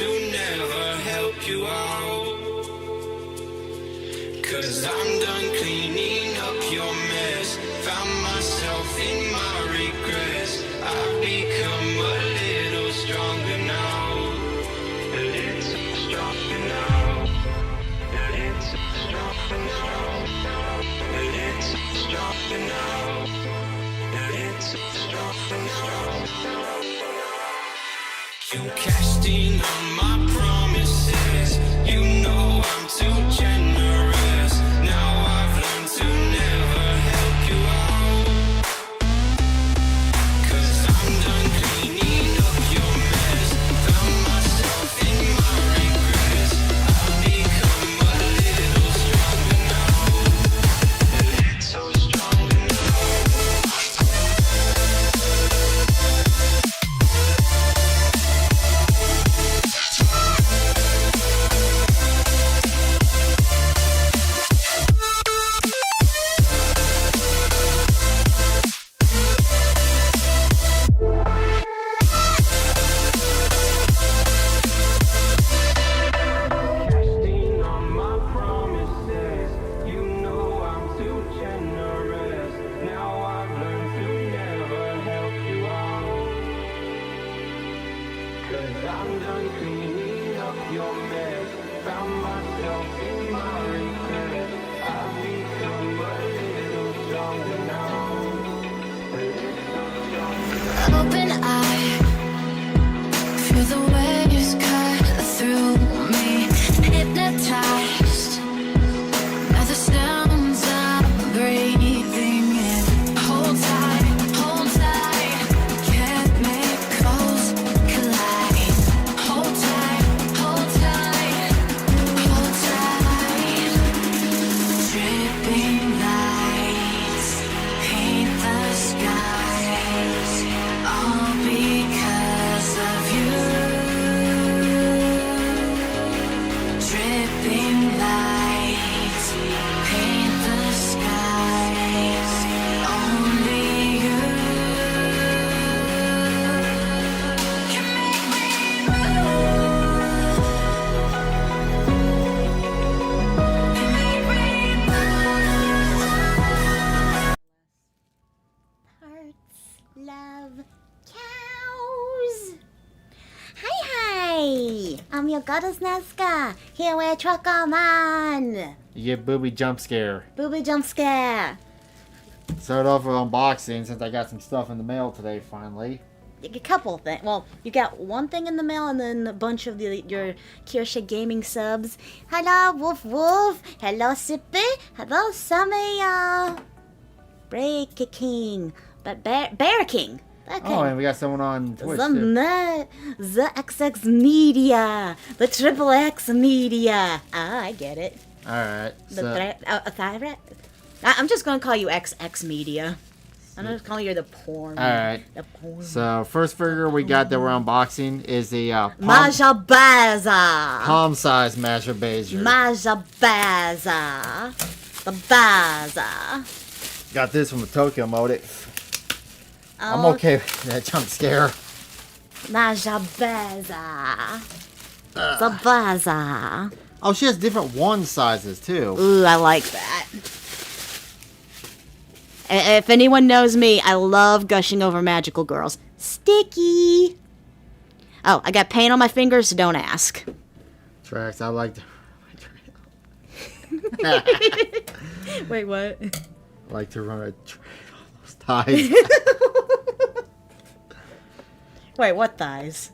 to never help you out. 'Cause I'm done cleaning up your mess. Found myself in my regrets. I've become a little stronger now. A little stronger now. A little stronger now. A little stronger now. A little stronger now. You cashed in on my promises. You know I'm too generous. Now I've learned to never help you out. 'Cause I'm done cleaning up your mess. Found myself in my regrets. I've become a little stronger now. A little stronger now. Casting on my promises. You know I'm too generous. Now I've learned to never help you out. 'Cause I'm done cleaning up your mess. Found myself in my regret. I've become a little stronger now. A little stronger now. Open eye, feel the waves cut through me. Hypnotized by the sounds I'm breathing in. Hold tight, chemicals collide. Hold tight, hold tight, hold tight. Dripping lights paint the skies, all because of you. Dripping lights paint the skies, only you can make me move. Can make me move. Hearts love cows. Hi. I'm your goddess Nazca, here with Truckerman. You get booby jump scare. Booby jump scare. Start off with unboxing since I got some stuff in the mail today finally. A couple things. Well, you got one thing in the mail and then a bunch of your Kirsche Gaming subs. Hello, Woof Woof. Hello, Sippy. Hello, Sammy, Break King. But Bear King. Okay. Oh, and we got someone on Twitch too. The XX Media. The Triple X Media. Ah, I get it. Alright, so I'm just going to call you XX Media. I'm just calling you the porn. Alright. The porn. So first figure we got that we're unboxing is the Majabaza. palm-sized Masher Baser. Majabaza. The Baza. Got this from the Tokyo Motive. I'm Oh, okay with that jump scare. Majabaza. The Baza. Oh, she has different one sizes too. Ooh, I like that. If anyone knows me, I love gushing over magical girls. Sticky. Oh, I got paint on my fingers, so don't ask. Tracks, I like to... Wait, what? I like to run a train on those thighs. Wait, what thighs?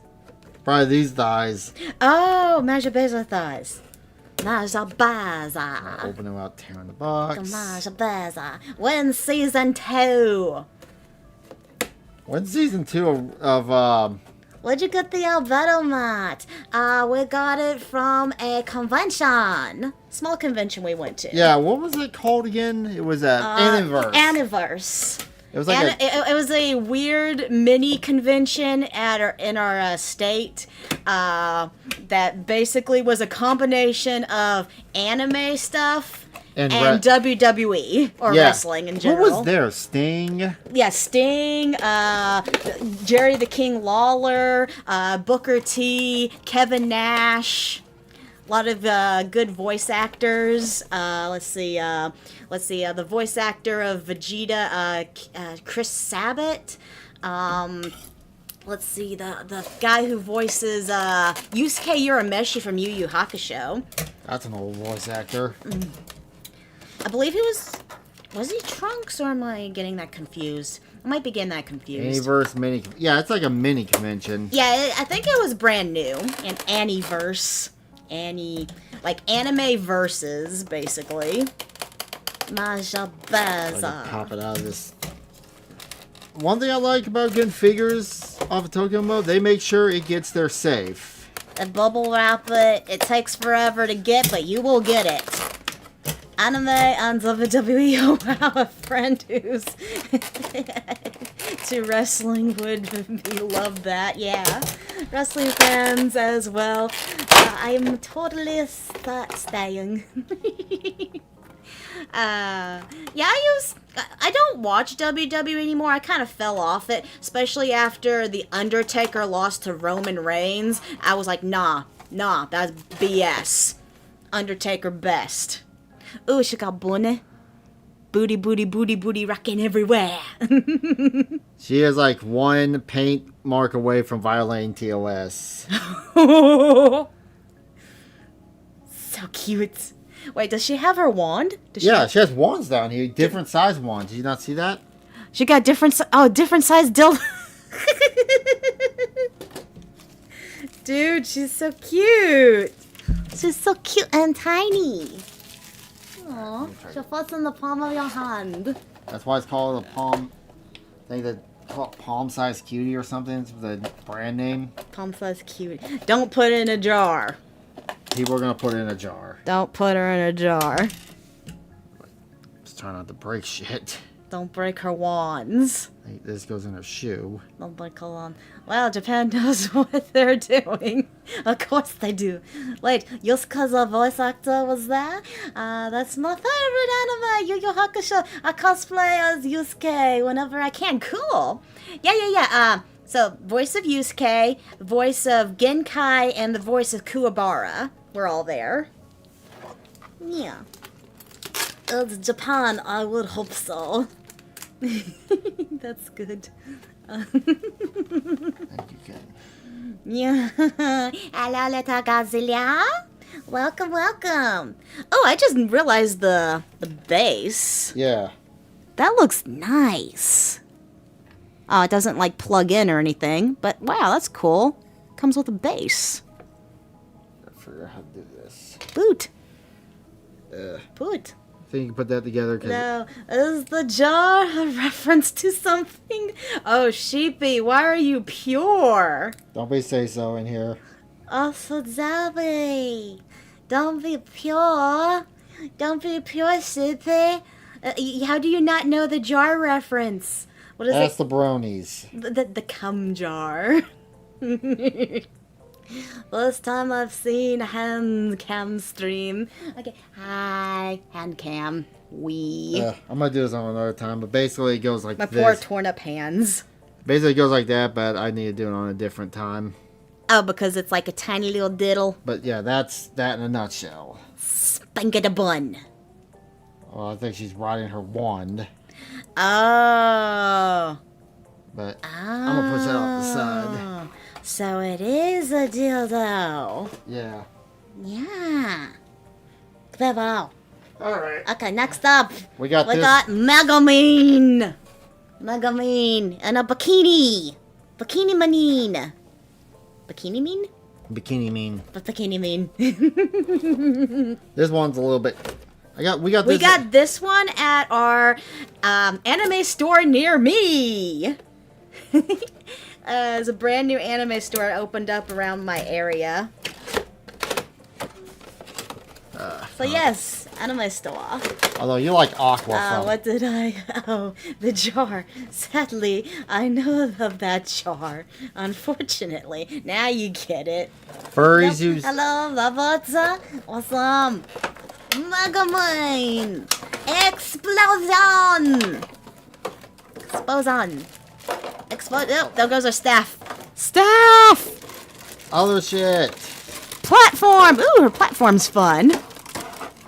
Probably these thighs. Oh, Majabaza thighs. Majabaza. Open them out, tearing the box. Majabaza. When's season 2? When's season 2 of Where'd you get the Albedo mat? We got it from a convention. Small convention we went to. Yeah, what was it called again? It was Aniverse. Aniverse. It was like it was a weird mini convention in our state that basically was a combination of anime stuff And WWE or Yeah. wrestling in general. Who was there? Sting? Yeah, Sting, Jerry the King Lawler, Booker T, Kevin Nash. A lot of good voice actors. Let's see. The voice actor of Vegeta, Chris Sabat. Let's see. The guy who voices Yusuke Urameshi from Yu Yu Hakusho. That's an old voice actor. I believe he was. Was he Trunks, or am I getting that confused? I might be getting that confused. Aniverse mini. Yeah, it's like a mini convention. Yeah, I think it was brand new. An Anniverse. Like anime verses, basically. Majabaza. Pop it out of this. One thing I like about getting figures off of Tokyo Mode, they make sure it gets there safe. And bubble wrap it. It takes forever to get, but you will get it. Anime and WWE. Oh, wow, a friend who's to wrestling would love that. Yeah, wrestling fans as well. I'm totally staying. Yeah, I don't watch WWE anymore. I kind of fell off it, especially after The Undertaker lost to Roman Reigns. I was like, nah, that's BS. Undertaker best. Ooh, she got booty. Booty rocking everywhere. She is like one paint mark away from violating TOS. So cute. Wait, does she have her wand? Yeah, she has wands down here. Different size wands. Did you not see that? She got different size dildo. Dude, she's so cute. She's so cute and tiny. Aw, she'll fits in the palm of your hand. That's why it's called a palm. I think they call it palm size cutie or something. It's the brand name. Palm size cute. Don't put it in a jar. People are gonna put it in a jar. Don't put her in a jar. Just try not to break shit. Don't break her wands. This goes in her shoe. Don't break her wand. Well, Japan knows what they're doing. Of course they do. Wait, just because a voice actor was there? That's my favorite anime, Yu Yu Hakusho. I cosplay as Yusuke whenever I can. Cool. Yeah. So, voice of Yusuke, voice of Genkai, and the voice of Kuwabara. We're all there. Yeah. It's Japan, I would hope so. That's good. Thank you, Ken. Yeah. Hello, little Godzilla. Welcome. Oh, I just realized the base. Yeah. That looks nice. Oh, it doesn't like plug in or anything, but wow, that's cool. Comes with a base. I figure out how to do this. Boot. I Boot. think you can put that together. No, is the jar a reference to something? Oh, Sheepy, why are you pure? Don't be say so in here. Oh, so Zabby. Don't be pure. Don't be pure, Sheepy. How do you not know the jar reference? What is That's it? the bronies. The cum jar. First time I've seen a hand cam stream. Okay, hi, hand cam. I'm gonna do this on another time, but basically it goes like My this. poor torn up hands. Basically it goes like that, but I need to do it on a different time. Oh, because it's like a tiny little diddle. But yeah, that's that in a nutshell. Spank a bun. Well, I think she's riding her wand, Oh. but I'm gonna push that off the side. So it is a dildo. Yeah. Yeah. Clever. Alright. Okay, next up. We got this. Megamine. And a bikini. Bikini Manine. Bikini mean? Bikini mean. What's bikini mean? This one's a little bit. We got We this. got this one at our anime store near me. It's a brand new anime store opened up around my area. So yes, anime store. Although you like Aqua from. What did I? Oh, the jar. Sadly, I know of that jar. Unfortunately, now you get it. Furries use. Hello, Lavazza. Awesome. Megamine! Explosion! Explosion. Explode. Oh, there goes our staff. Staff! Other shit. Platform! Ooh, her platform's fun.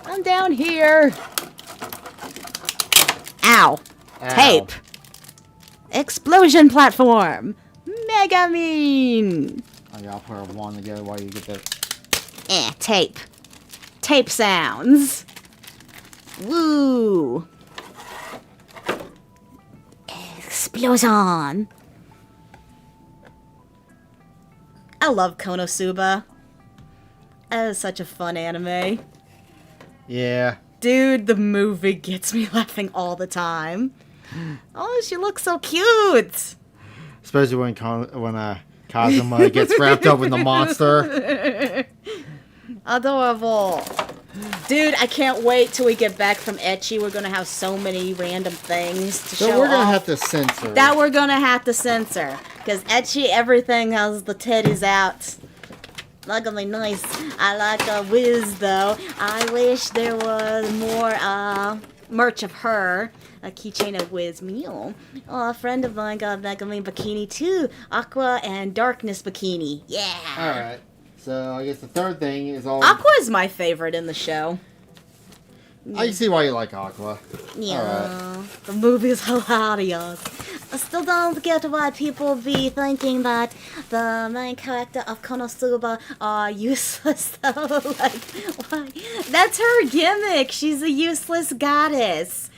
I'm down here. Ow. Ow. Tape. Explosion platform. Megamine. Oh, yeah, I'll put our one together while you get that. Tape. Tape sounds. Woo. Explosion. I love Konosuba. That is such a fun anime. Yeah. Dude, the movie gets me laughing all the time. Oh, she looks so cute. Especially when Kazuma gets wrapped up in the monster. Adorable. Dude, I can't wait till we get back from Ecchi. We're gonna have so many random things to show So we're gonna off. have to censor. That we're gonna have to censor. Because Ecchi, everything has the titties out. Luckily nice. I like Wiz, though. I wish there was more merch of her. A keychain of Wiz Meal. Oh, a friend of mine got Megamine bikini, too. Aqua and Darkness bikini. Yeah. Alright. So I guess the third thing is all. Aqua is my favorite in the show. I can see why you like Aqua. Yeah, the movie is hilarious. I still don't get why people be thinking that the main character of Konosuba are useless though. Like, why? That's her gimmick. She's a useless goddess.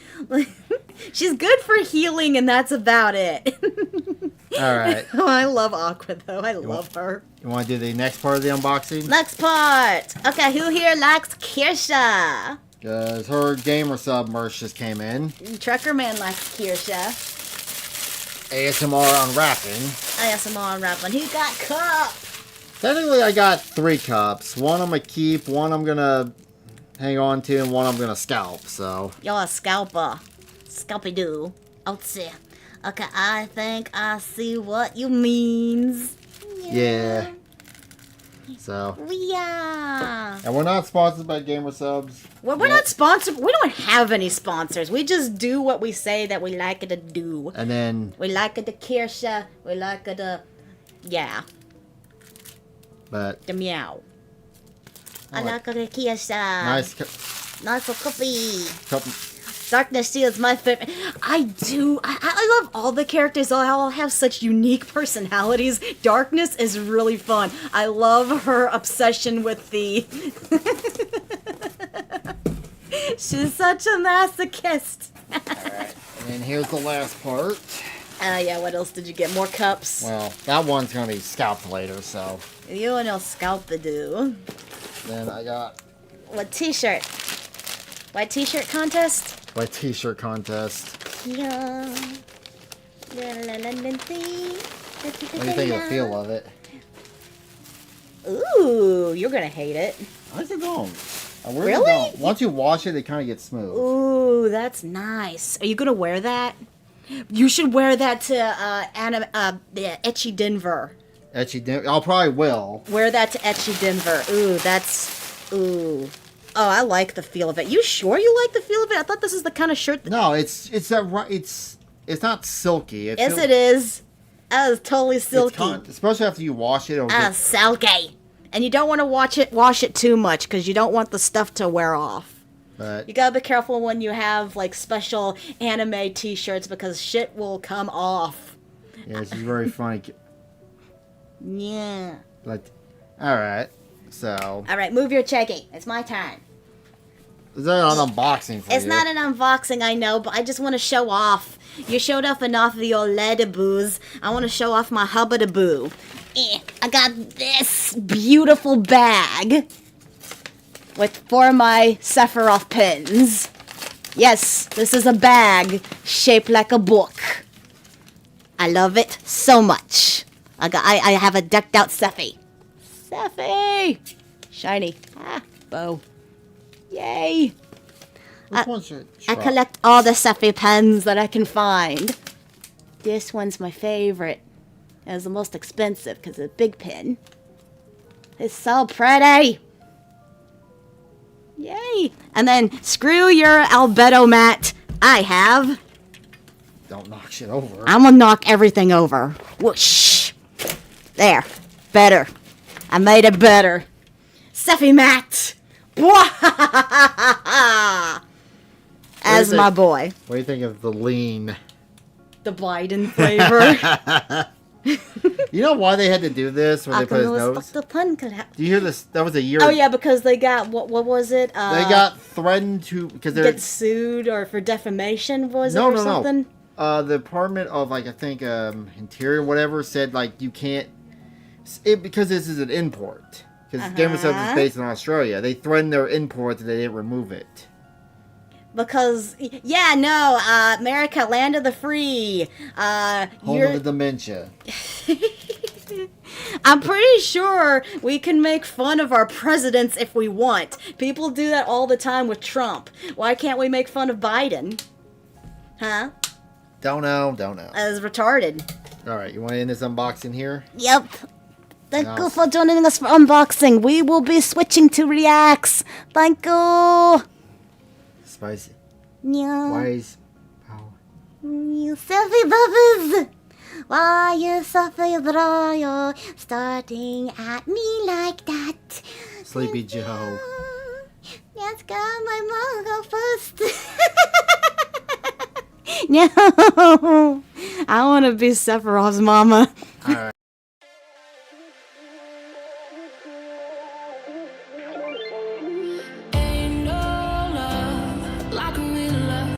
She's good for healing, and that's about it. Alright. Oh, I love Aqua though. I love her. You want to do the next part of the unboxing? Next part. Okay, who here likes Kirsha? Because her GamerSupps merch just came in. Truckerman likes Kirsha. ASMR unwrapping. ASMR rapping. Who got cup? Technically, I got 3 cups. One I'm going to keep, one I'm going to hang on to, and one I'm going to scalp, so. You're a scalper. Scalpy-doo. Outside. Okay, I think I see what you means. Yeah. So. Yeah. And we're not sponsored by GamerSupps. Well, we're not sponsored. We don't have any sponsors. We just do what we say that we like it to do. And then. We like it to Kirsha. We like it to. Yeah. But. The meow. I like- like it to Kirsha. Nice coffee. Couple. Darkness Shield is my favorite. I love all the characters. They all have such unique personalities. Darkness is really fun. I love her obsession with the... She's such a masochist. Alright. And here's the last part. Yeah, what else did you get? More cups? Well, that one's going to be scalped later, so. You and your scalp-a-doo. Then I got What t-shirt? White t-shirt contest? my t-shirt contest. Yeah. What do you think of the feel of it? Ooh, you're gonna hate it. I think don't. I really Really? don't. Once you wash it, it kind of gets smooth. Ooh, that's nice. Are you gonna wear that? You should wear that to Ecchi Denver. Actually, I'll probably will. Wear that to Ecchi Denver. Ooh, that's ooh. Oh, I like the feel of it. You sure you like the feel of it? I thought this is the kind of shirt that... No, it's not silky. Yes, it is. That is totally silky. Especially after you wash it. It'll Silky. And you don't want to wash it too much because you don't want the stuff to wear off. But You gotta be careful when you have like special anime t-shirts because shit will come off. yeah, it's very funny. Yeah. But all right, so Alright, move your checking. It's my turn. is that an unboxing for It's you? not an unboxing, I know, but I just want to show off. You showed off enough of your leadaboos. I want to show off my hubbadaboo. I got this beautiful bag for my Sephiroth pins. Yes, this is a bag shaped like a book. I love it so much. I have a decked out Sephi. Sephi! Shiny. Ah, bow. Yay! Which one's your I truck? collect all the Sephi pens that I can find. This one's my favorite. It's the most expensive because it's a big pen. It's so pretty. Yay! Yay! And then screw your Albedo mat. I have. Don't knock shit over. I'm gonna knock everything over. Whoosh. There. Better. I made it better. Steffi mat. As my boy. What do you think of the lean? The Biden flavor. You know why they had to do this when they put his nose? The pun could have. Do you hear this? That was a year. Oh yeah, because they got what was it? They got threatened to because they're get sued or for defamation. Was no, it or no, something? no. The Department of I think Interior whatever said you can't because this is an import because GamerSupps is based in Australia. They threatened their import and they didn't remove it. Because America, land of the free. Home of the dementia. I'm pretty sure we can make fun of our presidents if we want. People do that all the time with Trump. Why can't we make fun of Biden? Huh? Don't know. As retarded. All right, you want to end this unboxing here? Yep. Thank you for joining us for unboxing. We will be switching to reacts. Thank you. Spicy. Yeah. Why is... Oh. You selfie bubbers. Why you selfie bro? Starting at me like that. Sleepy Joe. Let's go, my mom go first. No. I want to be Sephiroth's mama. All right. Ain't no love like real love.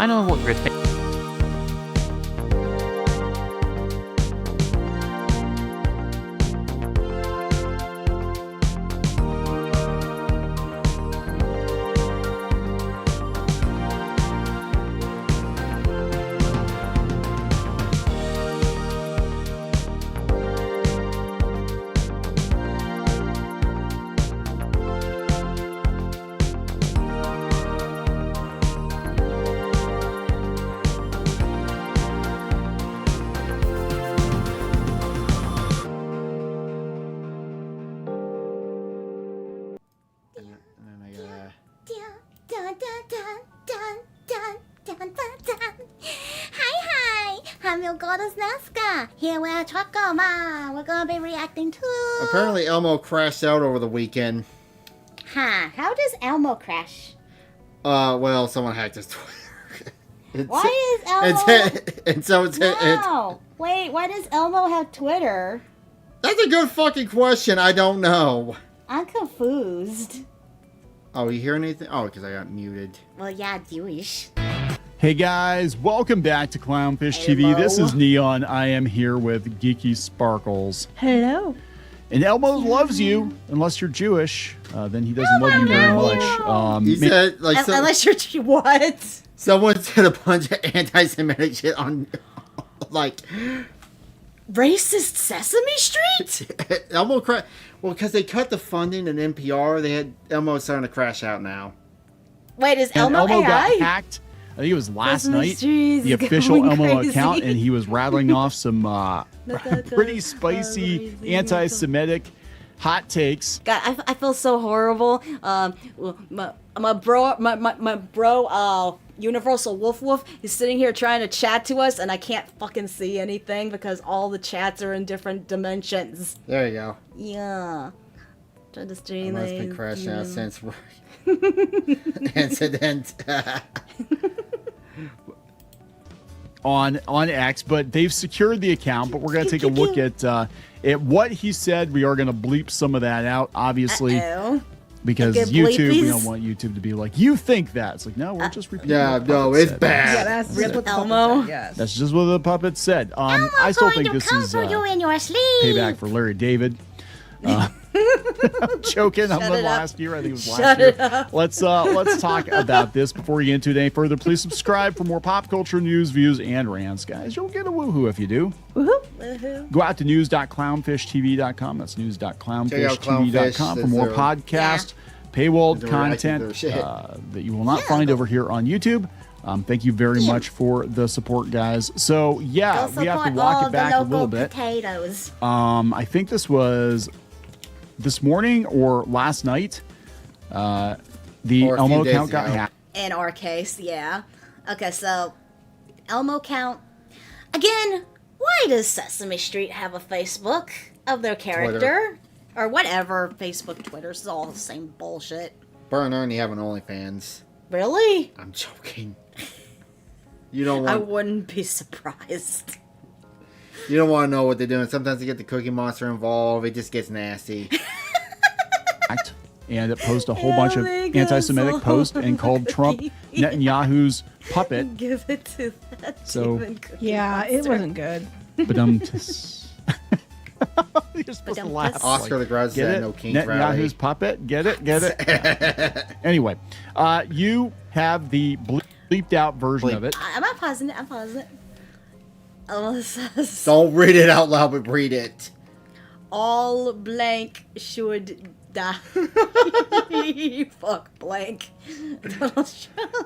I know what Griffin. Hi, I'm your goddess Nazca. Here we're Truckerman. We're gonna be reacting to. Apparently Elmo crashed out over the weekend. Huh? How does Elmo crash? Well, someone hacked his Twitter. Why is Elmo? And so it's No. Wait, why does Elmo have Twitter? That's a good fucking question. I don't know. I'm confused. Oh, you hear anything? Oh, because I got muted. Well, yeah, Jewish. Hey guys, welcome back to Clownfish Hello. TV. This is Neon. I am here with Geeky Sparkles. Hello. And Elmo loves you, unless you're Jewish. Then he doesn't love you very much. He said, like, Unless you're what? someone said a bunch of anti-Semitic shit on, like, Racist Sesame Street? Elmo crashed. Well, because they cut the funding in NPR, they had Elmo starting to crash out now. Wait, is and Elmo AI? got hacked think it was last Christmas night, trees the official going Elmo crazy. account, and he was rattling off some pretty spicy anti-Semitic hot takes. God, I feel so horrible. My bro, Universal Woof Woof, is sitting here trying to chat to us, and I can't fucking see anything because all the chats are in different dimensions. There you go. Yeah. Try to stream Must be like, crashing out know. since incident. on X, but they've secured the account. But we're going to take a look at what he said. We are going to bleep some of that out, obviously, Uh-oh. because Like a YouTube, we bleepies? don't want YouTube to be like, you think that. It's like, no, we're just repeating. Yeah, what the no, puppet it's said. bad. Yeah, that's Rip what the puppet Elmo. said, Yes. That's just what the puppet said. I still think this is in your sleep. payback for Larry David. I'm joking. I'm Shut the it up. last year. I think it was last Shut year. it up. Let's talk about this before we get into it any further. Please subscribe for more pop culture news, views, and rants, guys. You'll get a woohoo if you do. Woohoo. Go out to news.clownfishtv.com. That's news.clownfishtv.com for Clownfish. more They're- podcast, paywalled They're reacting to content their shit. that you will not find over here on YouTube. Thank you very much for the support, guys. So, yeah, Go we have to support walk all it back the a little local bit. potatoes. I think this was this morning or last night. The Or a few Elmo days account got ago. hacked. In our case, yeah. Okay, so Elmo count. Again, why does Sesame Street have a Facebook of their character? Or whatever. Facebook, Twitter, it's all the same bullshit. Burn Ernie having OnlyFans. Really? I'm joking. You don't I want. wouldn't be surprised. You don't want to know what they're doing. Sometimes they get the Cookie Monster involved. It just gets nasty. And it posted a whole bunch of There we go, anti-Semitic so posts and called Trump Yeah. Netanyahu's puppet. Give it to that So- demon Cookie Yeah, it Monster. wasn't good. But you're supposed to laugh. Oscar the Grouch Get said it? no King's Rally. Netanyahu's puppet. Get it? Get it? Anyway, you have the bleeped out version of it. I'm not pausing it. I'm pausing it. Elmo says, Don't read it out loud, but read it. all blank should die. Fuck blank. Donald Trump.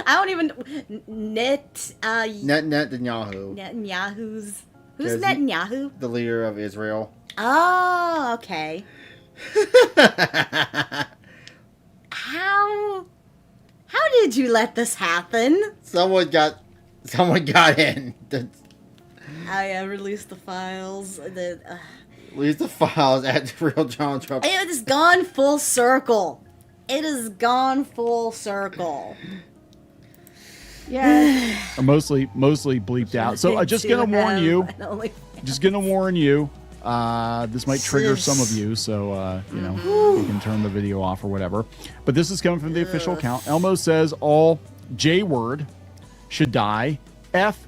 I don't even Netanyahu, Netanyahu's. Who's Does he- Netanyahu? the leader of Israel. Oh, okay. How did you let this happen? Someone got in. I released the files. Leave the files at the real Donald Trump. It has gone full circle. It has gone full circle. Yeah. Or mostly bleeped out. So I'm just gonna warn you. Just gonna warn you. This might trigger some of you, so you know you can turn the video off or whatever. But this is coming from the official account. Elmo says all J word should die. F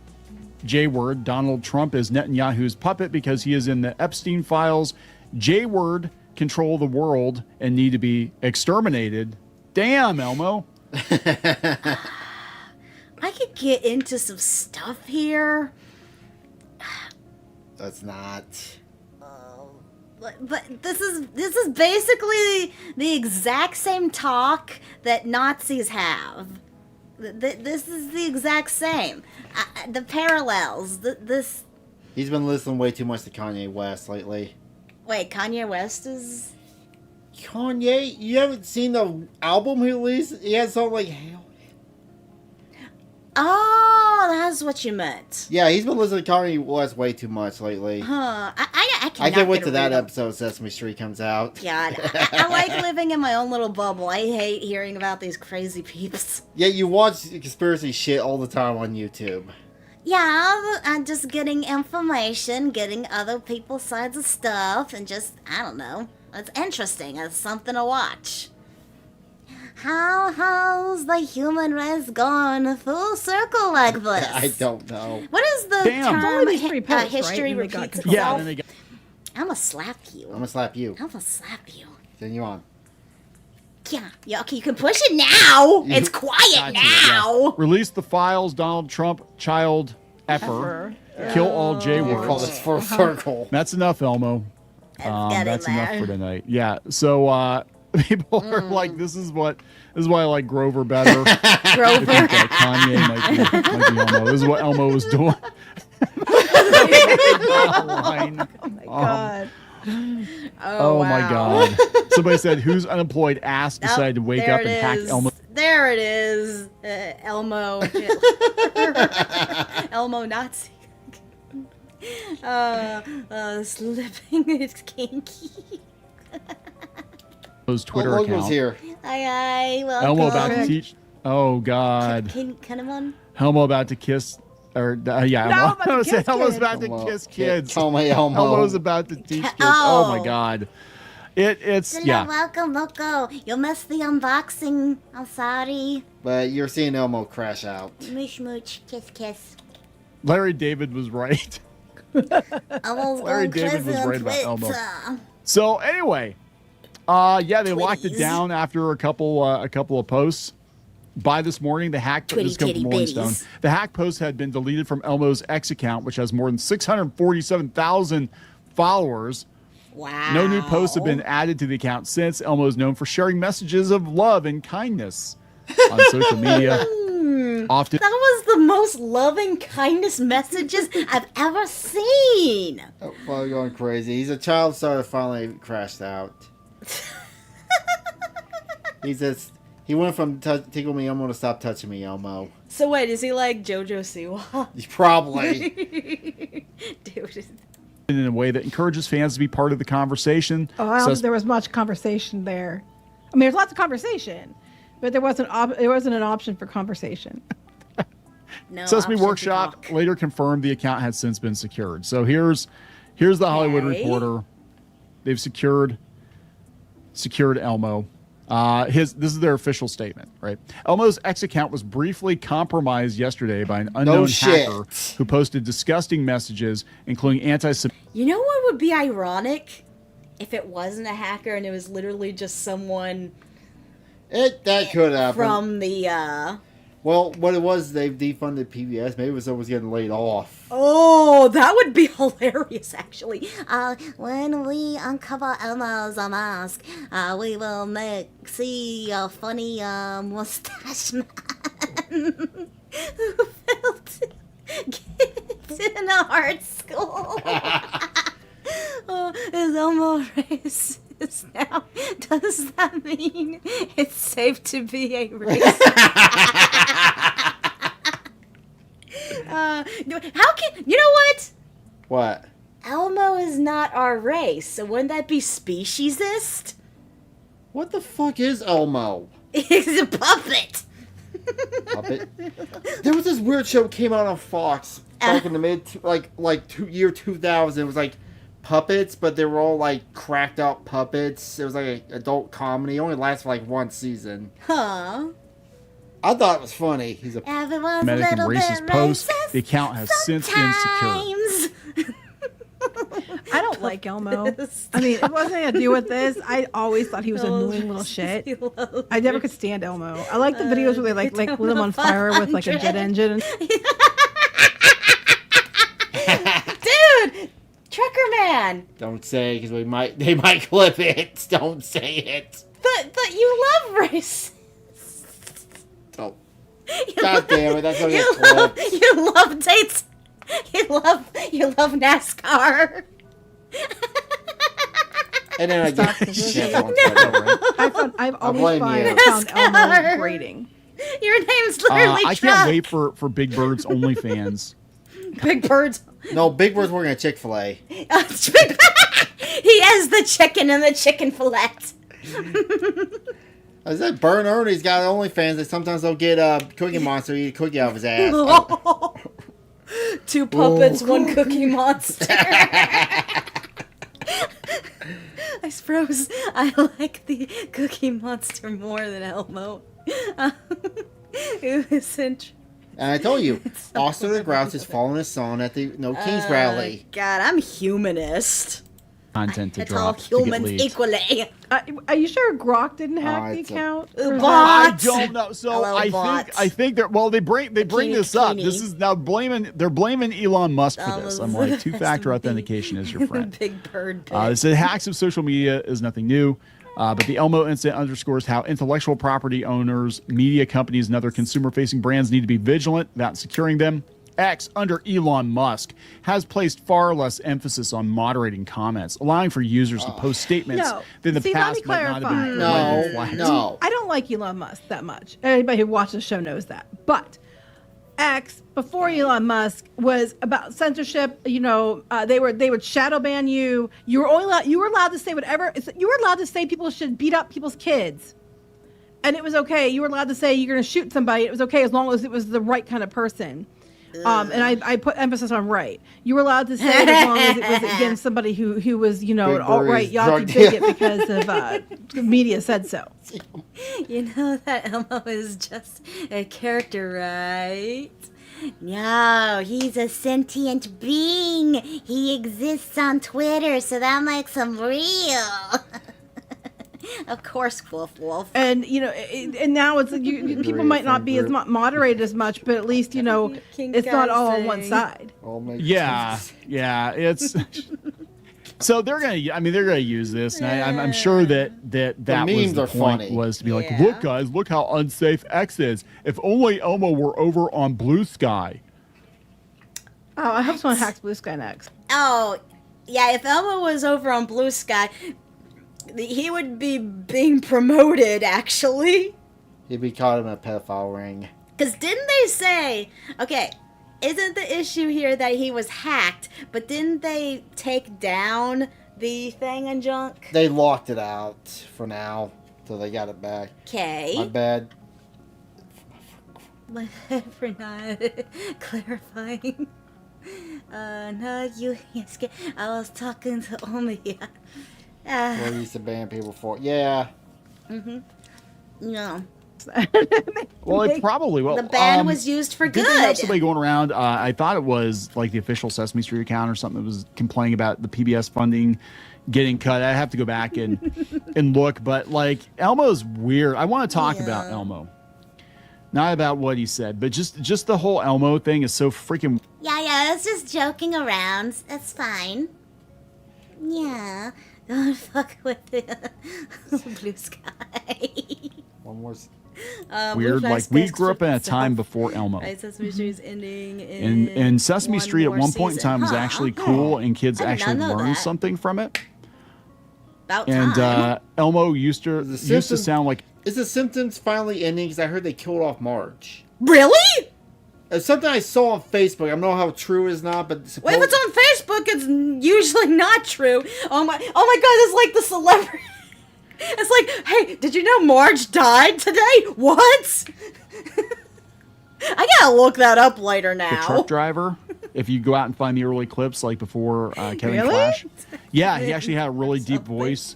J word. Donald Trump is Netanyahu's puppet because he is in the Epstein files. J word control the world and need to be exterminated. Damn, Elmo. I could get into some stuff here, That's not. but this is basically the exact same talk that Nazis have. This is the exact same. The parallels. This. He's been listening way too much to Kanye West lately. Wait, Kanye West is. Kanye, you haven't seen the album he released? He has something like hell. Oh, that's what you meant. Yeah, he's been listening to Kanye West way too much lately. Huh. I I can't wait get till that rid of- episode of Sesame Street comes out. God, I like living in my own little bubble. I hate hearing about these crazy peeps. Yeah, you watch conspiracy shit all the time on YouTube. Yeah, I'm just getting information, getting other people's sides of stuff, and just, I don't know. It's interesting. It's something to watch. How's the human race gone full circle like this? I don't know. What is the Damn. term? Only these three posts, history right? And they got repeats confused. Yeah, itself. then they got. I'm gonna slap you. I'm gonna slap you. I'm gonna slap you. Continue on. Yeah, okay, you can push it now. It's quiet Gotcha, now. yeah. Release the files, Donald Trump, child effer. Kill all J You call words. this full circle. That's enough, Elmo. Let's get in That's enough there. for tonight. Yeah. So People are like, this is why I like Grover better. Grover. Kanye might be Elmo. This is what Elmo was doing. God. Oh my God. Somebody said, who's unemployed ass decided to wake up and hack Elmo. There it is. Elmo. Elmo Nazi. Slipping is kinky. Elmo's Twitter Logo's account. here. Hi, welcome. Elmo about to teach. Oh God. Come on. Elmo about to kiss. Or yeah, No, about to kiss Elmo's kids. about to kiss kids. Tell me Elmo. Elmo's about to teach kids. Oh my God. It's Hello, yeah. welcome, Loco. You missed the unboxing. I'm sorry. But you're seeing Elmo crash out. Mooch, mooch, kiss, kiss. Larry David was right. Larry David was right about Elmo. So anyway, yeah, they locked it Twitties. down after a couple of posts. By this morning, the hack Twitty this comes titty from Rolling Stone. bitties. The hack post had been deleted from Elmo's X account, which has more than 647,000 followers. Wow. No new posts have been added to the account since. Elmo is known for sharing messages of love and kindness on social media. Often, That was the most loving kindness messages I've ever seen. Oh, well, going crazy. He's a child star that finally crashed out. He went from tickle me Elmo to stop touching me Elmo. So wait, is he like JoJo Siwa? Probably. Dude. in a way that encourages fans to be part of the conversation. Oh, I don't Says- think there was much conversation there. I mean, there's lots of conversation, but there wasn't an option for conversation. No Sesame option to Workshop talk. later confirmed the account had since been secured. So here's the Hollywood Okay. Reporter. They've secured Elmo. This is their official statement, right? Elmo's X account was briefly compromised yesterday by an unknown shit. hacker who posted disgusting messages, including anti-Semitic. You know what would be ironic? If it wasn't a hacker and it was literally just someone That could happen. from the, Well, what it was, they've defunded PBS. Maybe it was someone was getting laid off. Oh, that would be hilarious, actually. When we uncover Elmo's mask, we will see a funny mustache man who felt kids in a art school. Oh, is Elmo racist now? Does that mean it's safe to be a racist? How can you know what? What? Elmo is not our race, so wouldn't that be speciesist? What the fuck is Elmo? He's a puppet. Puppet? There was this weird show that came out on Fox back in the year 2000. It was like puppets, but they were all like cracked out puppets. It was like an adult comedy. It only lasted for like one season. Huh? I thought it was funny. He's a Everyone's a and little racist bit post. racist The account has since been secured. sometimes. I don't like Elmo. I mean, it wasn't anything to do with this. I always thought he was an annoying little shit. I never could stand Elmo. I like the videos where they like lit him on fire with like a jet engine. Dude, Truckerman. Don't say because they might clip it. Don't say it. But you love race. Oh. God damn it! That's gonna get You love clipped. you love dates. You love NASCAR. And then I get shit on Twitter, right? I've blame always you. found Elmo grating. Your name's literally I Truck. can't wait for Big Bird's OnlyFans. Big Bird's. No, Big Bird's working at Chick-fil-A. He has the chicken and the chicken fillet. I said, Burn Ernie's got OnlyFans. And sometimes they'll get Cookie Monster eat a cookie out of his ass. Two puppets, one Cookie Monster. I suppose I like the Cookie Monster more than Elmo. It was interesting. And I told you, Oscar the Grouch is following his son at the No Kings rally. God, I'm humanist. Content to It's all drop. to get humans leaked. equally. Are you sure Grok didn't hack the it's a- account? Or is I Bots. don't know. So Hello, bots. I think that they bring this up. Bikini. This is now they're blaming Elon Musk for this. I'm like, That's two-factor me. authentication is your friend. Big Bird. They said hacks of social media is nothing new. But the Elmo incident underscores how intellectual property owners, media companies, and other consumer-facing brands need to be vigilant about securing them. X, under Elon Musk, has placed far less emphasis on moderating comments, allowing for users to post statements that in the See, past let me might not have been clarify. red flags. No. I don't like Elon Musk that much. Anybody who watches the show knows that. But X, before Elon Musk, was about censorship. You know, they would shadow ban you. You were allowed to say whatever. You were allowed to say people should beat up people's kids, and it was okay. You were allowed to say you're going to shoot somebody. It was okay as long as it was the right kind of person. And I put emphasis on right. You were allowed to say it as long as it was against somebody who was, you know, Big an alt-right Bruce, Yahtzee drug bigot because of the media said so. You know that Elmo is just a character, right? No, he's a sentient being. He exists on Twitter, so that makes him real. Of course, Wolf. And you know, and now it's people might not be as moderated as much, but at least you know it's not all on one side. Yeah, it's so they're gonna use this, and I'm sure that was the point funny. was to be like, look guys, look how unsafe X is. If only Elmo were over on Blue Sky. Oh, I hope someone hacks Blue Sky next. Oh, yeah, if Elmo was over on Blue Sky, he would be being promoted, actually. He'd be caught in a pedophile ring. Because didn't they say, okay, isn't the issue here that he was hacked, but didn't they take down the thing and junk? They locked it out for now, till they got it back. Okay. My bad. For not clarifying. No, yes, I was talking to Omi. What we used to ban people for. Yeah. No. Well, it probably will. The ban was used for Did good. they have somebody going around? I thought it was like the official Sesame Street account or something that was complaining about the PBS funding getting cut. I have to go back and look, but like Elmo's weird. I want to talk about Elmo, not about what he said, but just the whole Elmo thing is so freaking. Yeah, it's just joking around. That's fine. Yeah, don't fuck with the Blue Sky. One more. Weird. Like we grew up in a time before Elmo. Right, Sesame Street's ending And Sesame Street at one point in time was actually cool, and kids I did not actually know learned that. something from it. About And time. Elmo used to sound like. Is the Simpsons finally ending? Because I heard they killed off Marge. Really? It's something I saw on Facebook. I don't know how true it is not, but Well, if it's on Facebook, it's usually not true. Oh my god, it's like the celebrity. It's like, hey, did you know Marge died today? What? I gotta look that up later now. The truck driver, if you go out and find the early clips, like before Kevin Really? Clash. Yeah, he actually had a really deep voice.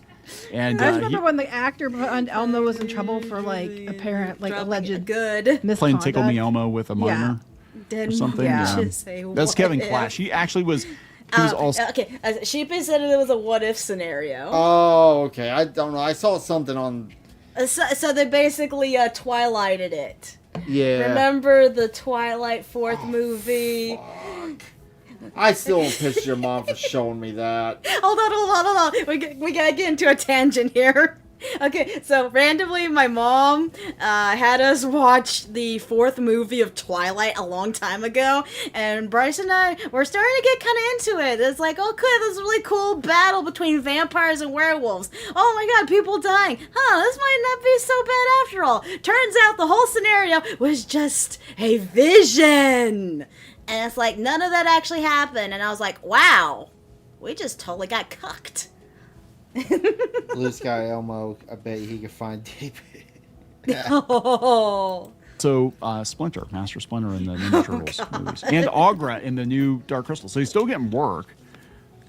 And I remember when the actor behind Elmo was in trouble for like apparent, like alleged good misconduct. playing Tickle Me Elmo with a minor or something. Yeah. That's Kevin Clash. He actually was. He was also. Okay, Sheepy said it was a what if scenario. Oh, okay. I don't know. I saw something on. So they basically Twilighted it. Yeah. Remember the Twilight fourth movie? Fuck. I still don't piss your mom for showing me that. Hold on. We gotta get into a tangent here. Okay, so randomly my mom had us watch the fourth movie of Twilight a long time ago, and Bryce and I were starting to get kind of into it. It's like, oh, good, this really cool battle between vampires and werewolves. Oh my god, people dying. This might not be so bad after all. Turns out the whole scenario was just a vision. And it's like, none of that actually happened. And I was like, wow, we just totally got cucked. Blue Sky Elmo, I bet he could find David. Oh. So Splinter, Master Splinter in the Ninja Turtles movies, and Agra in the new Dark Crystal. So he's still getting work.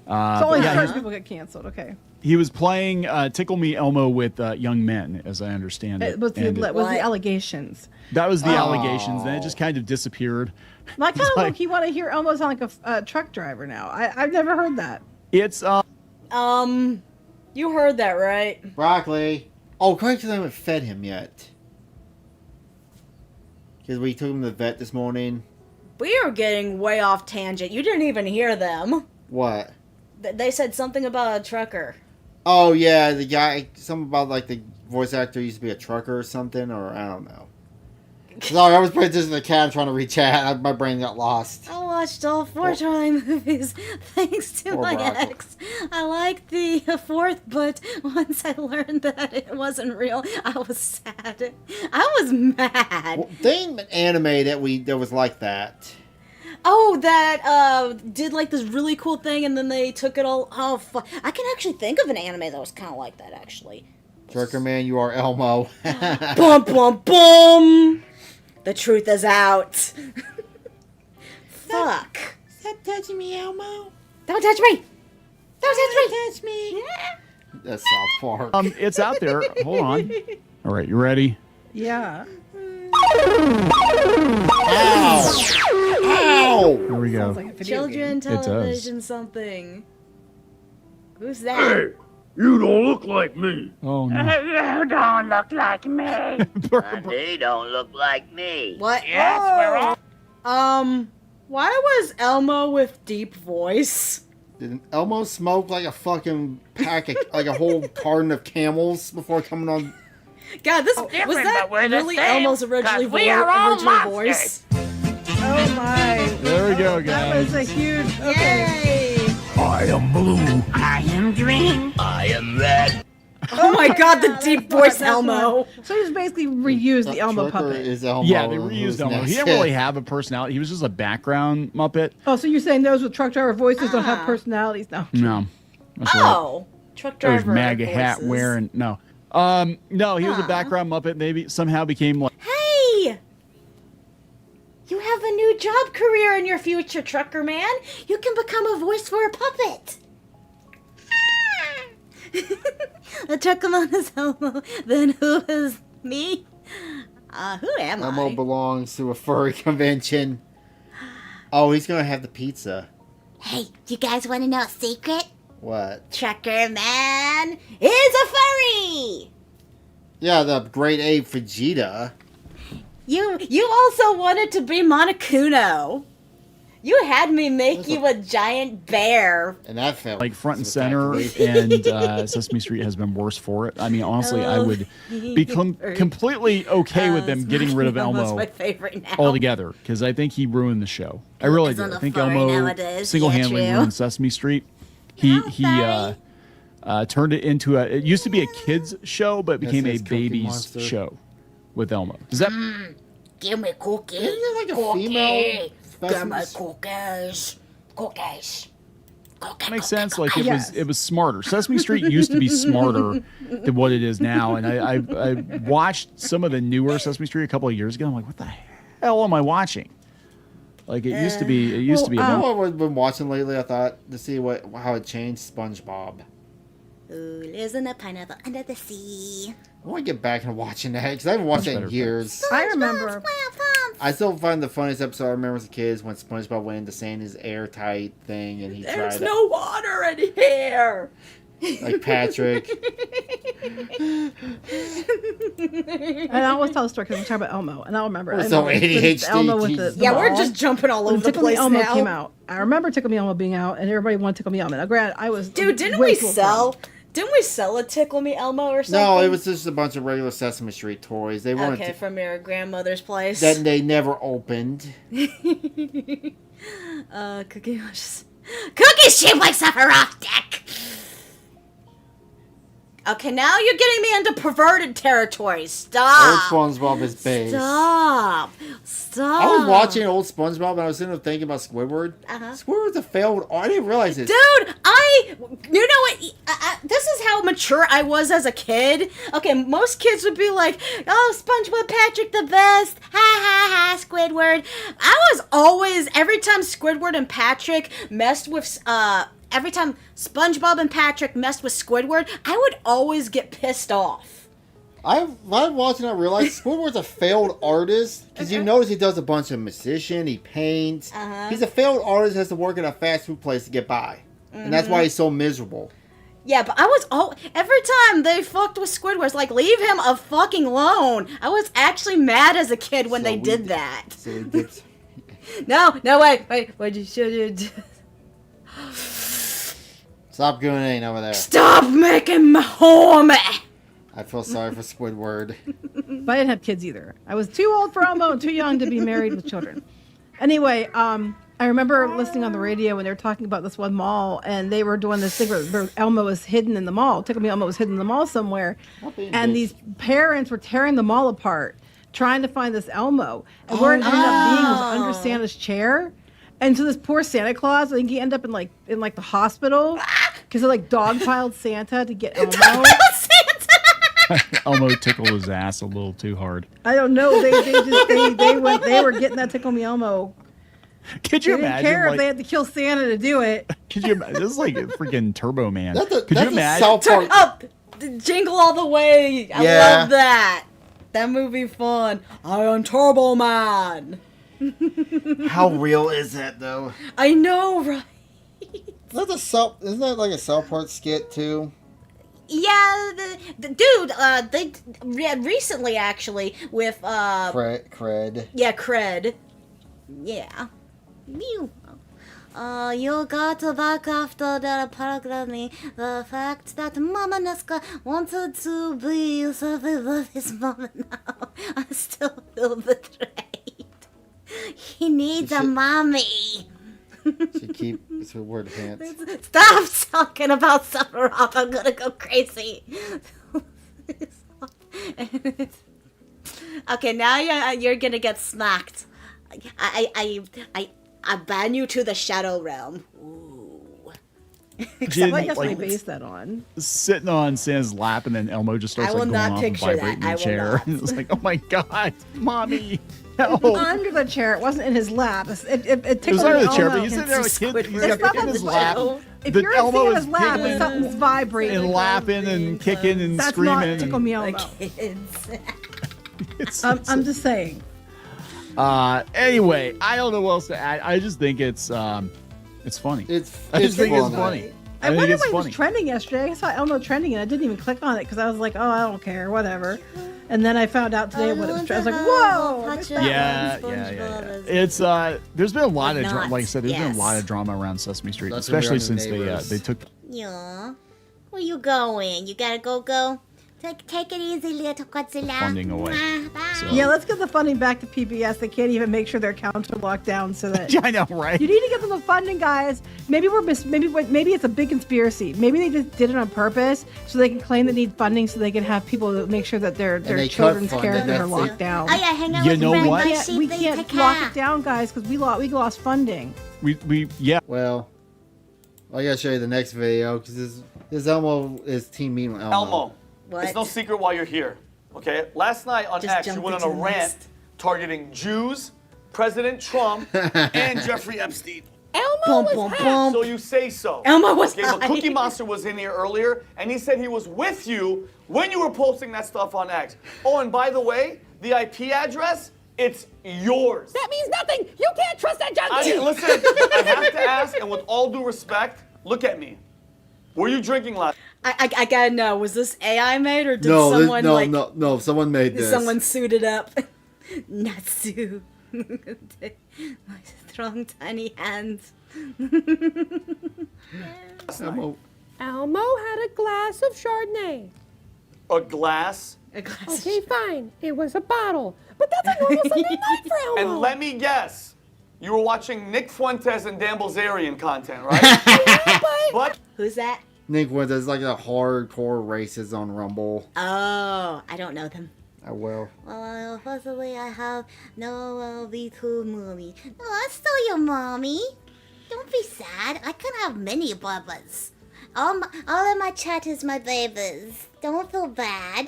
So only yeah, first people get canceled. Okay. He was playing Tickle Me Elmo with young men, as I understand it. It was the allegations. That was the allegations. Then it just kind of disappeared. I kind of like you want to hear Elmo sound like a truck driver now. I've never heard that. It's You heard that, right? Broccoli. Oh, correct, because I haven't fed him yet. Because we took him to the vet this morning. We are getting way off tangent. You didn't even hear them. What? They said something about a trucker. Oh yeah, the guy. Something about like the voice actor used to be a trucker or something, or I don't know. Sorry, I was paying attention to the cat. I'm trying to reach out. My brain got lost. I watched all 4 Charlie movies thanks to Poor my Brock. ex. I liked the 4th, but once I learned that it wasn't real, I was sad. I was mad. Well, they ain't an anime that was like that. Oh, that did like this really cool thing, and then they took it all. Oh, fuck! I can actually think of an anime that was kind of like that, actually. Truckerman, you are Elmo. Bum bum bum. The truth is out. Fuck! Stop touching me, Elmo. Don't touch me! Don't touch me! That's South Park. It's out there. Hold on. All right, you ready? Yeah. Ow! Ow! Here we go. Sounds like a video Children game. does. television something. Who's that? You don't look like me. Oh no. You don't look like me. And they don't look like me. What? Yes, we're all. Why was Elmo with deep voice? Did Elmo smoke like a fucking pack of, like a whole carton of Camels before coming on? God, this was different, that but we're the really same, Elmo's original 'cause we are all voice? Oh my. There we go, That was guys. a huge. Okay. Yay! I am blue. I am green. I am red. Oh my God, the deep voice That's Elmo. one. So he just basically reused the Elmo Trucker puppet. is Elmo. Yeah, they Who's reused Elmo. next? He didn't really have a personality. He was just a background Muppet. Oh, so you're saying those with truck driver voices don't have personalities now? No. That's right. Oh, truck There's driver. MAGA hat voices. wearing. No. No, he was a background Muppet. Maybe somehow became like. Hey! You have a new job career in your future, Trucker Man. You can become a voice for a puppet. The Truckerman is Elmo. Then who is me? Who am Elmo I? belongs to a furry convention. Oh, he's gonna have the pizza. Hey, you guys want to know a secret? What? Trucker Man is a furry. Yeah, the great ape Vegeta. You also wanted to be Monokuma. You had me make you a giant bear. And that felt Like front and center, and Sesame Street has been worse for it. I mean, honestly, I would become completely okay with them getting rid of Elmo's Elmo my favorite now. altogether because I think he ruined the show. I really Isn't do. I a think furry Elmo nowadays. single-handedly Yeah, true. ruined Sesame Street. He turned it into a. It used to be a kids show, but it became a says Cookie babies Monster. show with Elmo. Does that? Give me cookie. Isn't there like a female Give me specimen? cookies. Cookies. Cookie, makes sense. Like Yes. it was smarter. Sesame Street used to be smarter than what it is now. And I watched some of the newer Sesame Street a couple of years ago. I'm like, what the hell am I watching? Like it used to be. It used to be. You A know what I've been watching lately? I thought to see how it changed. SpongeBob. Who lives in a pineapple under the sea? I want to get back into watching that because I haven't watched it in better. years. I remember. I still find the funniest episode I remember as a kid is when SpongeBob went into Sandy's airtight thing and he There's tried no water in here. like Patrick. And I always tell the story because I'm talking about Elmo, and I remember. We're I so know, when ADHD, Elmo with Jesus. the Yeah, we're ball. just jumping all over When the Tickle Me place Elmo now. came out. I remember Tickle Me Elmo being out, and everybody wanted Tickle Me Elmo. Now, granted, I was Dude, didn't way we too old sell? for Didn't we sell a Tickle Me Elmo or something? No, it was just a bunch of regular Sesame Street toys. They weren't. Okay, from your grandmother's place. That they never opened. Cookie was Cookie's shaped like Sephiroth dick. Okay, now you're getting me into perverted territory. Old Stop. SpongeBob is base. Stop. I was watching old SpongeBob and I was sitting there thinking about Squidward. Uh-huh. Squidward's a failed. I didn't realize this. Dude, you know what? This is how mature I was as a kid. Okay, most kids would be like, "Oh, SpongeBob, Patrick, the best." Ha ha ha, Squidward. I was always every time Squidward and Patrick messed with every time SpongeBob and Patrick messed with Squidward, I would always get pissed off. When I was watching, I realized Squidward's a failed artist because you notice he does a bunch of musician, he paints. He's a failed artist, has to work at a fast food place to get by, and that's why he's so miserable. Yeah, but I was every time they fucked with Squidward, it's like, leave him a fucking alone. I was actually mad as a kid when So they we did did- that. So he gets. No, wait, what you should do? Stop gooning over there. Stop making me horny. I feel sorry for Squidward. But I didn't have kids either. I was too old for Elmo and too young to be married with children. Anyway, I remember listening on the radio when they were talking about this one mall, and they were doing this thing where Elmo was hidden in the mall. Tickle Me Elmo was hidden in the mall somewhere, and these parents were tearing the mall apart, trying to find this Elmo. And where it ended up being was under Santa's chair. And so this poor Santa Claus, I think he ended up in the hospital because they dogpiled Santa to get Elmo. Elmo tickled his ass a little too hard. I don't know. They were getting that Tickle Me Elmo. Could you They didn't imagine? care if they had to kill Santa to do it. Could you imagine? This is like freaking Turbo Man. Could you imagine? South Park. Up, Jingle All the Way. I Yeah. love that. That movie fun. I am Turbo Man. How real is that though? I know, right? Isn't that like a South Park skit too? Yeah, dude. They recently actually with Cred. Yeah, Cred. Yeah. Mew. You got to back after that apparently the fact that Mama Nesca wanted to be something with his mama now. I still feel betrayed. He needs a mommy. Should keep it's her word pants. Stop talking about Sephiroth. I'm gonna go crazy. Okay, now you're gonna get smacked. I ban you to the Shadow Realm. Ooh. I Didn't, might definitely like, base that on. sitting on Santa's lap, and then Elmo just starts I will going not off and picture that. vibrating I the will chair. not. It's like, oh my god, mommy, help! Under the chair. It wasn't in his lap. It It was tickled under me the chair, Elmo. but he's sitting there like kid. He's It's got not it in his the lap. chair. If The you're in Elmo Santa's is lap, giggling something's vibrating. and laughing and kicking and That's screaming. not Tickle Me Elmo. Kids. I'm just saying. Anyway, I don't know what else to add. I just think it's funny. I just think it's funny. I think wonder it's why it was funny. trending yesterday. I saw Elmo trending and I didn't even click on it because I was like, oh, I don't care, whatever. And then I found out today what it was. I was like, whoa. I missed that Yeah. It's there's been a lot of drama. Like I said, there's been a lot of drama around Sesame Street, That's when we especially were on the since Neighbors. they took. Yeah. Where you going? You gotta go. Take it easy, little Godzilla. Funding away. Bye. So- Yeah, let's get the funding back to PBS. They can't even make sure their accounts are locked down so that. Yeah, I know, right? You need to get them the funding, guys. Maybe maybe it's a big conspiracy. Maybe they just did it on purpose so they can claim they need funding so they can have people that make sure that their they cut children's funding, characters are that's locked it. down. Oh yeah, hang out You with know Brenda. what? We can't lock it down, guys, because we lost funding. We yeah. Well, I gotta show you the next video because this Elmo is team meeting with Elmo, What? it's no secret why you're here. Okay, last night on Just X, you jump went on a into the rant nest. targeting Jews, President Trump, and Jeffrey Epstein. Bum, bum, bum. So you say so. Elmo was Okay, but high. Cookie Monster was in here earlier, and he said he was with you when you were posting that stuff on X. Oh, and by the way, the IP address, it's yours. That means nothing. You can't trust that junkie. Listen, I have to ask, and with all due respect, look at me. Were you drinking last? I gotta know, was this AI made or did No, someone no, someone made this. someone suited up? Natsu. My strong tiny hands. Elmo. Elmo had a glass of Chardonnay. A glass? A glass. Okay, fine. It was a bottle. But that's a normal Sunday night for Elmo. And let me guess, you were watching Nick Fuentes and Dan Bilzerian content, right? But Who's that? Nick Woods is like a hardcore racist on Rumble. Oh, I don't know them. I will. Well, possibly I have no little mommy. No, that's still your mommy. Don't be sad. I can have many bubbas. All of my chat is my babies. Don't feel bad.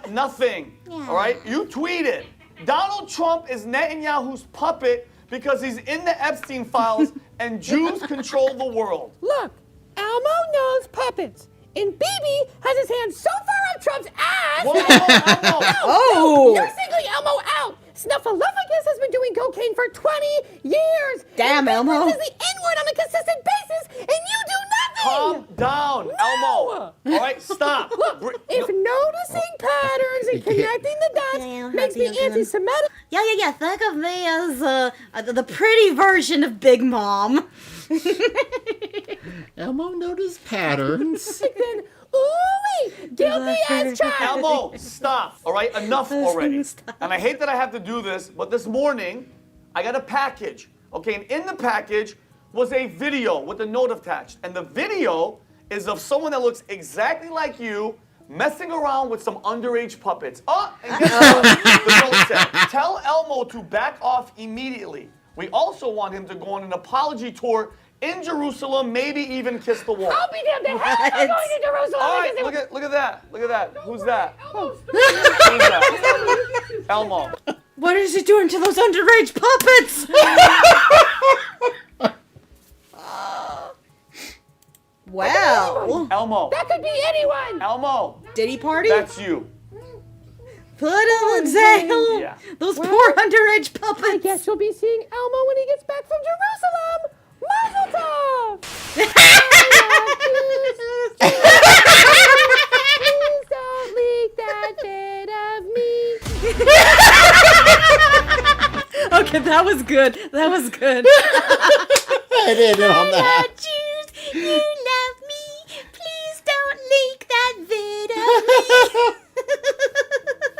nothing. Yeah. All right? You tweeted. Donald Trump is Netanyahu's puppet because he's in the Epstein files and Jews control the world. Look, Elmo knows puppets. And BB has his hand so far up Trump's ass. Whoa, Elmo. Oh! You're singling Elmo out. Snuffleupagus has been doing cocaine for 20 years. Damn, and Elmo. This is the N-word on a consistent basis, and you do nothing. Calm down, Elmo. All right, stop. Look, if noticing patterns and connecting the dots makes me anti-Semitic. Yeah. Think of me as the pretty version of Big Mom. Elmo Elmo noticed patterns. Then, ooh, guilty as charged. Elmo, stop. All right, enough already. And I hate that I have to do this, but this morning I got a package. Okay, and in the package was a video with a note attached. And the video is of someone that looks exactly like you messing around with some underage puppets. Oh, and guess what? The note said, tell Elmo to back off immediately. We also want him to go on an apology tour in Jerusalem, maybe even kiss the wall. I'll be damned. The hell am I going to Jerusalem? All right, Because look at that. Look at that. Who's that? Elmo's Who's that? Elmo. What is he doing to those underage puppets? Wow. Elmo. That could be anyone. Elmo. Diddy party? That's you. Put him in jail. Yeah. Those poor underage puppets. I guess you'll be seeing Elmo when he gets back from Jerusalem. Mazel tov! Please don't leak that bit of me. Okay, that was good. That was good. I did it on that. You love me. Please don't leak that vid of me.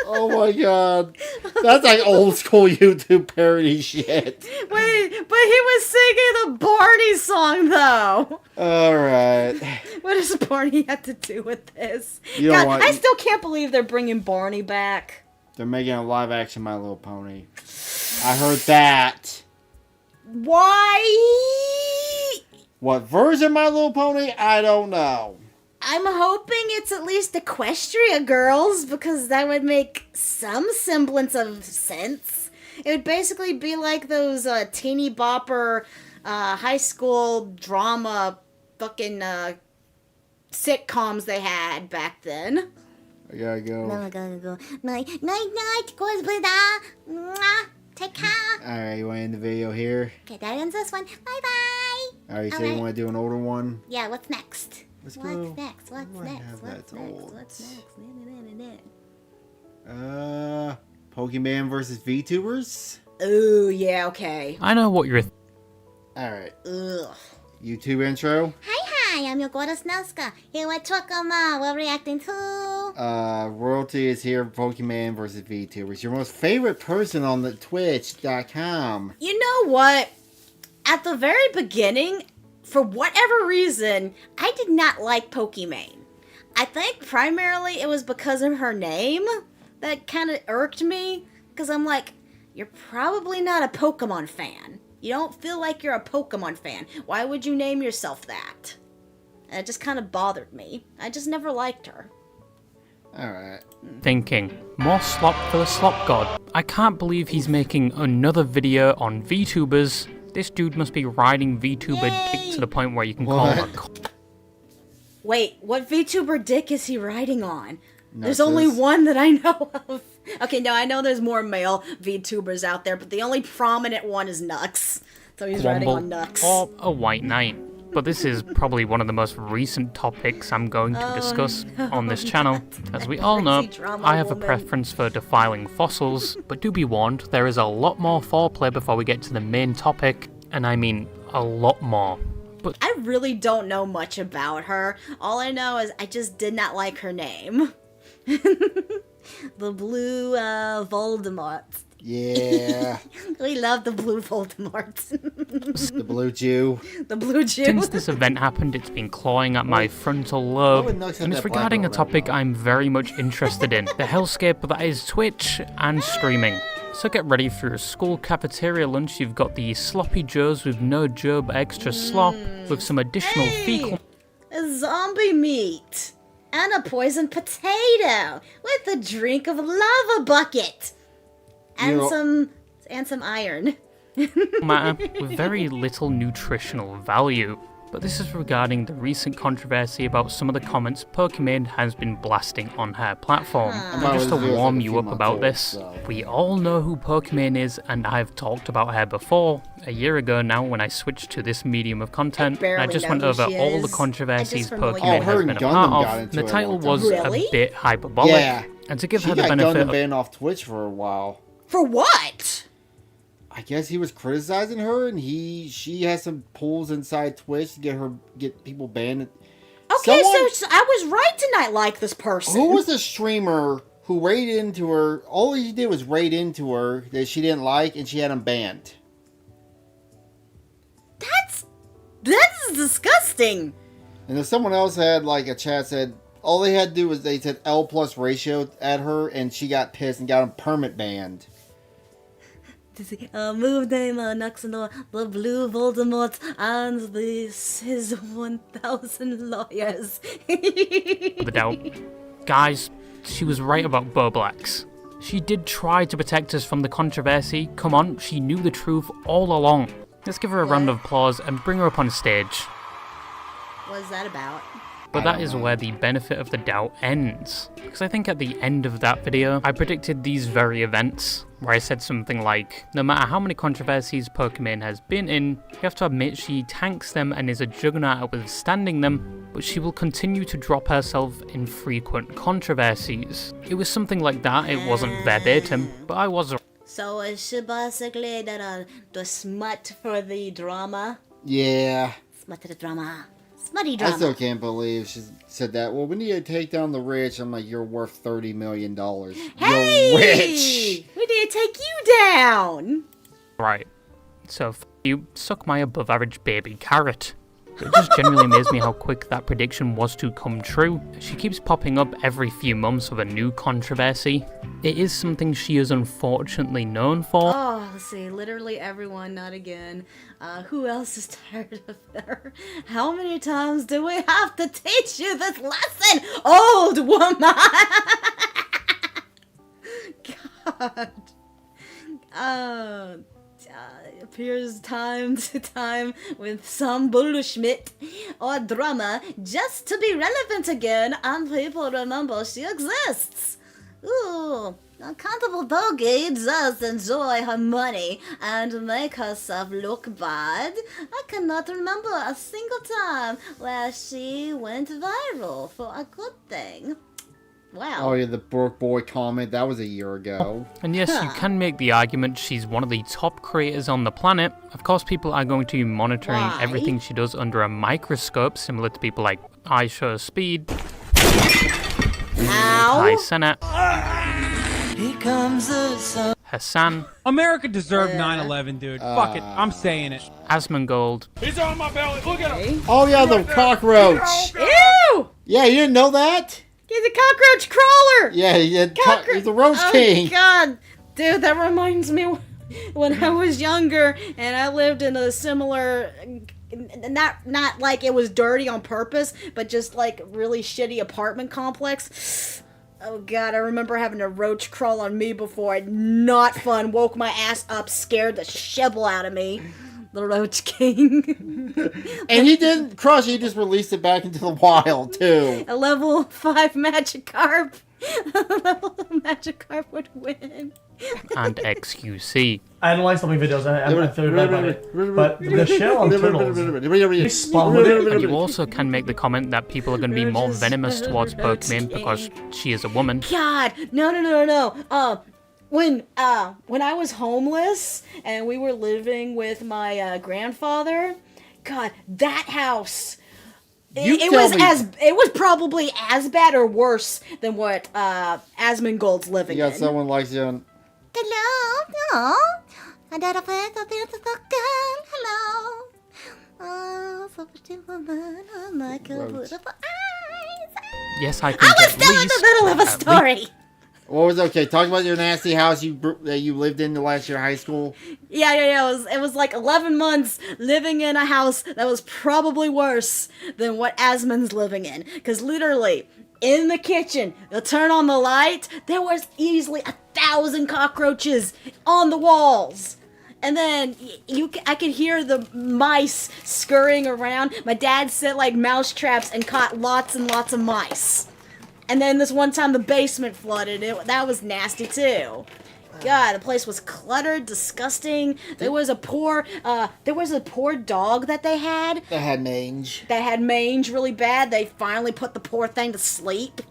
Oh my god. That's like old school YouTube parody shit. Wait, but he was singing the Barney song though. Alright. What does Barney have to do with this? You know God, what? I still can't believe they're bringing Barney back. They're making a live action My Little Pony. I heard that. Why? What version of My Little Pony? I don't know. I'm hoping it's at least Equestria Girls, because that would make some semblance of sense. It would basically be like those teeny bopper high school drama fucking sitcoms they had back then. I gotta go. I gotta go. Night, night, Cosplay. Take care. Alright, you want to end the video here? Okay, that ends this one. Bye-bye. Alright, so Alright. you want to do an older one? Yeah, what's next? Let's What's go. next? What's What next? have What's that's next? old? What's next? Pokemon versus VTubers? Ooh, yeah, okay. I know what you're. Alright. Ugh. YouTube intro. Hi, I'm your goddess Nazca. Here at Truckerman, we're reacting to... Royalty is here for Pokemon versus VTubers. Your most favorite person on the Twitch.com. You know what? At the very beginning, for whatever reason, I did not like Pokimane. I think primarily it was because of her name that kind of irked me. Because I'm like, you're probably not a Pokemon fan. You don't feel like you're a Pokemon fan. Why would you name yourself that? And it just kind of bothered me. I just never liked her. Alright. Thinking, more slop for the slop god. I can't believe he's making another video on VTubers. This dude must be riding VTuber dick to the point where you can call him a Wait, what VTuber dick is he riding on? There's Nexus. only one that I know of. Okay, no, I know there's more male VTubers out there, but the only prominent one is Nux. So he's riding on Nux. or a white knight. But this is probably one of the most recent topics I'm going to discuss on this channel. As we all know, crazy drama I have a woman. preference for defiling fossils, but do be warned, there is a lot more foreplay before we get to the main topic, and I mean a lot more. But I really don't know much about her. All I know is I just did not like her name. The blue Voldemort. Yeah. We love the blue Voldemort. The Blue Jew. The blue Jew. since this event happened, it's been clawing at my frontal lobe, would Nux have and it's that black regarding a belt right topic now? I'm very much interested in, the hellscape that is Twitch and streaming. So get ready for a school cafeteria lunch. You've got the sloppy joes with no joe but extra slop, with some additional fecal A zombie meat. And a poisoned potato. With a drink of lava bucket. And You know- some iron. matter with very little nutritional value. But this is regarding the recent controversy about some of the comments Pokimane has been blasting on her platform. And Well, just to it feels warm like a you few up months about old, this, so. we all know who Pokimane is, and I've talked about her before, a year ago now when I switched to this medium of content. barely I just know went who over she all is. the I controversies just remember Pokimane her has and been a Gundam part got of. into The it title one time. was Really? a bit hyperbolic, Yeah. and to give She her the got benefit Gundam of banned off Twitch for a while. For what? I guess he was criticizing her, and she has some pulls inside Twitch to get people banned. Okay, so I was right to not like this person. Who was the streamer who raided into her? All he did was raid into her that she didn't like, and she had him banned. That's disgusting. And if someone else had like a chat said, all they had to do was they said L+ ratio at her, and she got pissed and got him permit banned. Move name knocks on the blue Voldemort and his 1,000 lawyers. The doubt. Guys, she was right about Boblax. She did try to protect us from the controversy. Come on, she knew the truth all along. Let's give her a round of applause and bring her up on stage. What's that about? But that is where the benefit of the doubt ends. Because I think at the end of that video, I predicted these very events, where I said something like, no matter how many controversies Pokemon has been in, you have to admit she tanks them and is a juggernaut at withstanding them, but she will continue to drop herself in frequent controversies. It was something like that, it wasn't verbatim, but I was. So is she basically the smut for the drama? Yeah. Smut to the drama. Smutty drama. I still can't believe she said that. Well, we need to take down the rich. I'm like, you're worth $30 million. Hey! You're rich! We need to take you down! Right. So, you suck my above average baby carrot. It just genuinely amazed me how quick that prediction was to come true. She keeps popping up every few months with a new controversy. It is something she is unfortunately known for. Oh, let's see, literally everyone, not again. Who else is tired of her? How many times do we have to teach you this lesson, old woman? God. Appears time to time with some bullshit or drama just to be relevant again and people remember she exists. Ooh, uncountable bogey does enjoy her money and make herself look bad. I cannot remember a single time where she went viral for a good thing. Wow. Oh, yeah, the Broke Boy comment. That was a year ago. And yes, you can make the argument she's one of the top creators on the planet. Of course, people are going to be monitoring everything she does under a microscope, similar to people like iShowSpeed, Hi Senate, Hassan, America deserved 9/11, dude. Fuck it, I'm saying it. Asmongold. He's on my belly. Look at him. Oh, yeah, the cockroach. Ew! Yeah, you didn't know that? He's a cockroach crawler! Yeah, he's a roach king. Oh, God. Dude, that reminds me when I was younger and I lived in a similar, not like it was dirty on purpose, but just like really shitty apartment complex. Oh, God, I remember having a roach crawl on me before. Not fun. Woke my ass up, scared the shibble out of me. The Roach King. And he didn't crush it, he just released it back into the wild, too. A level 5 Magikarp. A level of Magikarp would win. And XQC. I don't like something videos, I feel bad about it. But the shell on turtles, they spawn with it. And you also can make the comment that people are going to be more venomous towards Pokemon because she is a woman. God, no. When I was homeless and we were living with my grandfather, God, that house, it was probably as bad or worse than what Asmongold's living in. You got someone likes you on... Hello, I got a friend up here to talk to. Hello. Oh, so pretty woman, like a beautiful eyes. Yes, I think I was still in the middle of a story. What was okay? Talk about your nasty house that you lived in the last year of high school. Yeah. It was like 11 months living in a house that was probably worse than what Asmon's living in. Because literally, in the kitchen, you'll turn on the light, there was easily 1,000 cockroaches on the walls. And then I could hear the mice scurrying around. My dad set like mouse traps and caught lots and lots of mice. And then this one time the basement flooded. That was nasty too. God, the place was cluttered, disgusting. There was a poor dog that they had. That had mange. That had mange really bad. They finally put the poor thing to sleep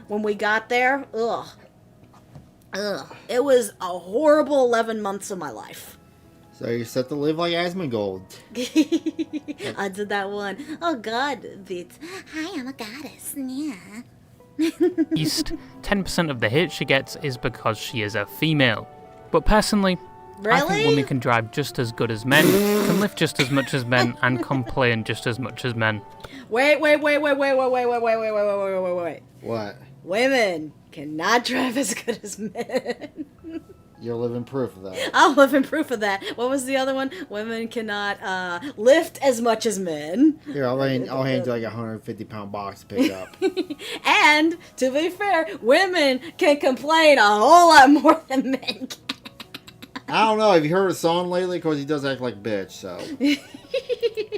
when we got there. Ugh. It was a horrible 11 months of my life. So you're set to live like Asmongold. I did that one. Oh God, bit. Hi, I'm a goddess. Yeah. At least 10% of the hate she gets is because she is a female. But personally, I think women can drive just as good as men, can lift just as much as men, and complain just as much as men. Wait. What? Women cannot drive as good as men. You're living proof of that. I'll live in proof of that. What was the other one? Women cannot lift as much as men. Here, I'll hand you like a 150-pound box to pick up. And, to be fair, women can complain a whole lot more than men can. I don't know. Have you heard a song lately? Because he does act like a bitch, so.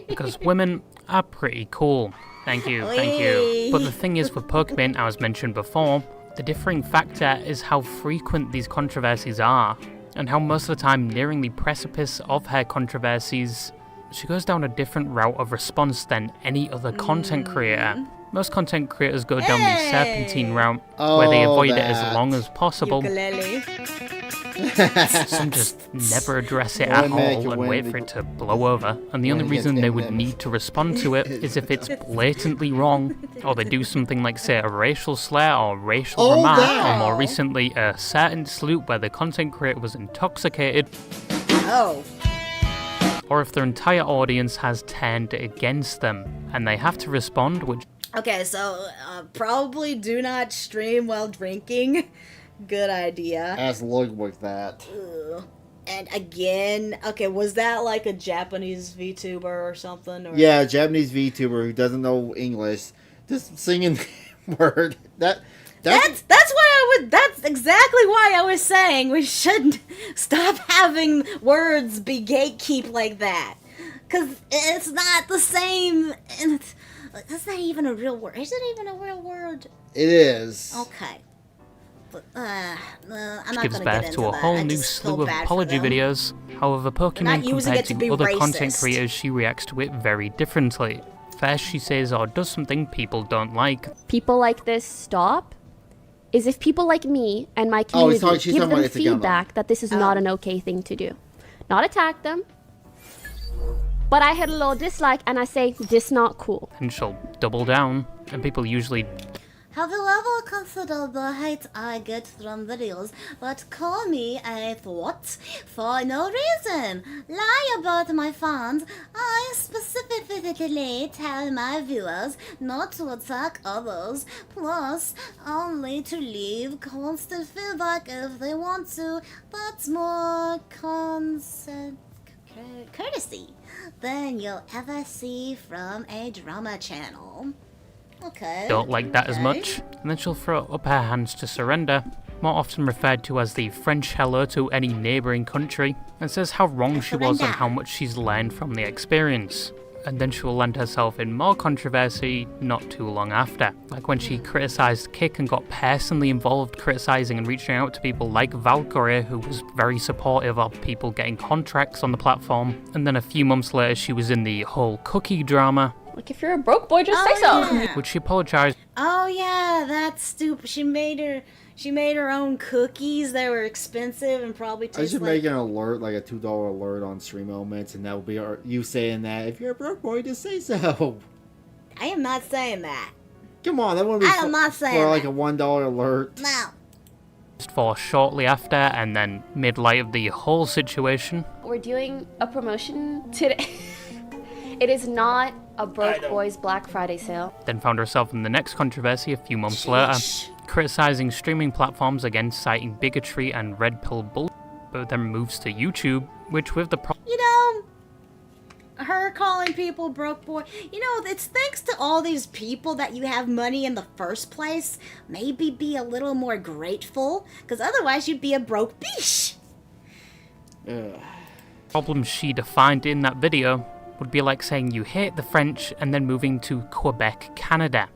Because women are pretty cool. Thank you. But the thing is, with Pokemon, as mentioned before, the differing factor is how frequent these controversies are, and how most of the time, nearing the precipice of her controversies, she goes down a different route of response than any other content creator. Most content creators go down the serpentine route, where they avoid it as long as possible. Some just never address it at all and wait for it to blow over, and the only reason they would need to respond to it is if it's blatantly wrong, or they do something like, say, a racial slur or racial remark, or more recently, a certain salute where the content creator was intoxicated. Or if their entire audience has turned against them, and they have to respond, which... Okay, so probably do not stream while drinking. Good idea. Ask Ludwig that. And again, okay, was that like a Japanese VTuber or something? Or? Yeah, a Japanese VTuber who doesn't know English, just singing the word. That's exactly why I was saying we should stop having words be gatekeep like that. Cause it's not the same. That's not even a real word. Is it even a real word? It is. Okay. But, I'm not gives gonna birth get into to a that. whole I new just slew feel of bad for apology them. videos. However, Pokemon compared to other content creators, she reacts to it very differently. First, she says or does something people don't like. People like this stop is if people like me and my community give them feedback that this is not an okay thing to do. Not attack them, but I hit a little dislike and I say, this not cool. And she'll double down, and people usually... Have you ever considered the hate I get from videos, but call me a what? For no reason. Lie about my fans. I specifically tell my viewers not to attack others, plus only to leave constant feedback if they want to. That's more courtesy than you'll ever see from a drama channel. Okay. Don't like that as much, and then she'll throw up her hands to surrender, more often referred to as the French hello to any neighbouring country, and says how wrong she was and how much she's learned from the experience. And then she will land herself in more controversy not too long after, like when she criticised Kick and got personally involved criticising and reaching out to people like Valkyrie, who was very supportive of people getting contracts on the platform, and then a few months later she was in the whole cookie drama. Like, if you're a broke boy, just say so. Yeah. Which she apologised. Oh yeah, that's stupid. She made her own cookies that were expensive and probably tasted I should make an alert, like a $2 alert on stream elements, and that will be you saying that if you're a broke boy, just say so. I am not saying that. Come on, that wouldn't be I am not saying for like that. a $1 alert. No. For shortly after, and then mid light of the whole situation. We're doing a promotion today. It is not a broke boys Black Friday sale. Then found herself in the next controversy a few months later, criticising streaming platforms again, citing bigotry and red pill bull, but then moves to YouTube, which with the You know, her calling people broke boy, you know, it's thanks to all these people that you have money in the first place. Maybe be a little more grateful, because otherwise you'd be a broke biche. problems she defined in that video would be like saying you hate the French and then moving to Quebec, Canada.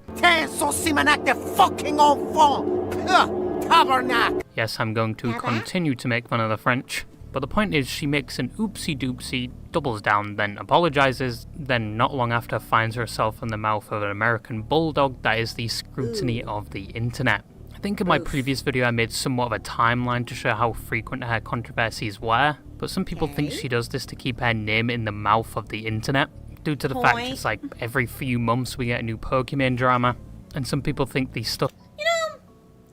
Yes, I'm going to continue to make fun of the French, but the point is she makes an oopsie doopsie, doubles down, then apologizes, then not long after finds herself in the mouth of an American bulldog that is the scrutiny of the internet. I think in my previous video I made somewhat of a timeline to show how frequent her controversies were, but some people think she does this to keep her name in the mouth of the internet, due to the fact it's like every few months we get a new Pokemon drama, and some people think these stuff... You know,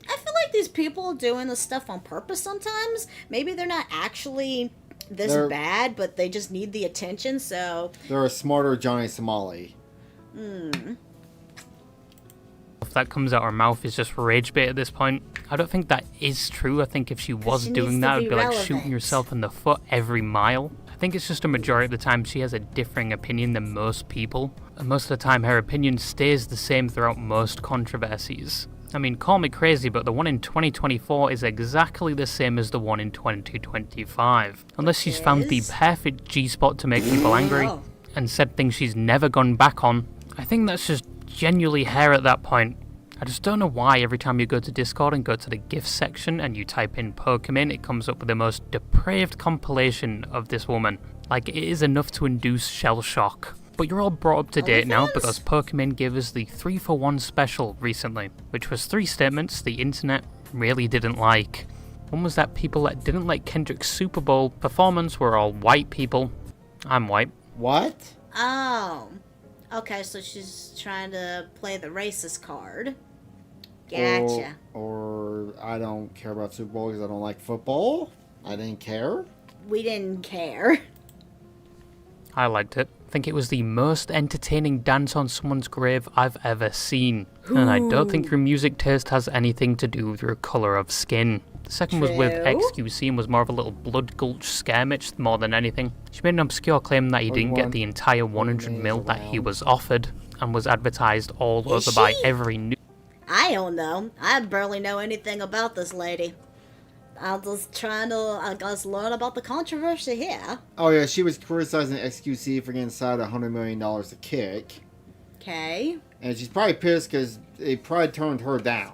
I feel like these people doing this stuff on purpose sometimes. Maybe they're not actually this bad, but they just need the attention, so... They're a smarter Johnny Somali. If that comes out her mouth is just rage bait at this point. I don't think that is true. I think if she was doing that, it would be like shooting yourself in the foot every mile. I think it's just a majority of the time she has a differing opinion than most people. And most of the time her opinion stays the same throughout most controversies. I mean, call me crazy, but the one in 2024 is exactly the same as the one in 2025. Unless she's found the perfect G-spot to make people angry and said things she's never gone back on. I think that's just genuinely her at that point. I just don't know why every time you go to Discord and go to the GIFs section and you type in Pokemon, it comes up with the most depraved compilation of this woman. Like, it is enough to induce shell shock. But you're all brought up to date now because Pokemon gave us the 3-for-1 special recently, which was 3 statements the internet really didn't like. One was that people that didn't like Kendrick's Super Bowl performance were all white people. I'm white. What? Oh. Okay, so she's trying to play the racist card. Gotcha. Or I don't care about Super Bowl because I don't like football. I didn't care. We didn't care. I liked it. I think it was the most entertaining dance on someone's grave I've ever seen. And I don't think your music taste has anything to do with your colour of skin. The second was with XQC and was more of a little blood gulch skirmish more than anything. She made an obscure claim that he didn't get the entire 100 mil that he was offered and was advertised all over by every news. I don't know. I barely know anything about this lady. I'm just trying to, I guess, learn about the controversy here. Oh yeah, she was criticizing XQC for getting signed $100 million a kick. Okay. And she's probably pissed because they probably turned her down.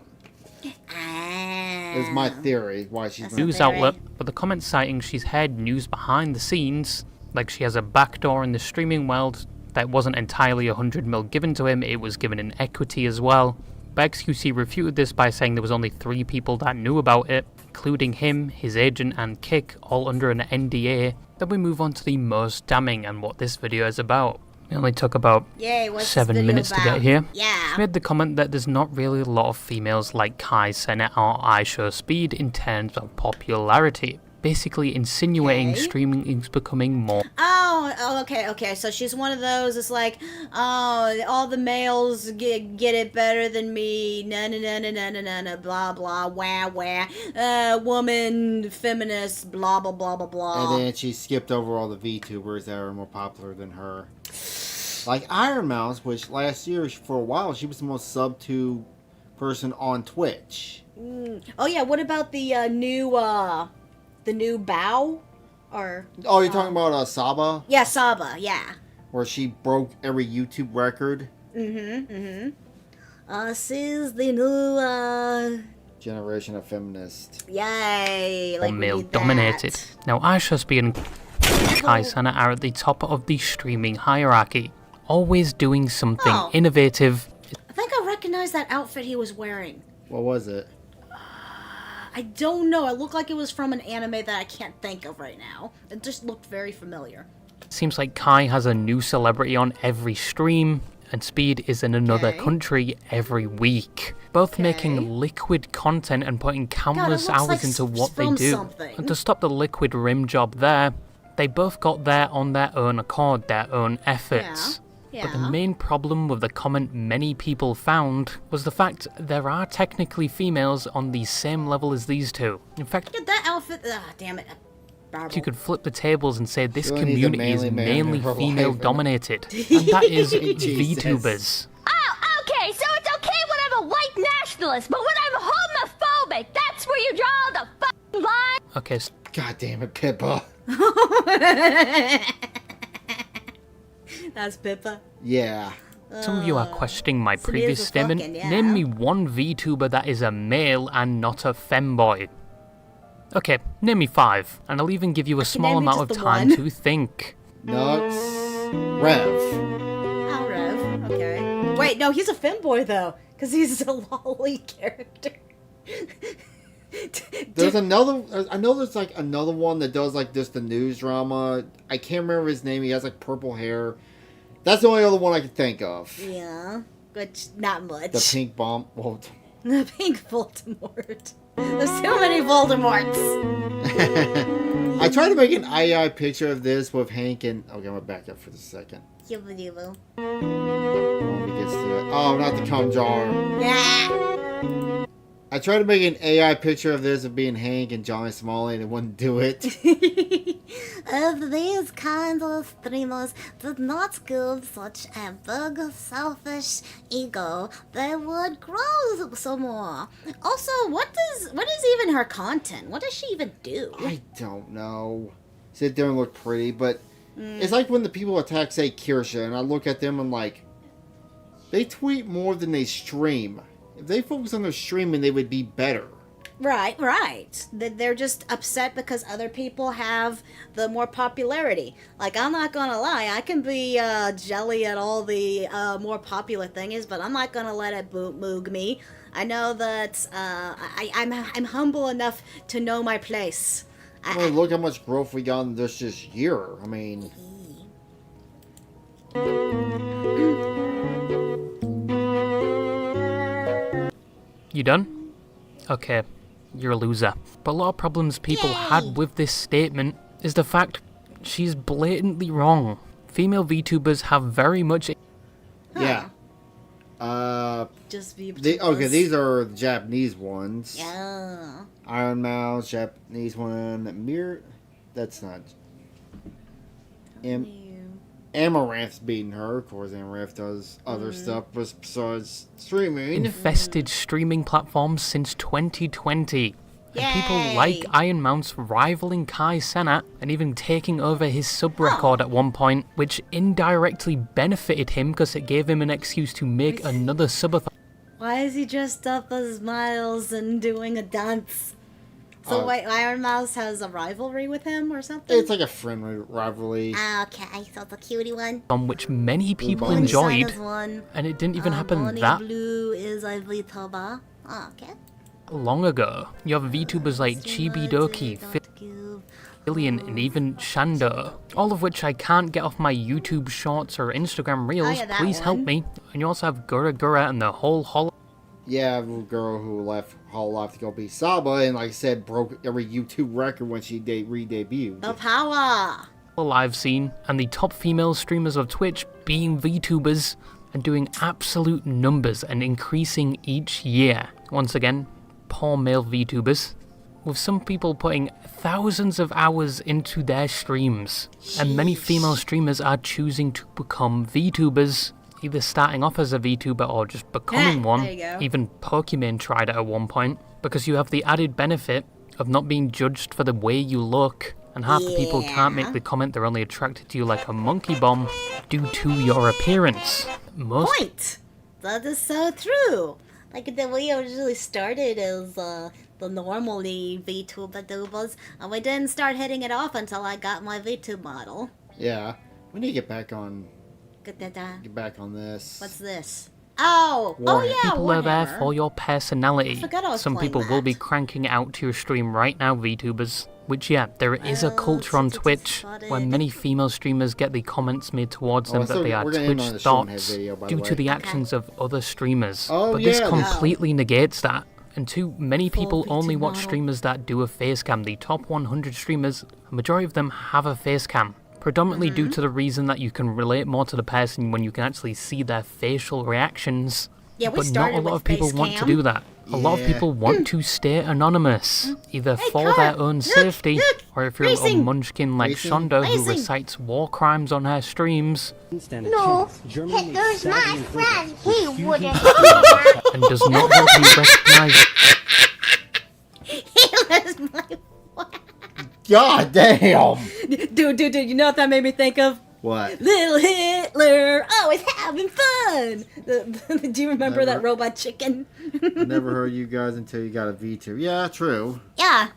Is my theory why she's news outlet, but the comments citing she's heard news behind the scenes, like she has a backdoor in the streaming world that wasn't entirely 100 mil given to him, it was given in equity as well. But XQC refuted this by saying there was only 3 people that knew about it, including him, his agent, and Kick, all under an NDA. Then we move on to the most damning and what this video is about. It only took about 7 minutes to get here. Yeah. She made the comment that there's not really a lot of females like Kai Cenat or iShowSpeed in terms of popularity. Basically insinuating streaming is becoming more... Oh, okay. So she's one of those, it's like, oh, all the males get it better than me, na blah blah, wah, woman, feminist, blah blah blah blah blah. And then she skipped over all the VTubers that are more popular than her. Like Iron Mouse, which last year, for a while, she was the most sub to person on Twitch. Oh yeah, what about the new Bow? Or oh, you're talking about Saba? Yeah, Saba, yeah. Where she broke every YouTube record. Us is the new generation of feminists. Yay! Like male dominated. Now iShowSpeed and Kai Cenat are at the top of the streaming hierarchy, always doing something innovative. I think I recognize that outfit he was wearing. What was it? I don't know. It looked like it was from an anime that I can't think of right now. It just looked very familiar. Seems like Kai has a new celebrity on every stream, and Speed is in another country every week. Both making liquid content and putting countless hours into what they do. And to stop the liquid rim job there, they both got there on their own accord, their own efforts. But the main problem with the comment many people found was the fact there are technically females on the same level as these two. In fact, look at that outfit. Damn it. You could flip the tables and say this community is mainly female dominated. And that is VTubers. Oh, okay, so it's okay when I'm a white nationalist, but when I'm homophobic, that's where you draw the fucking line. Okay. God damn it, Pippa. That's Pippa? Yeah. Some of you are questioning my previous statement. Name me one VTuber that is a male and not a femboy. Okay, name me 5, and I'll even give you a small amount of time to think. Nux. Rev. Oh, Rev. Okay. Wait, no, he's a femboy, though, because he's a lolly character. There's another. I know there's like another one that does like just the news drama. I can't remember his name. He has like purple hair. That's the only other one I can think of. Yeah, which not much. The pink bomb. Well, the pink Voldemort. There's so many Voldemorts. I tried to make an AI picture of this with Hank and. Okay, I'm gonna back up for just a second. Yibble yibble. When he gets to it. Oh, not the cum jar. Yeah. I tried to make an AI picture of this of being Hank and Johnny Smalley and it wouldn't do it. If these kinds of streamers did not give such a big, selfish ego, they would grow some more. Also, what is even her content? What does she even do? I don't know. Sit there and look pretty, but it's like when the people attack, say, Kirsha, and I look at them and like, they tweet more than they stream. If they focus on their streaming, they would be better. Right. They're just upset because other people have the more popularity. Like, I'm not gonna lie, I can be jelly at all the more popular things, but I'm not gonna let it moog me. I know that I'm humble enough to know my place. I mean, look how much growth we got in this year. I mean... You done? Okay, you're a loser. But a lot of problems people had with this statement is the fact she's blatantly wrong. Female VTubers have very much... Yeah. Just okay, these are the Japanese ones. Yeah. Iron Mouse, Japanese one. Mirror... That's not... Amaranth's beating her. Of course, Amaranth does other stuff besides streaming. Infested streaming platforms since 2020. And people like Iron Mouse rivaling Kai Cenat and even taking over his sub record at one point, which indirectly benefited him because it gave him an excuse to make another subathon. Why is he dressed up as Miles and doing a dance? So wait, Iron Mouse has a rivalry with him or something? It's like a friendly rivalry. Okay, so it's a cutie one. On which many people enjoyed, and it didn't even happen that Blue is a VTuber. Oh, okay. long ago. You have VTubers like Chibidoki, Fillion, and even Shando, all of which I can't get off my YouTube Shorts or Instagram Reels. Please help me. And you also have Gura Gura and the whole holo. Yeah, the girl who left Hall Life to go be Saba, and like I said, broke every YouTube record when she re-debuted. The power! Live scene, and the top female streamers of Twitch being VTubers and doing absolute numbers and increasing each year. Once again, poor male VTubers, with some people putting thousands of hours into their streams. And many female streamers are choosing to become VTubers, either starting off as a VTuber or just becoming one. Even Pokemon tried it at one point, because you have the added benefit of not being judged for the way you look, and half the people can't make the comment they're only attracted to you like a monkey bomb due to your appearance. Point! That is so true! Like, the way I originally started as the normally VTubers, and we didn't start hitting it off until I got my VTube model. Yeah, we need to get back on... Get back on this. What's this? Oh! Oh yeah, people are there for your personality. Some people will be that. cranking out to your stream right now, VTubers. Which, yeah, there is a culture on Twitch where many female streamers get the comments made towards them that they are Twitch thoughts due to the actions of other streamers. But this completely negates that. And too, many people only watch streamers that do a face cam. The top 100 streamers, a majority of them have a face cam. Predominantly due to the reason that you can relate more to the person when you can actually see their facial reactions. Yeah, we but not a lot of people want to do that. A lot of people want to stay anonymous, either for their own safety, or if you're a little munchkin like Shondo who recites war crimes on her streams. No, Hitler's my friend. He wouldn't do that. And does not want to be recognized. Hitler's my friend. God damn! Dude, you know what that made me think of? What? Little Hitler, always having fun! Do you remember that robot chicken? I never heard you guys until you got a V2. Yeah, true. Yeah.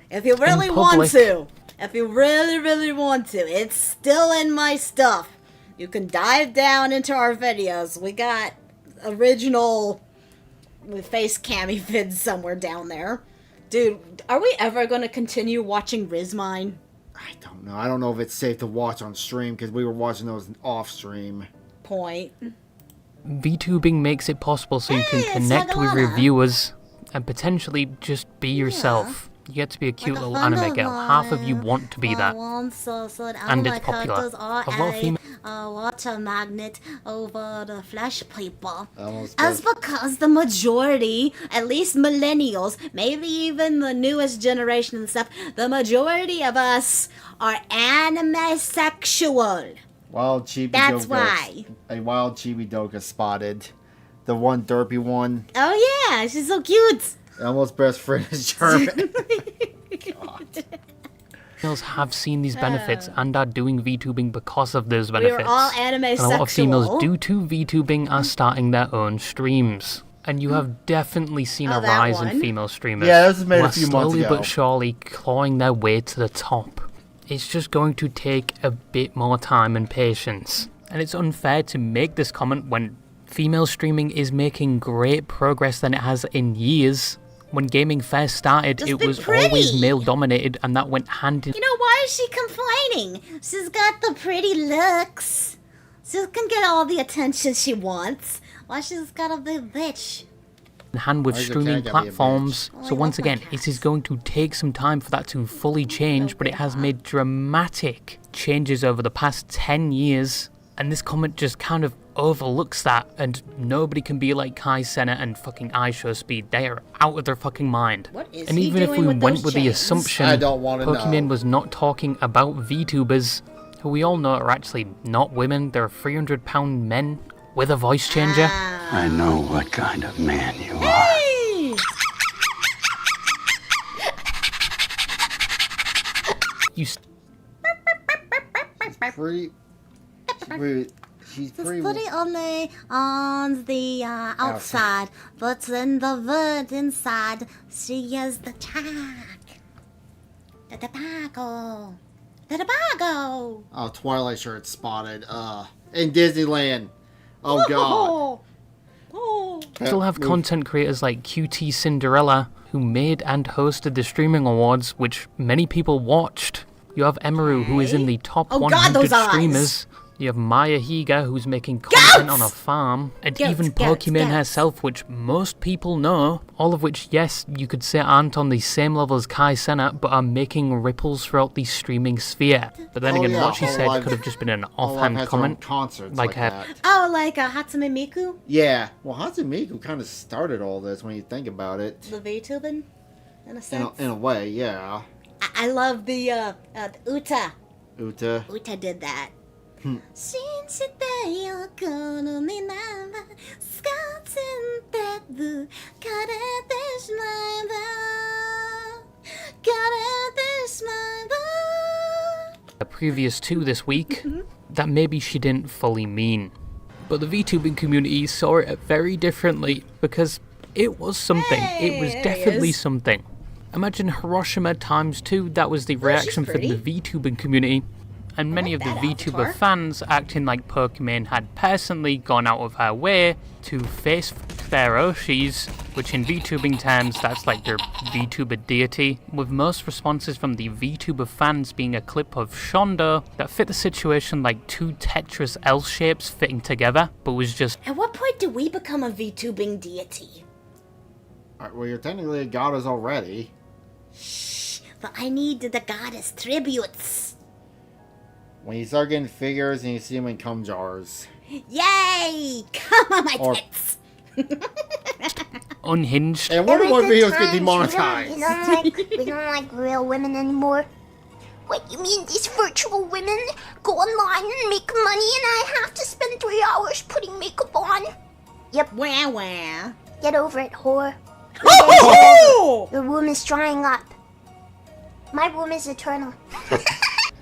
If you really want to. If you really, really want to. It's still in my stuff. You can dive down into our videos. We got original face cammy vids somewhere down there. Dude, are we ever going to continue watching Rizmine? I don't know. I don't know if it's safe to watch on stream because we were watching those off stream. Point. VTubing makes it possible so you can connect with reviewers and potentially just be yourself. You get to be a cute little anime girl. Half of you want to be that. And it's popular. A lot of female water magnet over the flesh people. As because the majority, at least millennials, maybe even the newest generation and stuff, the majority of us are anime sexual. Wild Chibi That's Doka. why. A wild Chibi Doka spotted. The one derpy one. Oh yeah, she's so cute. Almost best friend is German. females have seen these benefits and are doing VTubing because of those benefits. We're all anime and a lot of females due to VTubing are starting their own streams. And you have definitely seen a rise in female streamers. Yeah, this was made who a few are months slowly ago. but surely clawing their way to the top. It's just going to take a bit more time and patience. And it's unfair to make this comment when female streaming is making great progress than it has in years. When gaming first started, it was always male dominated, and that went hand in. You know, why is she complaining? She's got the pretty looks. She can get all the attention she wants. Why she's gotta be a bitch? hand with streaming platforms. So once again, it is going to take some time for that to fully change, but it has made dramatic changes over the past 10 years. And this comment just kind of overlooks that, and nobody can be like Kai Cenat and fucking iShowSpeed. They are out of their fucking mind. And even if we went with the assumption Pokemon was not talking about VTubers, who we all know are actually not women, they're 300-pound men with a voice changer. I know what kind of man you are. You she's Just put it on the outside, but then the word inside, she is the tag. The tobacco. The tobacco. Oh, Twilight shirt spotted. In Disneyland. Oh god. still have content creators like QT Cinderella, who made and hosted the streaming awards, which many people watched. You have Emaru, who is in the top 100 streamers. You have Maya Higa, who's making content on a farm. And even Pokemon herself, which most people know. All of which, yes, you could say aren't on the same level as Kai Cenat, but are making ripples throughout the streaming sphere. But then again, what she said could have just been an offhand comment. Like her. that. Oh, like Hatsune Miku? Yeah. Well, Hatsune Miku kind of started all this when you think about it. The VTubing, in a sense. In a way, yeah. I love the Uta. Uta. Uta did that. Previous to this week, that maybe she didn't fully mean. But the VTubing community saw it very differently, because it was something. It was definitely something. Imagine Hiroshima times 2, that was the reaction from the VTubing community. And many of the VTuber fans acting like Pokemon had personally gone out of her way to face their Oshis, which in VTubing terms, that's like their VTuber deity, with most responses from the VTuber fans being a clip of Shondo that fit the situation like two Tetris L shapes fitting together, but was just... At what point do we become a VTubing deity? Well, you're technically a goddess already. Shh, but I need the goddess tributes. When you start getting figures and you see them in cum jars. Yay! Come on my tits! Unhinged. And what more videos get demonetized? We don't like real women anymore. What, you mean these virtual women go online and make money and I have to spend 3 hours putting makeup on? Yep. Wah wah. Get over it, whore. Your womb is drying up. My womb is eternal.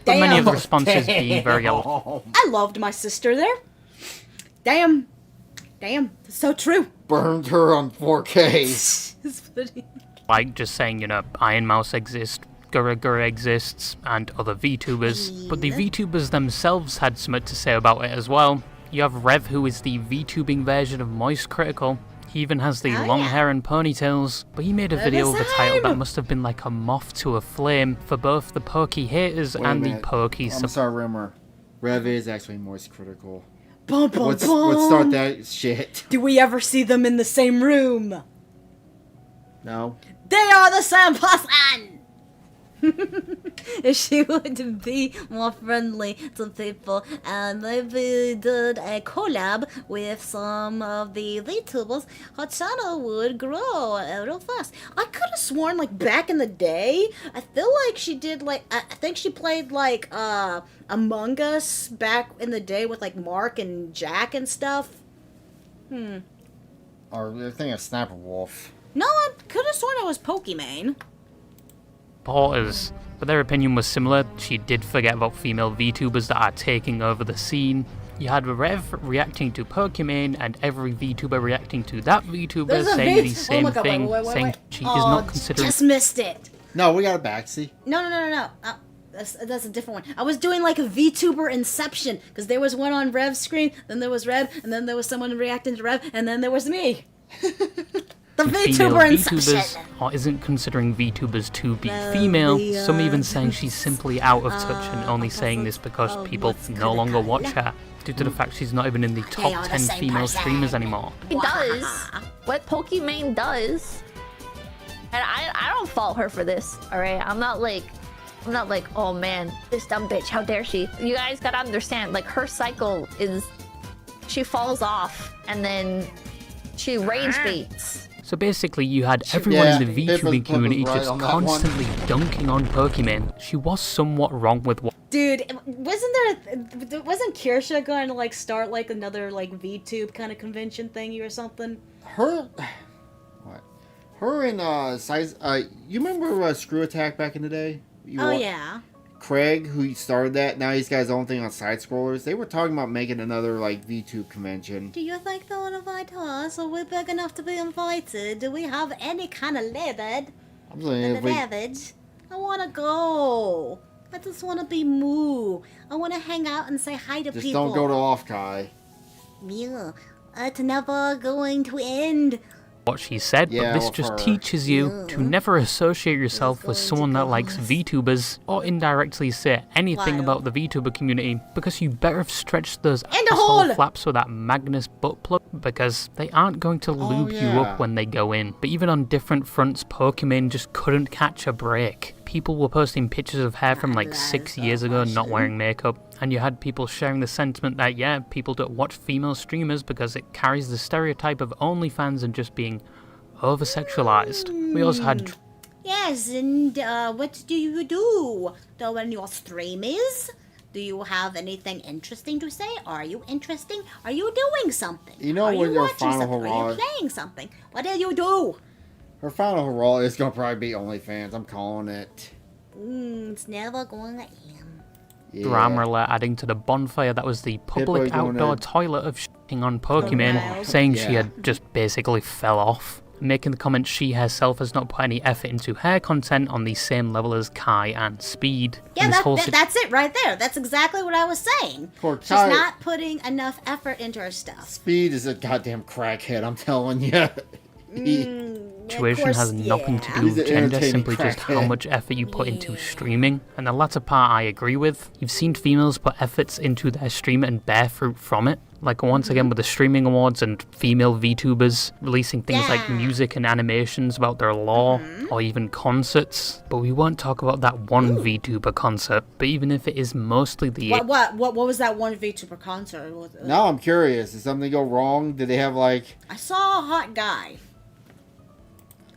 But many of the responses being very old. I loved my sister there. Damn. So true. Burned her on 4K. Like just saying, you know, Iron Mouse exists, Gura exists, and other VTubers. But the VTubers themselves had something to say about it as well. You have Rev, who is the VTubing version of Moist Critical. He even has the Oh, long yeah. hair and ponytails, but he made a They're video the with a title that same. must have been like a moth to a flame for both the Pokey haters Wait a and the minute. Pokey I'm sorry, Rimmer. Rev is actually moist critical. Bum, bum, Let's bum. start that shit. Do we ever see them in the same room? No. They are the same person! If she would be more friendly to people and maybe did a collab with some of the VTubers, her channel would grow real fast. I could have sworn, like, back in the day, I feel like she did, like, I think she played, like, Among Us back in the day with, like, Mark and Jack and stuff. Or I think a Snapper Wolf. No, I could have sworn it was Pokemon. supporters, but their opinion was similar. She did forget about female VTubers that are taking over the scene. You had Rev reacting to Pokemon and every VTuber reacting to that VTuber There's a saying the V- same oh my God, thing, wait. saying she is Oh, not considering... just missed it. No, we got it back, see? No. That's a different one. I was doing like a VTuber Inception, because there was one on Rev's screen, then there was Rev, and then there was someone reacting to Rev, and then there was me. The female VTuber Inception. VTubers or isn't considering VTubers to be Well, female. the, Some even saying she's simply out of touch and only saying this because people no longer watch her due to the fact she's not even in the They are top the 10 same female person. streamers anymore. It does what Pokimane does, and I don't fault her for this. All right, I'm not like, oh man, this dumb bitch, how dare she? You guys gotta understand, like her cycle is, she falls off and then she rage baits. So basically, you had everyone in the Pippa's VTubing community right just on that one. constantly dunking on Pokemon. She was somewhat wrong with what. Dude, wasn't Kirsha going to like start like another like VTube kind of convention thingy or something? Her and size. You remember Screw Attack back in the day? Yeah. Craig, who started that, now he's got his own thing on side scrollers. They were talking about making another like VTube convention. Do you think they will invite us? Are we big enough to be invited? Do we have any kind of leverage? I'm saying if we, Leverage? I want to go. I just want to be Moo. I want to hang out and say hi to just people. don't go to Off Kai. Yeah, it's never going to end. What she said, Yeah, but this with just her. teaches you to never associate yourself with someone that likes VTubers or indirectly say anything Wow. about the VTuber community because you better have stretched those the asshole hole! flaps with that Magnus butt plug because they aren't going to lube you yeah. up when they go in. But even on different fronts, Pokemon just couldn't catch a break. People were posting pictures of hair from like 6 years ago not wearing makeup, and you had people sharing the sentiment that, yeah, people don't watch female streamers because it carries the stereotype of OnlyFans and just being over-sexualized. We also had... Yes, and what do you do when your stream is? Do you have anything interesting to say? Are you interesting? Are you doing something? You know Are when you your watching final something? Are hurrah- you playing something? What do you do? Her final hurrah is gonna probably be OnlyFans. I'm calling it. It's never going to end. Yeah. drama alert adding to the bonfire that was the public Pippa going outdoor to- toilet of shitting on Pokemon, saying she Yeah. had just basically fell off. Making the comment she herself has not put any effort into her content on the same level as Kai and Speed. Yeah, And this whole that's it right there. That's exactly what I was saying. Poor She's Kai. not putting enough effort into her stuff. Speed is a goddamn crackhead. I'm telling you. situation has nothing to do He's with an gender, entertaining simply just how crackhead. much effort you put into streaming. And the latter part I agree with. You've seen females put efforts into their stream and bear fruit from it. Like once again with the streaming awards and female VTubers releasing things like music and animations about their lore, or even concerts. But we won't talk about that one VTuber concert. But even if it is mostly the What was that one VTuber concert? Now I'm curious. Did something go wrong? Did they have like... I saw a hot guy.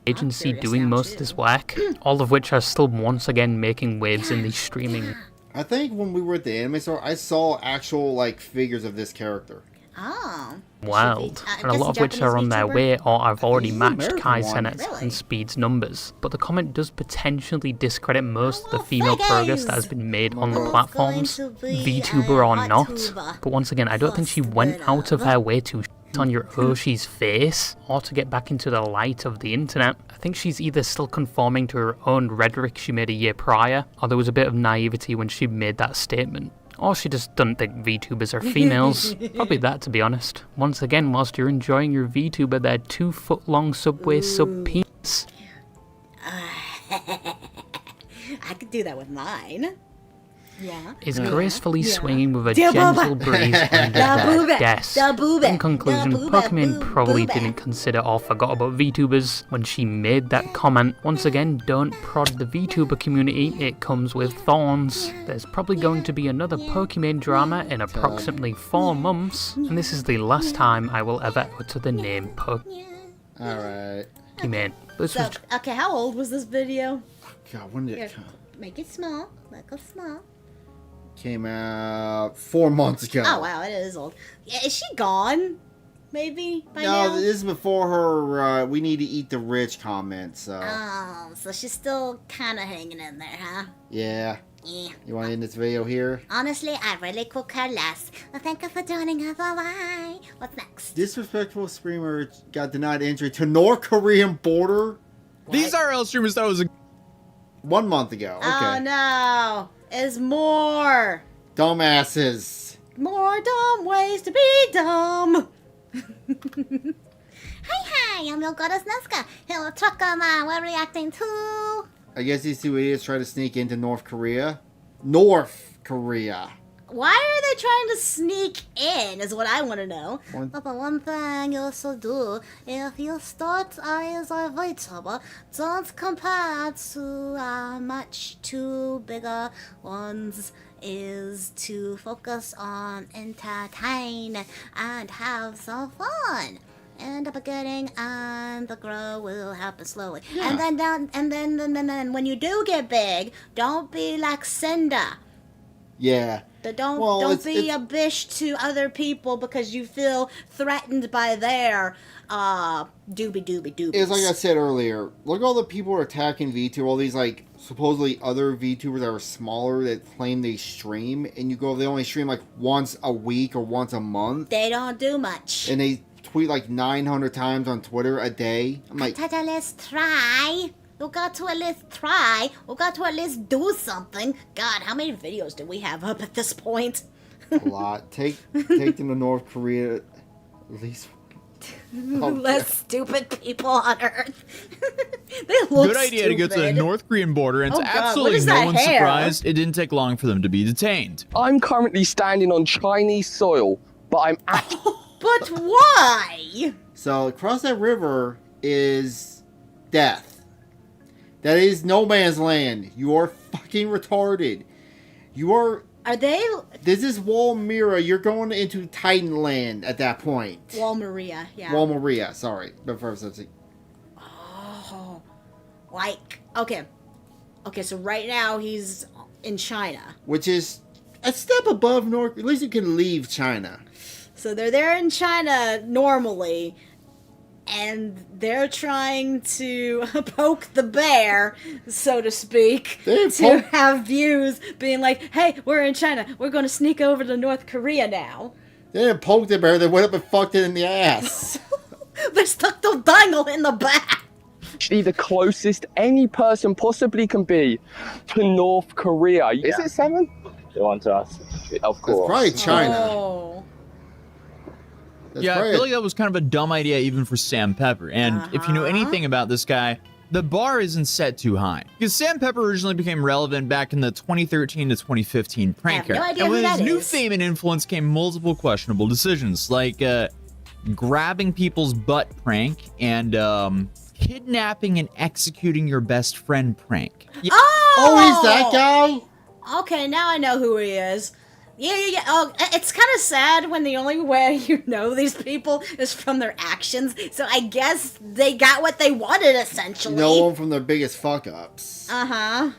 agency doing most of this work, all of which are still once again making waves in the streaming. I think when we were at the anime store, I saw actual like figures of this character. Oh. Wild, I and a guess lot of a which are on their Japanese way or have already he's an matched American Kai one. Sennett's Really? and Speed's numbers. But the comment does potentially discredit most of the female progress that has been made on the platforms, going to be VTuber a or hot not. tuber. But once again, I don't think she went out of her way to shit on your Hoshi's face or to get back into the light of the internet. I think she's either still conforming to her own rhetoric she made a year prior, or there was a bit of naivety when she made that statement. Or she just doesn't think VTubers are females. Probably that, to be honest. Once again, whilst you're enjoying your VTuber, their 2-foot-long Subway sub penis. I could do that with mine. Yeah. Is gracefully swinging with a gentle breeze under their desk. In conclusion, Pokemon probably didn't consider or forgot about VTubers when she made that comment. Once again, don't prod the VTuber community, it comes with thorns. There's probably going to be another Pokemon drama in approximately 4 months, and this is the last time I will ever utter the name Alright. Pokemon. So, okay, how old was this video? God, when did it come? Make it small. Make it small. Came out 4 months ago. Oh, wow, it is old. Yeah, is she gone? Maybe by now? No, this is before her we need to eat the rich comment, so. Oh, so she's still kind of hanging in there, huh? Yeah. Yeah. You want to end this video here? Honestly, I really could care less. Well, thank you for joining us. Bye-bye. What's next? Disrespectful streamer got denied entry to North Korean border. What? These RL streamers thought it was 1 month ago. Okay. Oh, no. It's more. Dumbasses. More dumb ways to be dumb. Hi, I'm your goddess Nesca. Hello, Truckerman. We're reacting to... I guess these two idiots try to sneak into North Korea. North Korea. Why are they trying to sneak in, is what I want to know. But the one thing you should do, if you start as a VTuber, don't compare to much too bigger ones, is to focus on entertain and have some fun. In the beginning, and the grow will happen slowly. Yeah. And then when you do get big, don't be like Cinda. Yeah. Don't be a bitch to other people because you feel threatened by their doobie. It's like I said earlier. Look at all the people who are attacking VTuber, all these like supposedly other VTubers that are smaller that claim they stream, and you go, they only stream like once a week or once a month. They don't do much. And they tweet like 900 times on Twitter a day. I'm like, let's try. We got to at least try. We got to at least do something. God, how many videos do we have up at this point? A lot. Take them to North Korea at least. Less stupid people on Earth. They look Good idea stupid. to go to the North Korean border, and Oh, it's God, absolutely what is no that one's hair? surprised it didn't take long for them to be detained. I'm currently standing on Chinese soil, but I'm actually... But why? So across that river is death. That is no man's land. You are fucking retarded. You are... Are they... This is Walmira. You're going into Titan land at that point. Walmaria, yeah. Walmaria, sorry. But first, let's see. Oh. Like, okay. Okay, so right now he's in China. Which is a step above North... At least you can leave China. So they're there in China normally, and they're trying to poke the bear, so to speak, to have views being like, hey, we're in China. We're going to sneak over to North Korea now. They didn't poke the bear. They went up and fucked it in the ass. They stuck the dangle in the back. actually the closest any person possibly can be to North Korea. Is it 7? They want to us. Of course. It's probably China. Oh. Yeah, I feel like that was kind of a dumb idea even for Sam Pepper. And if you know anything about this guy, the bar isn't set too high. Because Sam Pepper originally became relevant back in the 2013 to 2015 prank era. And with his new fame and influence came multiple questionable decisions, like grabbing people's butt prank and kidnapping and executing your best friend prank. Oh, he's that guy? Okay, now I know who he is. Yeah. Oh, it's kind of sad when the only way you know these people is from their actions. So I guess they got what they wanted, essentially. No one from their biggest fuck-ups. Uh-huh.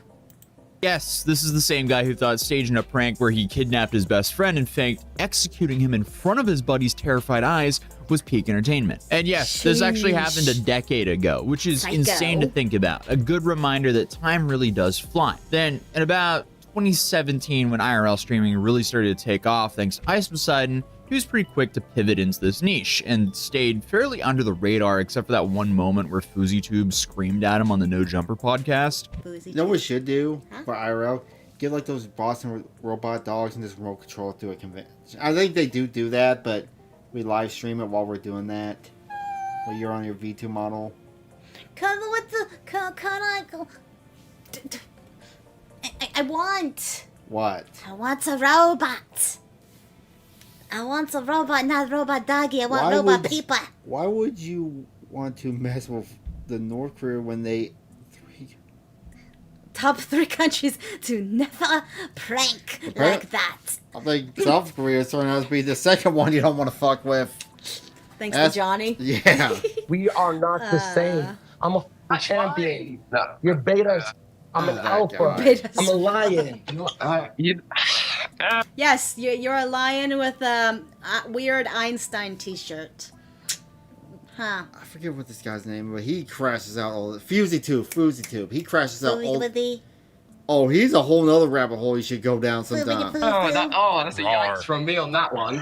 Yes, this is the same guy who thought staging a prank where he kidnapped his best friend and faked executing him in front of his buddy's terrified eyes was peak entertainment. And yes, this actually happened a decade ago, which is insane to think about. A good reminder that time really does fly. Then, in about 2017, when IRL streaming really started to take off thanks to Ice Poseidon, he was pretty quick to pivot into this niche and stayed fairly under the radar except for that one moment where FouseyTube screamed at him on the No Jumper podcast. You know what we should do for IRL? get like those Boston robot dogs and just remote control through a convention. I think they do that, but we live stream it while we're doing that. While you're on your V2 model. Can I go? I want. What? I want a robot. I want a robot, not robot doggy. I want robot people. Why would you want to mess with the North Korea when they... Top 3 countries to never prank like that. I think South Korea is turning out to be the second one you don't want to fuck with. Thanks to Johnny. Yeah. We are not the same. I'm a champion. You're betas. I'm an alpha. Betas. I'm a lion. Yes, you're a lion with a weird Einstein t-shirt. Huh. I forget what this guy's name is, but he crashes out all the... FusyTube. He crashes out all... Oh, he's a whole nother rabbit hole you should go down sometime. That's a yikes from me on that one.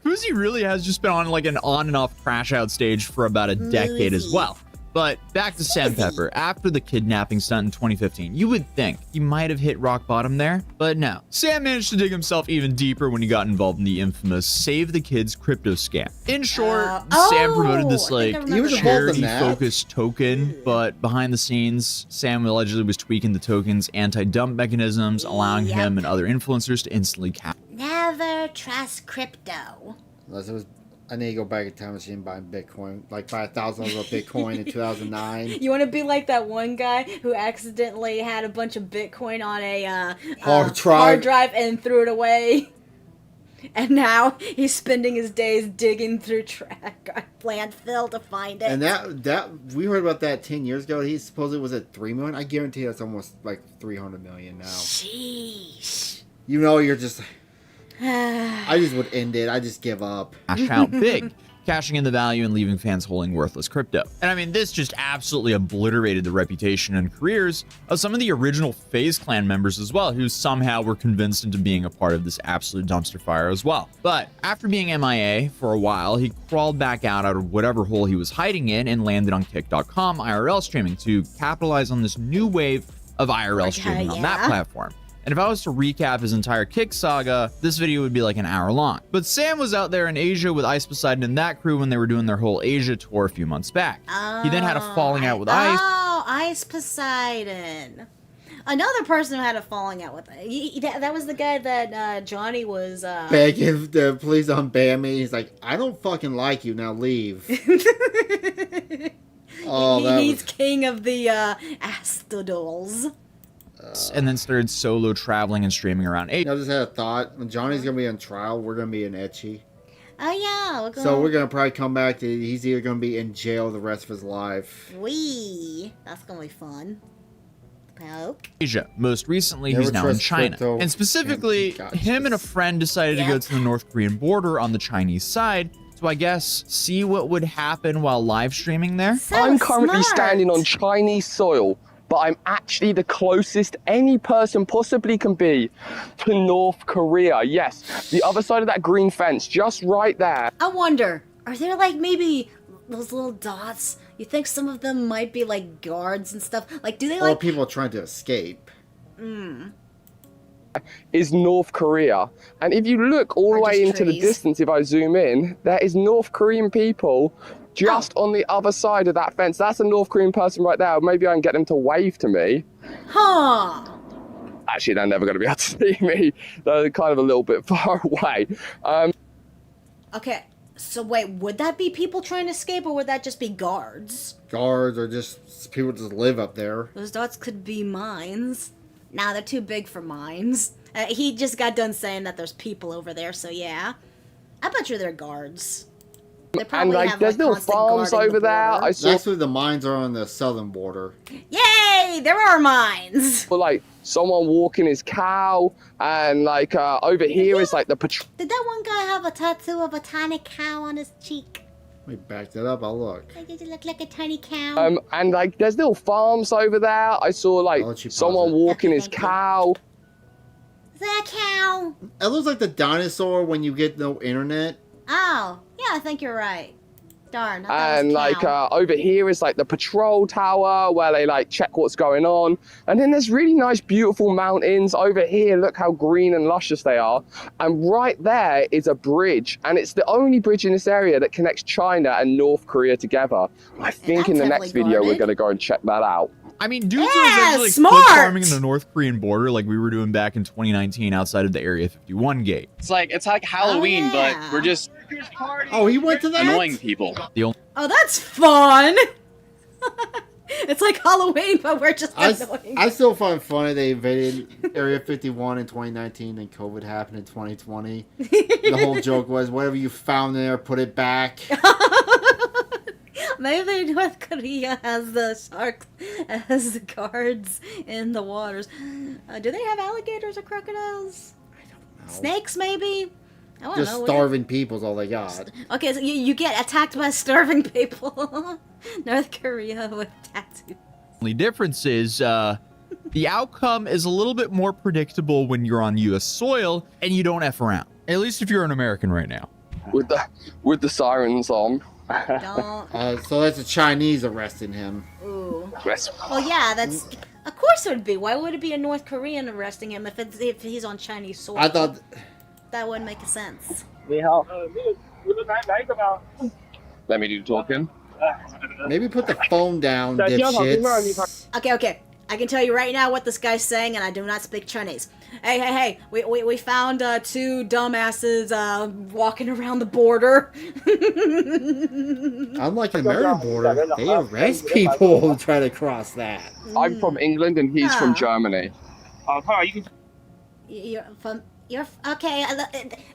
Fuzi really has just been on like an on and off crash out stage for about a decade as well. But back to Sandpepper. After the kidnapping stunt in 2015, you would think he might have hit rock bottom there, but no. Sam managed to dig himself even deeper when he got involved in the infamous Save the Kids crypto scam. In short, Sam promoted this like charity-focused token, but behind the scenes, Sam allegedly was tweaking the token's anti-dump mechanisms, allowing him and other influencers to instantly cap. Never trust crypto. Unless it was... I need to go back in time machine and buy Bitcoin. Like $5,000 of Bitcoin in 2009. You want to be like that one guy who accidentally had a bunch of Bitcoin on a hard drive and threw it away. And now he's spending his days digging through landfill to find it. And that we heard about that 10 years ago. He supposedly was at 3 million. I guarantee that's almost like 300 million now. Sheesh. You know, you're just... I just would end it. I just give up. Cash out big, cashing in the value and leaving fans holding worthless crypto. And I mean, this just absolutely obliterated the reputation and careers of some of the original FaZe Clan members as well, who somehow were convinced into being a part of this absolute dumpster fire as well. But after being MIA for a while, he crawled back out of whatever hole he was hiding in and landed on Kick.com IRL streaming to capitalize on this new wave of IRL streaming on that platform. And if I was to recap his entire Kick saga, this video would be like an hour long. But Sam was out there in Asia with Ice Poseidon and that crew when they were doing their whole Asia tour a few months back. He then had a falling out with Ice. Oh, Ice Poseidon. Another person who had a falling out with that was the guy that Johnny was begging the police don't ban me. He's like, I don't fucking like you, now leave. He's king of the Astadols. And then started solo traveling and streaming around Asia. I just had a thought. When Johnny's going to be on trial, we're going to be in Etchy. Oh, yeah. So we're going to probably come back to... He's either going to be in jail the rest of his life. That's going to be fun. Poke. Asia. Most recently, he's now in China. And specifically, him and a friend decided to go to the North Korean border on the Chinese side to, I guess, see what would happen while live streaming there. I'm currently standing on Chinese soil, but I'm actually the closest any person possibly can be to North Korea. Yes, the other side of that green fence, just right there. I wonder, are there like maybe those little dots? You think some of them might be like guards and stuff? Like, do they like... Or people trying to escape. Is North Korea. And if you look all the way into the distance, if I zoom in, there is North Korean people just on the other side of that fence. That's a North Korean person right there. Maybe I can get them to wave to me. Huh. Actually, they're never going to be able to see me. They're kind of a little bit far away. Okay, so wait, would that be people trying to escape, or would that just be guards? Guards, or just people just live up there. Those dots could be mines. Nah, they're too big for mines. He just got done saying that there's people over there, so yeah. I bet you they're guards. And like, there's little farms over there. I saw. Actually, the mines are on the southern border. Yay! There are mines. Well, like someone walking his cow, and like over here is like the patrol. Did that one guy have a tattoo of a tiny cow on his cheek? Let me back that up. I'll look. Does it look like a tiny cow? And like, there's little farms over there. I saw like someone walking his cow. Is that a cow? It looks like the dinosaur when you get no internet. Oh, yeah, I think you're right. Darn. I thought it And was like cow. over here is like the patrol tower where they like check what's going on. And then there's really nice, beautiful mountains over here. Look how green and luscious they are. And right there is a bridge, and it's the only bridge in this area that connects China and North Korea together. I think in the next video we're gonna go and check that out. I mean, dudes are essentially smart! cliff farming in the North Korean border like we were doing back in 2019 outside of the Area 51 gate. It's like Halloween, but we're just Oh, he went to that? annoying people. The only Oh, that's fun! It's like Halloween, but we're just annoying. I still find funny they invaded Area 51 in 2019 and COVID happened in 2020. The whole joke was, whatever you found there, put it back. Maybe North Korea has the sharks as the guards in the waters. Do they have alligators or crocodiles? I don't know. Snakes, maybe? I don't Just know. starving people's all they got. Okay, so you get attacked by starving people. North Korea with tattoos. only difference is the outcome is a little bit more predictable when you're on U.S. soil and you don't F around. At least if you're an American right now. With the sirens on. So that's the Chinese arresting him. Ooh. Well, yeah, that's... Of course it would be. Why would it be a North Korean arresting him if he's on Chinese soil? I thought... That wouldn't make sense. Let me do the talking. Maybe put the phone down, dipshits. Okay. I can tell you right now what this guy's saying, and I do not speak Chinese. Hey, we found two dumbasses walking around the border. Unlike the American border, they arrest people who try to cross that. I'm from England and he's from Germany. You're okay.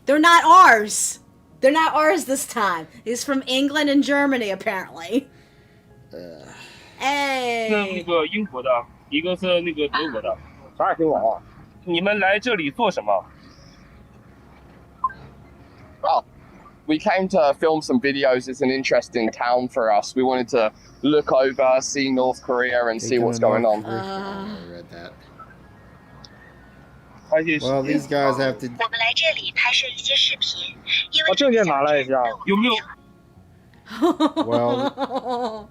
They're not ours. They're not ours this time. He's from England and Germany, apparently. Hey. 那个英国的，一个是那个德国的。啥也听我啊！你们来这里做什么？ Oh, we came to film some videos. It's an interesting town for us. We wanted to look over, see North Korea, and see what's going on. I read that. Well, these guys have to. 我们来这里拍摄一些视频，因为证件拿来一下，有没有？ Well,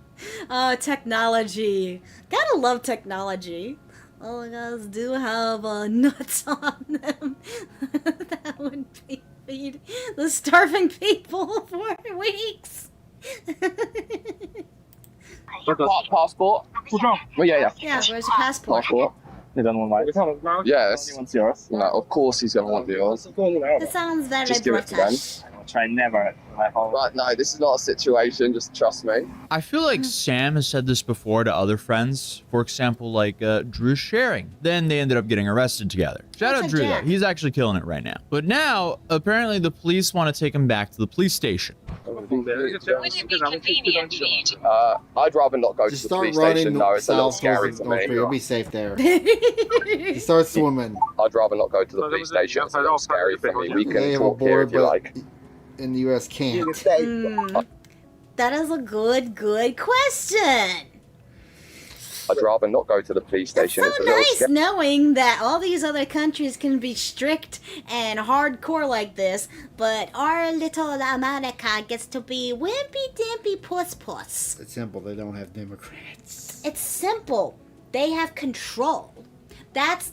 technology. Gotta love technology. All the guys do have nuts on them. That would feed the starving people for weeks. Passport? Oh, yeah. Yeah, where's your passport? Passport. Yes. No, of course he's going to want yours. That sounds very Just give it to them. British. Try never. Right, no, this is not a situation. Just trust me. I feel like Sam has said this before to other friends. For example, like Drew sharing. Then they ended up getting arrested together. Shout out Drew though. He's actually killing it right now. But now, apparently the police want to take him back to the police station. I'd rather not go to the police station. No, it's a little scary to me. You'll be safe there. You start swimming. I'd rather not go to the police station. It's a little scary for me. We can talk here if you like. In the U.S. can't. That is a good question. I'd rather not go to the police station. It's so nice knowing that all these other countries can be strict and hardcore like this, but our little America gets to be wimpy-dimpy puss-puss. It's simple. They don't have Democrats. It's simple. They have control. That's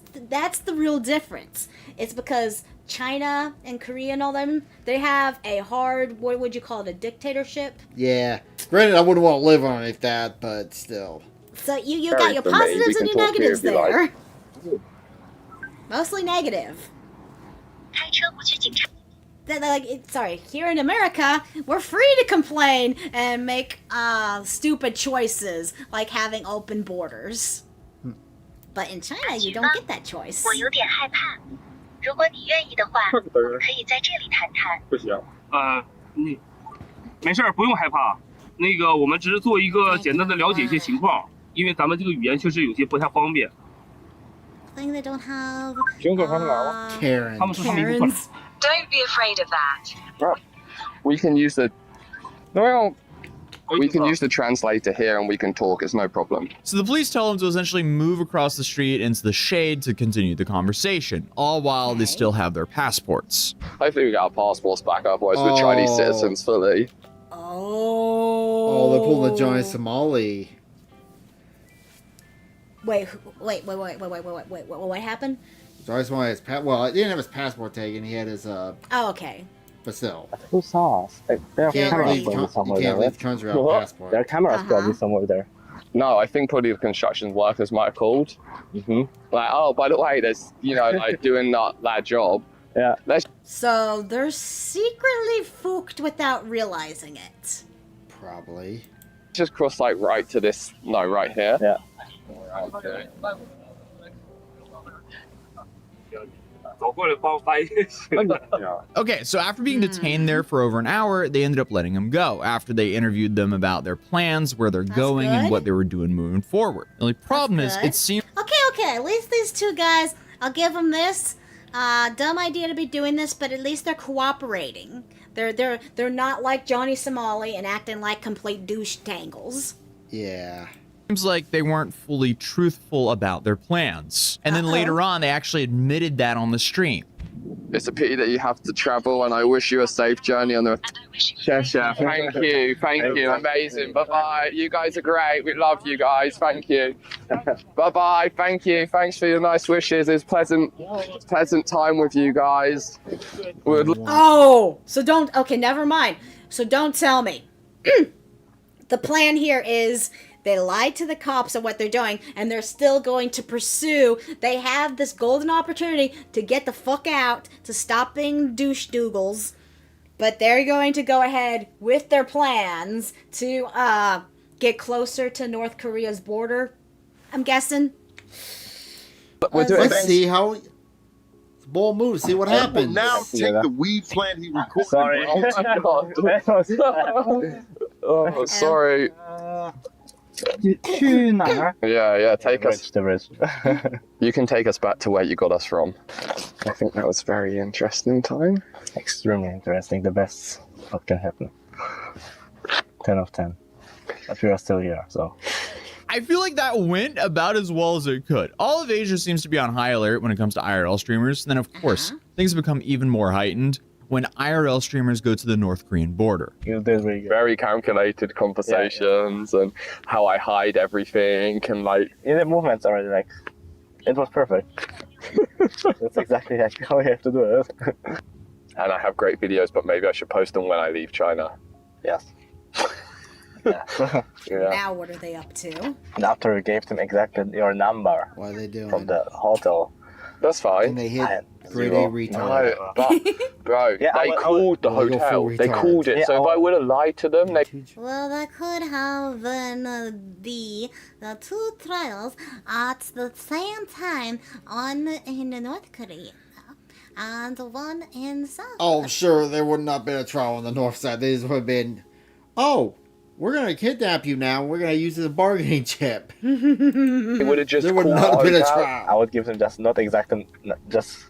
the real difference. It's because China and Korea and all them, they have a hard, what would you call it, a dictatorship? Yeah. Granted, I wouldn't want to live on it like that, but still. So you got your positives and your negatives there. Mostly negative. Sorry, here in America, we're free to complain and make stupid choices, like having open borders. But in China, you don't get that choice. 我有点害怕。如果你愿意的话，我们可以在这里谈谈。不行，没事儿，不用害怕。那个，我们只是做一个简单的了解一些情况，因为咱们这个语言确实有些不太方便。I think they don't have. 苹果他们来了。Karen. 他们说他们一部分。 Don't be afraid of that. We can use the. We can use the translator here and we can talk, it's no problem. So the police tell him to essentially move across the street into the shade to continue the conversation, all while they still have their passports. Hopefully we get our passports back, otherwise we're Chinese citizens fully. Oh. Oh, they're pulling the Johnny Somali. Wait, what happened? Johnny Somali has well, he didn't have his passport taken. He had his Oh, okay. But still. Who saw us? There are cameras probably somewhere there. Leave the country without a passport. There are cameras probably somewhere there. No, I think probably the construction workers might have called. Like, oh, by the way, there's, you know, like doing that job. Yeah. So they're secretly fooked without realizing it. Probably. Just cross like right to this, no, right here. Yeah. Okay. Okay, so after being detained there for over an hour, they ended up letting him go after they interviewed them about their plans, where they're going, and what they were doing moving forward. The only problem is, it seemed... Okay, at least these two guys, I'll give them this. Dumb idea to be doing this, but at least they're cooperating. They're not like Johnny Somali and acting like complete douche tangles. Yeah. Seems like they weren't fully truthful about their plans. And then later on, they actually admitted that on the stream. It's a pity that you have to travel, and I wish you a safe journey on the... Cheshire. Thank you, amazing. Bye-bye. You guys are great. We love you guys. Thank you. Bye-bye. Thank you. Thanks for your nice wishes. It's pleasant time with you guys. Oh, so don't... Okay, never mind. So don't tell me. The plan here is... They lied to the cops of what they're doing, and they're still going to pursue. They have this golden opportunity to get the fuck out, to stop being douche doogles, but they're going to go ahead with their plans to get closer to North Korea's border, I'm guessing. Let's see how... The ball moves, see what happens. Now take the weed plant he recorded. Sorry. Oh my God. Oh, sorry. Yeah, take us. You can take us back to where you got us from. I think that was very interesting time. Extremely interesting. The best what can happen. 10 of 10. But we are still here, so. I feel like that went about as well as it could. All of Asia seems to be on high alert when it comes to IRL streamers. And then, of course, things become even more heightened when IRL streamers go to the North Korean border. Very calculated conversations and how I hide everything and like... In the movements already, like, it was perfect. That's exactly how we have to do it. And I have great videos, but maybe I should post them when I leave China. Yes. Yeah. Now what are they up to? And after we gave them exactly your number. What are they doing? From the hotel. That's fine. And they hit grade A retard. No, but, bro, they called the hotel. They called it. So if I would have lied to them, they... Well, that could have been the two trials at the same time in North Korea. And one in South. Oh, sure, there would not have been a trial on the north side. They just would have been, oh, we're going to kidnap you now. We're going to use it as a bargaining chip. It would have just there would not have been a trial. I would give them just not exactly, just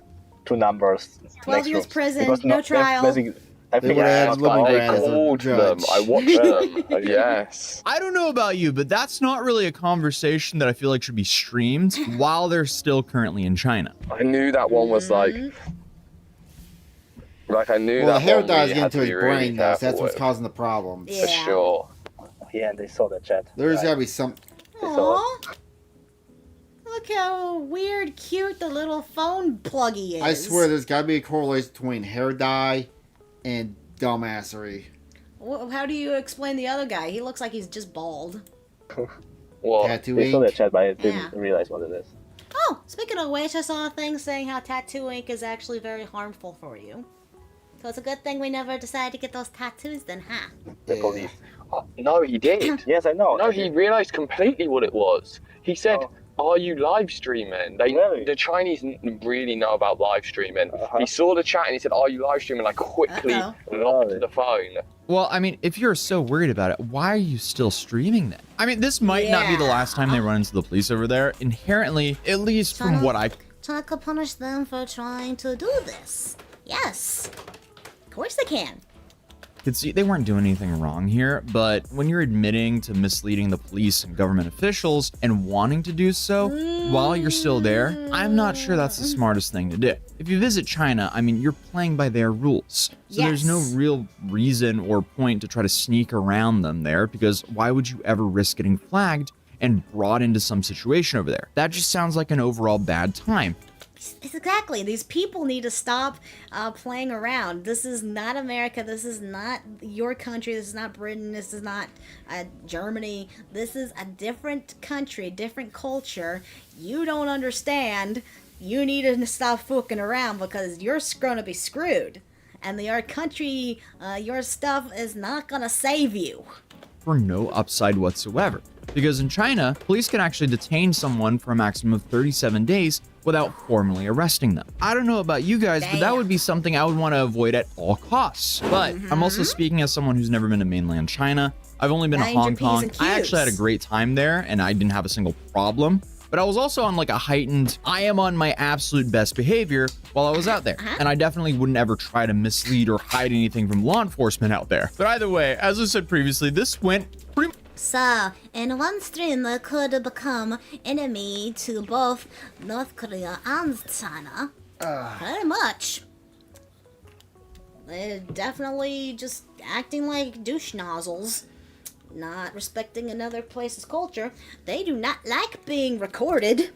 two numbers. 12 years prison, no trial. They would have had Lemongrad as a judge. I watched them. Yes. I don't know about you, but that's not really a conversation that I feel like should be streamed while they're still currently in China. I knew that one was like I knew well, that the hair one dye's we getting had to to his be really brain, though, so that's careful what's with. causing the problems. Yeah. For sure. Yeah, and they saw the chat. There's got to be some... Aww. Look how weird, cute the little phone pluggy is. I swear there's got to be a correlation between hair dye and dumbassery. Well, how do you explain the other guy? He looks like he's just bald. What? Tattoo They saw the ink? chat, but I didn't realize what it is. Oh, speaking of which, I saw a thing saying how tattoo ink is actually very harmful for you. So it's a good thing we never decided to get those tattoos then, huh? Oh, no, he did. Yes, I know. No, he realized completely what it was. He said, are you live streaming? The Chinese really know about live streaming. He saw the chat and he said, are you live streaming? Like quickly locked the phone. Well, I mean, if you're so worried about it, why are you still streaming then? I mean, this might not be the last time they run into the police over there. Inherently, at least from what I... China could punish them for trying to do this. Yes. Of course they can. could see they weren't doing anything wrong here, but when you're admitting to misleading the police and government officials and wanting to do so while you're still there, I'm not sure that's the smartest thing to do. If you visit China, I mean, you're playing by their rules. So there's no real reason or point to try to sneak around them there, because why would you ever risk getting flagged and brought into some situation over there? That just sounds like an overall bad time. Exactly. These people need to stop playing around. This is not America. This is not your country. This is not Britain. This is not Germany. This is a different country, different culture. You don't understand. You need to stop fucking around because you're going to be screwed. And your country, your stuff is not going to save you. For no upside whatsoever. Because in China, police can actually detain someone for a maximum of 37 days without formally arresting them. I don't know about you guys, but that would be something I would want to avoid at all costs. But I'm also speaking as someone who's never been to mainland China. I've only been to Hong Kong. I actually had a great time there and I didn't have a single problem. But I was also on like a heightened, I am on my absolute best behavior while I was out there. And I definitely wouldn't ever try to mislead or hide anything from law enforcement out there. But either way, as I said previously, this went pretty much. So, in one streamer could become enemy to both North Korea and China. Pretty much. They're definitely just acting like douche nozzles. Not respecting another place's culture. They do not like being recorded.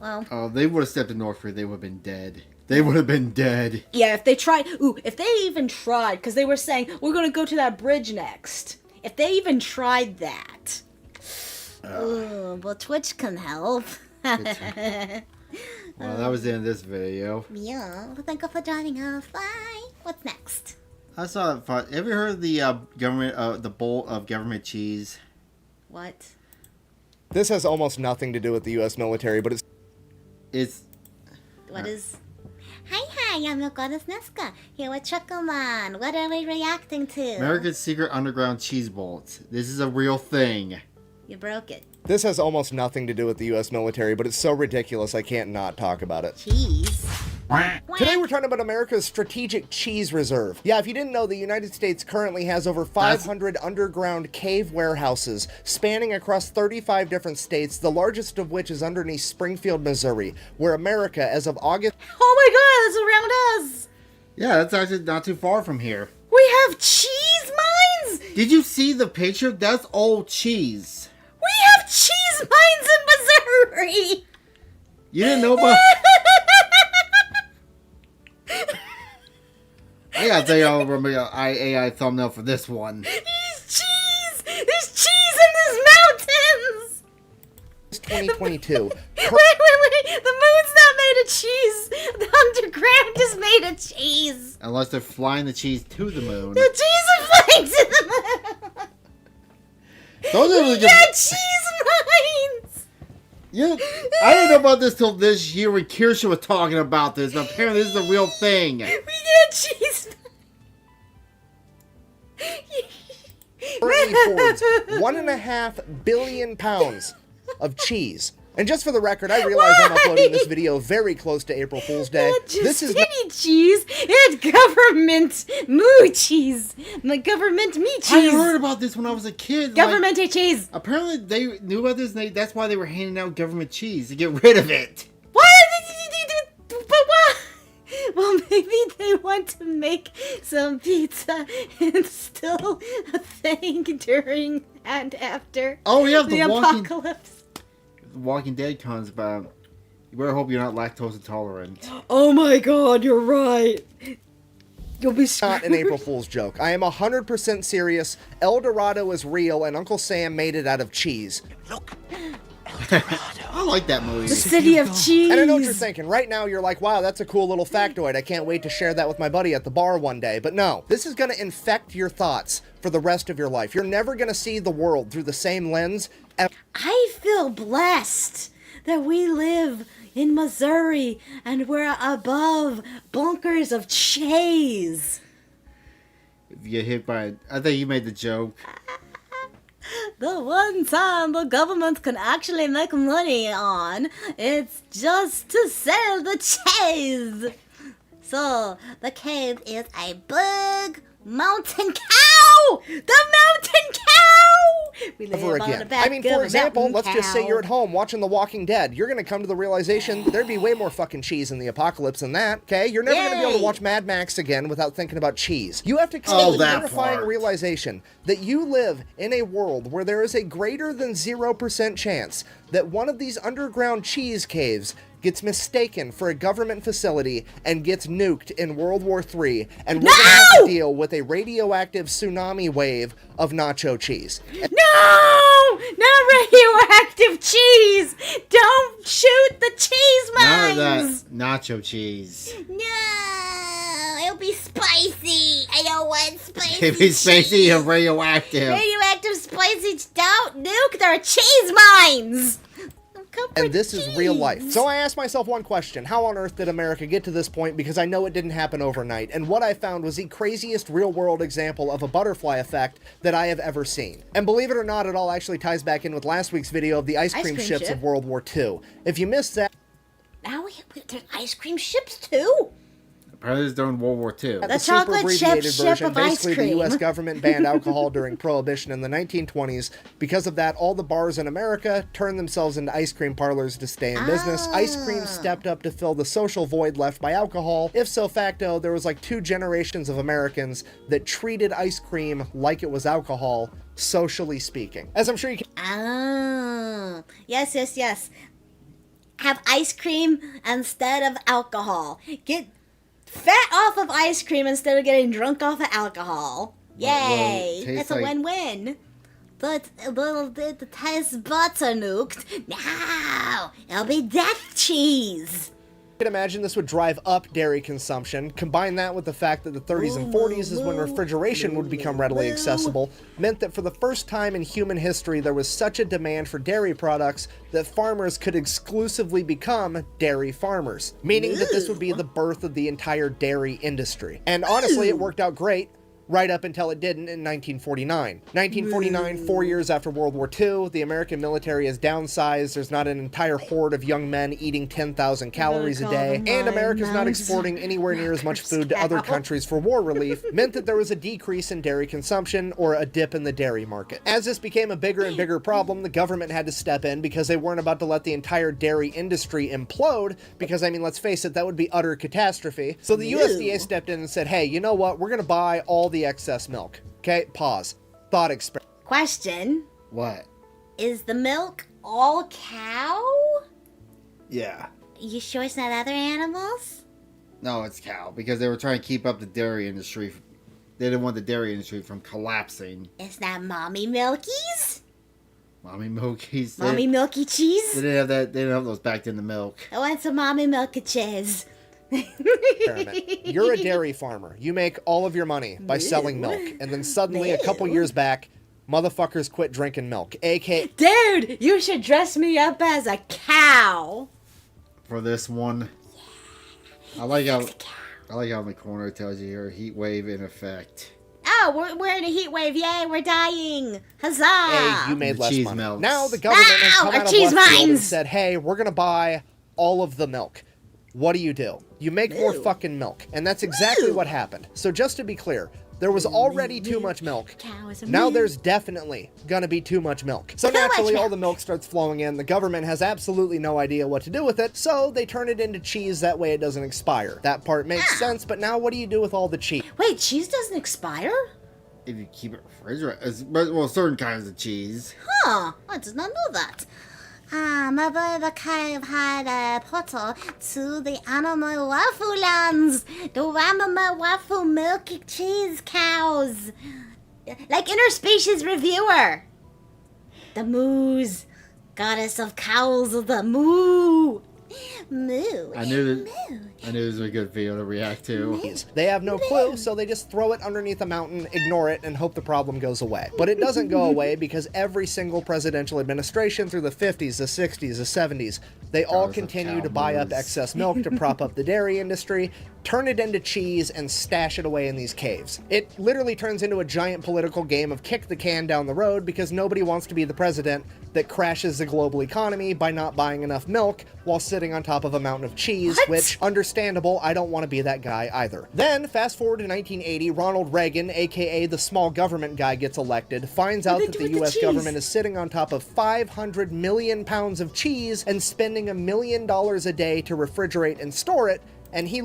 Well. Oh, they would have stepped in North Korea, they would have been dead. They would have been dead. Yeah, if they tried. Ooh, if they even tried, because they were saying, we're going to go to that bridge next. If they even tried that. Ooh, well, Twitch can help. Well, that was the end of this video. Yeah, well, thank you for joining us. Bye. What's next? I saw it fun. Have you heard of the government, the bolt of government cheese? What? This has almost nothing to do with the U.S. military, but it's. What is? Hi, I'm your goddess Nesca, here with Truckerman. What are we reacting to? America's Secret Underground Cheese Bolts. This is a real thing. You broke it. This has almost nothing to do with the U.S. military, but it's so ridiculous I can't not talk about it. Cheese? Today we're talking about America's Strategic Cheese Reserve. Yeah, if you didn't know, the United States currently has over 500 underground cave warehouses spanning across 35 different states, the largest of which is underneath Springfield, Missouri, where America, as of August... Oh my god, it's around us! Yeah, that's actually not too far from here. We have cheese mines? Did you see the picture? That's all cheese. We have cheese mines in Missouri! You didn't know about... I gotta tell y'all, remember AI thumbnail for this one. There's cheese! There's cheese in these mountains! 2022. Wait! The moon's not made of cheese! The underground is made of cheese! Unless they're flying the cheese to the moon. The cheese is flying to the moon! Those are really got cheese mines! Yeah, I didn't know about this till this year when Kirsha was talking about this. But apparently this is a real thing. We get cheese. Currently hoards 1.5 billion pounds of cheese. And just for the record, I realize I'm uploading this video very close to April Fool's Day. This is not cheese. It's government moo cheese. My government meat cheese. I heard about this when I was a kid. Government cheese. Apparently they knew about this and that's why they were handing out government cheese, to get rid of it. What? But what? Well, maybe they want to make some pizza and still a thing during and after the apocalypse. Walking Dead comes about. You better hope you're not lactose intolerant. Oh my god, you're right. You'll be not an April Fool's joke. I am 100% serious. El Dorado is real, and Uncle Sam made it out of cheese. Look. I like that movie. The City of Cheese. And I know what you're thinking. Right now, you're like, wow, that's a cool little factoid. I can't wait to share that with my buddy at the bar one day. But no, this is going to infect your thoughts for the rest of your life. You're never going to see the world through the same lens. I feel blessed that we live in Missouri and we're above bunkers of cheese. If you get hit by it, I think you made the joke. The one time the government can actually make money on, it's just to sell the cheese. So, the cave is a big Mountain cow! The mountain cow! We live Ever on again. the back I mean, of for a example, mountain let's just say cow. you're at home watching The Walking Dead. You're going to come to the realization there'd be way more fucking cheese in the apocalypse than that, okay? You're never going to be able to Yay. watch Mad Max again without thinking about cheese. You have to come Oh, to the that terrifying part. realization that you live in a world where there is a greater than 0% chance that one of these underground cheese caves gets mistaken for a government facility and gets nuked in World War III, and we're gonna have to deal with a radioactive tsunami wave of nacho cheese. No! Not radioactive cheese! Don't shoot the cheese None of mines! that nacho cheese. No! It'll be spicy! I don't want spicy If it's spicy cheese. and radioactive. Radioactive spicy, don't nuke their cheese mines! And this is real life. So I asked myself one question: how on earth did America get to this point? Because I know it didn't happen overnight. And what I found was the craziest real-world example of a butterfly effect that I have ever seen. And believe it or not, it all actually ties back in with last week's video of the ice cream ships ship. of World War II. If you missed that... Now there's ice cream ships too? Apparently, it's during World War II. The chocolate chip ship of ice basically cream. the U.S. government banned alcohol during Prohibition in the 1920s. Because of that, all the bars in America turned themselves into ice cream parlors to stay in business. Ice cream stepped up to fill the social void left by alcohol. If so facto, there was like 2 generations of Americans that treated ice cream like it was alcohol, socially speaking. As I'm sure you can... Ah, yes. Have ice cream instead of alcohol. Get fat off of ice cream instead of getting drunk off of alcohol. Yay! well, That's a like- win-win. But the taste buds are nuked. No! It'll be death cheese! You can imagine this would drive up dairy consumption. Combine that with the fact that the 30s and 40s is when refrigeration would become readily accessible, meant that for the first time in human history there was such a demand for dairy products that farmers could exclusively become dairy farmers, meaning that this would be the birth of the entire dairy industry. And honestly, it worked out great. Right up until it didn't in 1949. 1949, 4 years after World War II, the American military is downsized, there's not an entire horde of young men eating 10,000 calories a day, and America's not exporting anywhere near as much food to other countries for war relief, meant that there was a decrease in dairy consumption, or a dip in the dairy market. As this became a bigger and bigger problem, the government had to step in because they weren't about to let the entire dairy industry implode, because, I mean, let's face it, that would be utter catastrophe. So the USDA stepped in and said, hey, you know what, we're gonna buy all the excess milk. Okay, pause. Thought experiment. Question. What? Is the milk all cow? Yeah. You sure it's not other animals? No, it's cow, because they were trying to keep up the dairy industry. They didn't want the dairy industry from collapsing. It's not mommy milkies? Mommy milkies. Mommy milky cheese? They didn't have that. They didn't have those backed in the milk. I want some mommy milky cheese. You're a dairy farmer. You make all of your money by selling milk. And then suddenly, a couple years back, motherfuckers quit drinking milk. A.K.A. Dude, you should dress me up as a cow. For this one, I like how in the corner it tells you here, heat wave in effect. Oh, we're in a heat wave. Yay, we're dying. Huzzah. Hey, you made The less cheese money. melts. Now the government has come our out of cheese left field and mines. said, hey, we're going to buy all of the milk. What do? You make more fucking milk. And that's exactly what happened. So just to be clear, there was already too much milk. Now there's definitely gonna be too much milk. So naturally all the milk starts flowing in. The government has absolutely no idea what to do with it, so they turn it into cheese, that way it doesn't expire. That part makes sense, but now what do you do with all the cheese? Wait, cheese doesn't expire? If you keep it refrigerated, well, certain kinds of cheese. Huh, I did not know that. My brother kind of had a portal to the animal waffle lands. The animal waffle milky cheese cows. Like Interspecies Reviewer. The moos. Goddess of cows of the moo. Moo. I knew it was a good video to react to. They have no clue, so they just throw it underneath a mountain, ignore it, and hope the problem goes away. But it doesn't go away because every single presidential administration through the 50s, the 60s, the 70s They all continue to buy up excess milk to prop up the dairy industry, turn it into cheese, and stash it away in these caves. It literally turns into a giant political game of kick the can down the road because nobody wants to be the president that crashes the global economy by not buying enough milk while sitting on top of a mountain of cheese, which, understandable, I don't want to be that guy either. Then, fast forward to 1980, Ronald Reagan, aka the small government guy, gets elected, finds out that the US government is sitting on top of 500 million pounds of cheese and spending $1 million a day to refrigerate and store it, and he...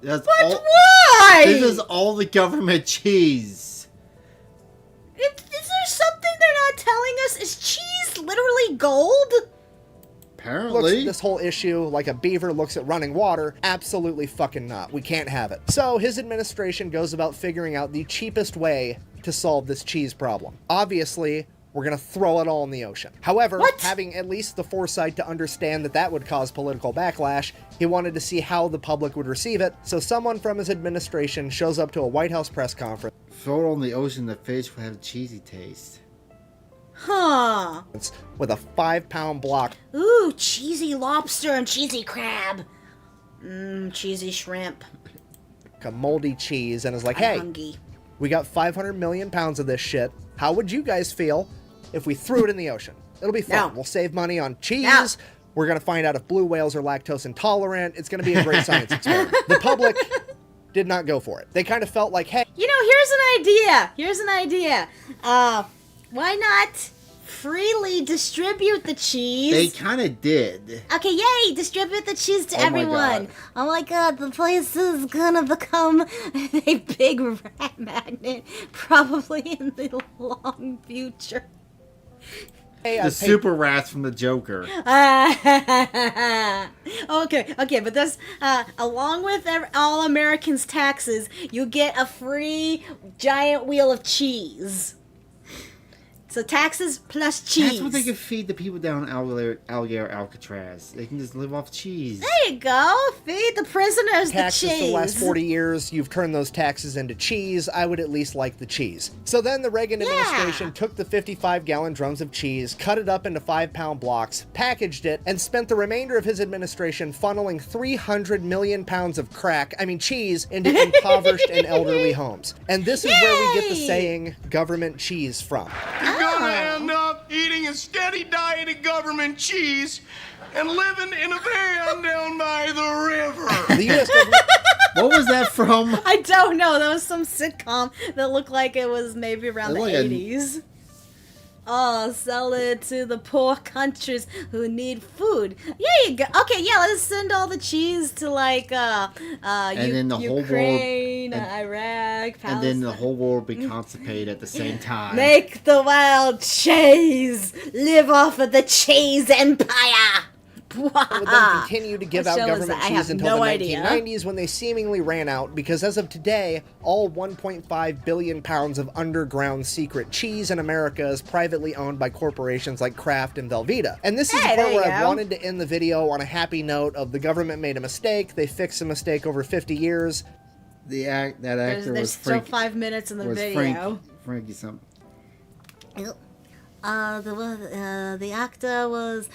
Why? This is all the government cheese. Is there something they're not telling us? Is cheese literally gold? Apparently. Looks at this whole issue like a beaver looks at running water. Absolutely fucking not. We can't have it. So his administration goes about figuring out the cheapest way to solve this cheese problem. Obviously, we're gonna throw it all in the ocean. However, having at least the foresight to understand that that would cause political backlash, he wanted to see how the public would receive it, so someone from his administration shows up to a White House press conference. Throw it on the ocean, the fish will have a cheesy taste. Huh. With a 5-pound block. Ooh, cheesy lobster and cheesy crab. Cheesy shrimp. A moldy cheese, and is like, hey, we got 500 million pounds of this shit. How would you guys feel if we threw it in the ocean? It'll be fun. We'll save money on cheese. We're going to find out if blue whales are lactose intolerant. It's going to be a great science experiment. The public did not go for it. They kind of felt like, hey... You know, here's an idea. Why not freely distribute the cheese? They kind of did. Okay, yay! Distribute the cheese to everyone. Oh my god, the place is gonna become a big rat magnet, probably in the long future. The super rats from the Joker. Okay, but that's along with all Americans' taxes, you get a free giant wheel of cheese. So taxes plus cheese. That's what they can feed the people down Alligator Alcatraz. They can just live off cheese. There you go. Feed the prisoners taxes the cheese. For the last 40 years, you've turned those taxes into cheese. I would at least like the cheese. So then the Reagan administration took the 55-gallon drums of cheese, cut it up into 5-pound blocks, packaged it, and spent the remainder of his administration funneling 300 million pounds of cheese into impoverished and elderly homes. And this is where we get the saying, government cheese from. You're gonna end up eating a steady diet of government cheese and living in a van down by the river. The U.S. government... What was that from? I don't know. That was some sitcom that looked like it was maybe around the 80s. Oh, sell it to the poor countries who need food. Yeah, you go. Okay, yeah, let's send all the cheese to then the Ukraine, whole world, Iraq, Palestine. And then the whole world will be constipated at the same time. Make the world cheese. Live off of the cheese empire. Would then continue to give out government cheese until the 1990s when they seemingly ran out, because as of today, all 1.5 billion pounds of underground secret cheese in America is privately owned by corporations like Kraft and Velveeta. And this is the part where I wanted to end the video on a happy note of the government made a mistake, they fixed a mistake over 50 years. That actor there's was still 5 minutes in the video. Frankie something. The actor was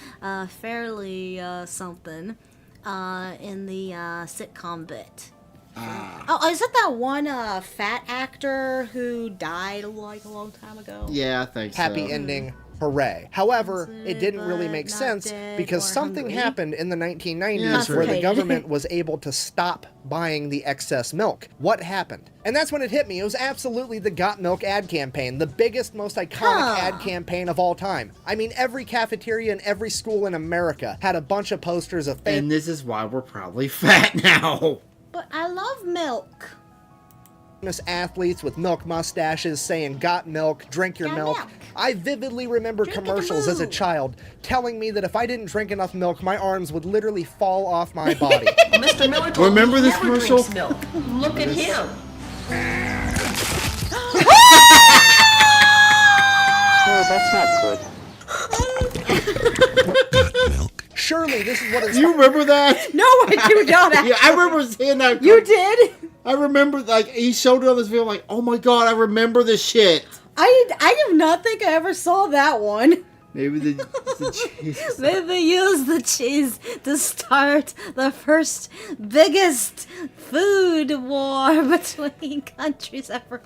fairly something in the sitcom bit. Oh, is it that one fat actor who died like a long time ago? Yeah, I think so. Happy ending. Hooray. However, it didn't really make sense because something happened in the 1990s where the government was able to stop buying the excess milk. What happened? And that's when it hit me. It was absolutely the Got Milk ad campaign, the biggest, most iconic ad campaign of all time. I mean, every cafeteria and every school in America had a bunch of posters of... And this is why we're probably fat now. But I love milk. Athletes with milk mustaches saying, got milk, drink your milk. I vividly remember commercials as a child telling me that if I didn't drink enough milk, my arms would literally fall off my body. Mr. Miller told remember me this never commercial? drinks milk. Look at him. Well, that's not good. Surely this is what it's... You remember that? No, I do not. Yeah, I remember seeing that. You did? I remember, he showed it on this video, like, oh my god, I remember this shit. I do not think I ever saw that one. Maybe the cheese. Maybe they use the cheese to start the first biggest food war between countries ever.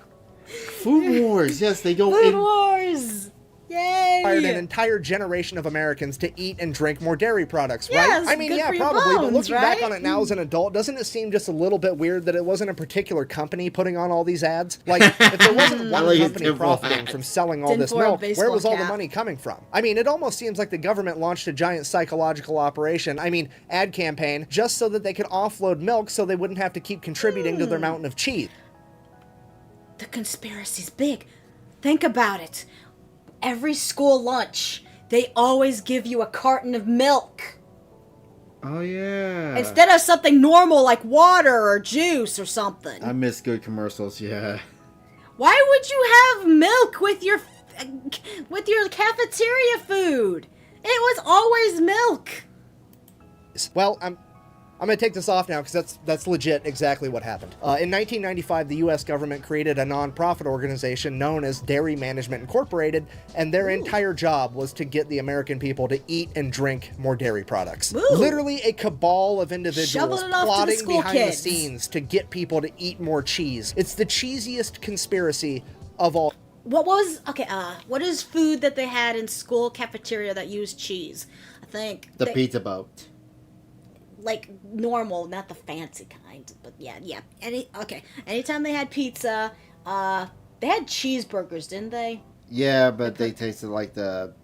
Food wars, yes, they go Food wars! Yay! Inspired an entire generation of Americans to eat and drink more dairy products, Yes, right? I mean, good yeah, for your probably. But bones, looking back right? on it now as an adult, doesn't it seem just a little bit weird that it wasn't a particular company putting on all these ads? Like, if there wasn't one Like it's company tinfoil profiting hat. from selling all this Tinfoil milk, where baseball was all the cap. money coming from? I mean, it almost seems like the government launched a giant psychological operation, ad campaign, just so that they could offload milk so they wouldn't have to keep contributing to their mountain of cheese. The conspiracy's big. Think about it. Every school lunch, they always give you a carton of milk. Oh, yeah. Instead of something normal like water or juice or something. I miss good commercials, yeah. Why would you have milk with your cafeteria food? It was always milk. Well, I'm going to take this off now because that's legit exactly what happened. In 1995, the U.S. government created a non-profit organization known as Dairy Management Incorporated, and their entire job was to get the American people to eat and drink more dairy products. Ooh. Literally a cabal of individuals Shoveling it off to the plotting school behind kids. the scenes to get people to eat more cheese. It's the cheesiest conspiracy of all. What is food that they had in school cafeteria that used cheese? I think The pizza boat. like normal, not the fancy kind, but yeah. Anytime they had pizza, they had cheeseburgers, didn't they? Yeah, but they tasted like the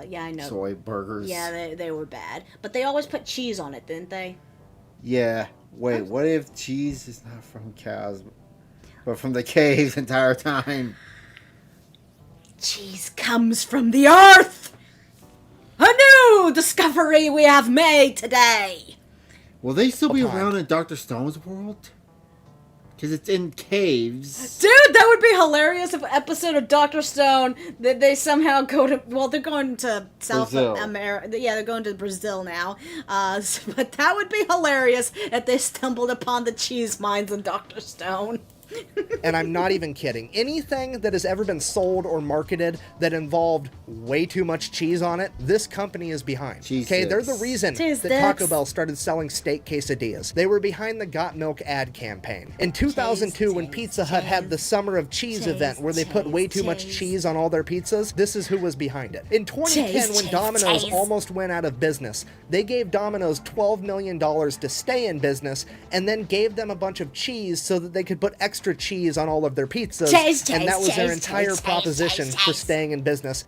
Yeah, I know. soy burgers. Yeah, they were bad, but they always put cheese on it, didn't they? Yeah. Wait, what if cheese is not from cows, but from the caves the entire time? Cheese comes from the earth. A new discovery we have made today. Will they still be around in Dr. Stone's world? Because it's in caves. Dude, that would be hilarious if an episode of Dr. Stone that they somehow go to, well, they're going to South Brazil. America. Yeah, they're going to Brazil now. But that would be hilarious if they stumbled upon the cheese mines in Dr. Stone. And I'm not even kidding. Anything that has ever been sold or marketed that involved way too much cheese on it, this company is behind. Okay, they're the reason Cheese that Taco sticks. Bell started selling steak quesadillas. They were behind the Got Milk ad campaign. In 2002, when Pizza Hut had the Summer of Cheese event where they put way too much cheese on all their pizzas, this is who was behind it. In 2010, when Domino's almost went out of business, they gave Domino's $12 million to stay in business and then gave them a bunch of cheese so that they could put extra cheese on all of their pizzas, and that was their entire proposition for staying in business.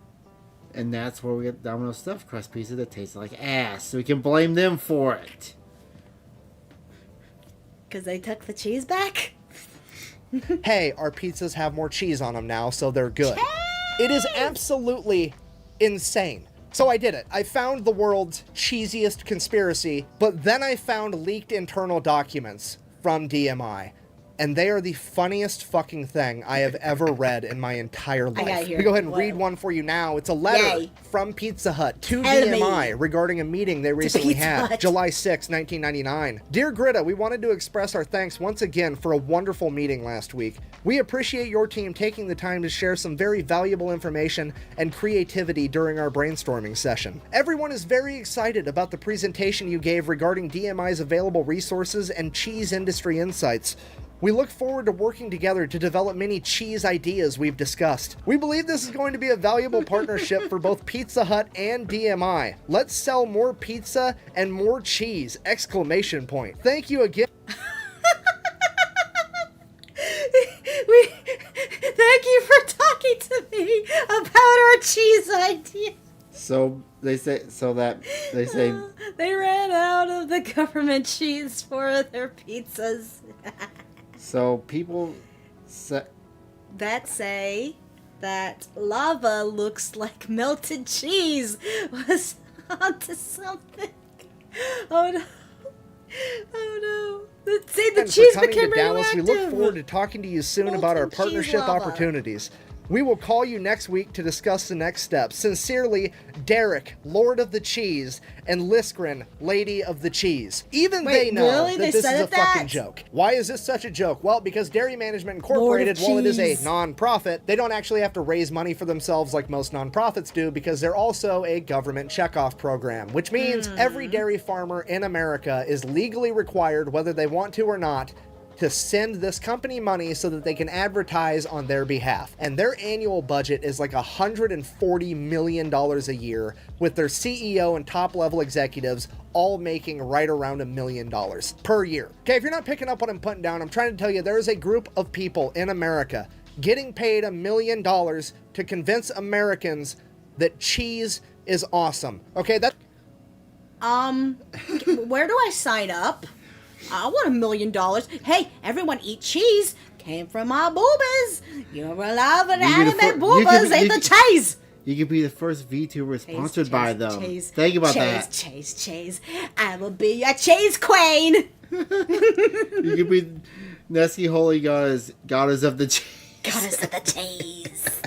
And that's where we get Domino's stuffed crust pizza that tastes like ass, so we can blame them for it. Because they took the cheese back? Hey, our pizzas have more cheese on them now, so they're good. It is absolutely insane. So I did it. I found the world's cheesiest conspiracy, but then I found leaked internal documents from DMI. And they are the funniest fucking thing I have ever read in my entire life. gotta hear We go ahead it. and read one for you now. It's a letter Yay. from Pizza Hut to Enemy. DMI regarding a meeting they recently Pizza had, Hut. July 6, 1999. Dear Greta, we wanted to express our thanks once again for a wonderful meeting last week. We appreciate your team taking the time to share some very valuable information and creativity during our brainstorming session. Everyone is very excited about the presentation you gave regarding DMI's available resources and cheese industry insights. We look forward to working together to develop many cheese ideas we've discussed. We believe this is going to be a valuable partnership for both Pizza Hut and DMI. Let's sell more pizza and more cheese! Exclamation point. Thank you again. Thank you for talking to me about our cheese idea. So they say They ran out of the government cheese for their pizzas. so people say that lava looks like melted cheese was onto something. Oh no. Oh no. See, the And cheese for coming became to Dallas, we radioactive. look forward to talking to you soon about our Molten cheese partnership lava. opportunities. We will call you next week to discuss the next steps. Sincerely, Derek, Lord of the Cheese, and Liskrin, Lady of the Cheese. Even they know that this is a fucking joke. Why is this such a joke? Well, because Dairy Management Incorporated, while it is a non-profit, they don't actually have to raise money for themselves like most non-profits do, because they're also a government checkoff program, which means every dairy farmer in America is legally required, whether they want to or not, to send this company money so that they can advertise on their behalf. And their annual budget is like $140 million a year, with their CEO and top level executives all making right around $1 million per year. Okay, if you're not picking up what I'm putting down, I'm trying to tell you there is a group of people in America getting paid $1 million to convince Americans that cheese is awesome. Okay, that... Where do I sign up? I want $1 million. Hey, everyone eat cheese. Came from our boobas. You're allowed to animate boobas. Ate the cheese. You could be the first VTuber sponsored by them. Think about that. Cheese. I will be your cheese queen. You could be Nessie Holy Goddess of the cheese. Goddess of the cheese.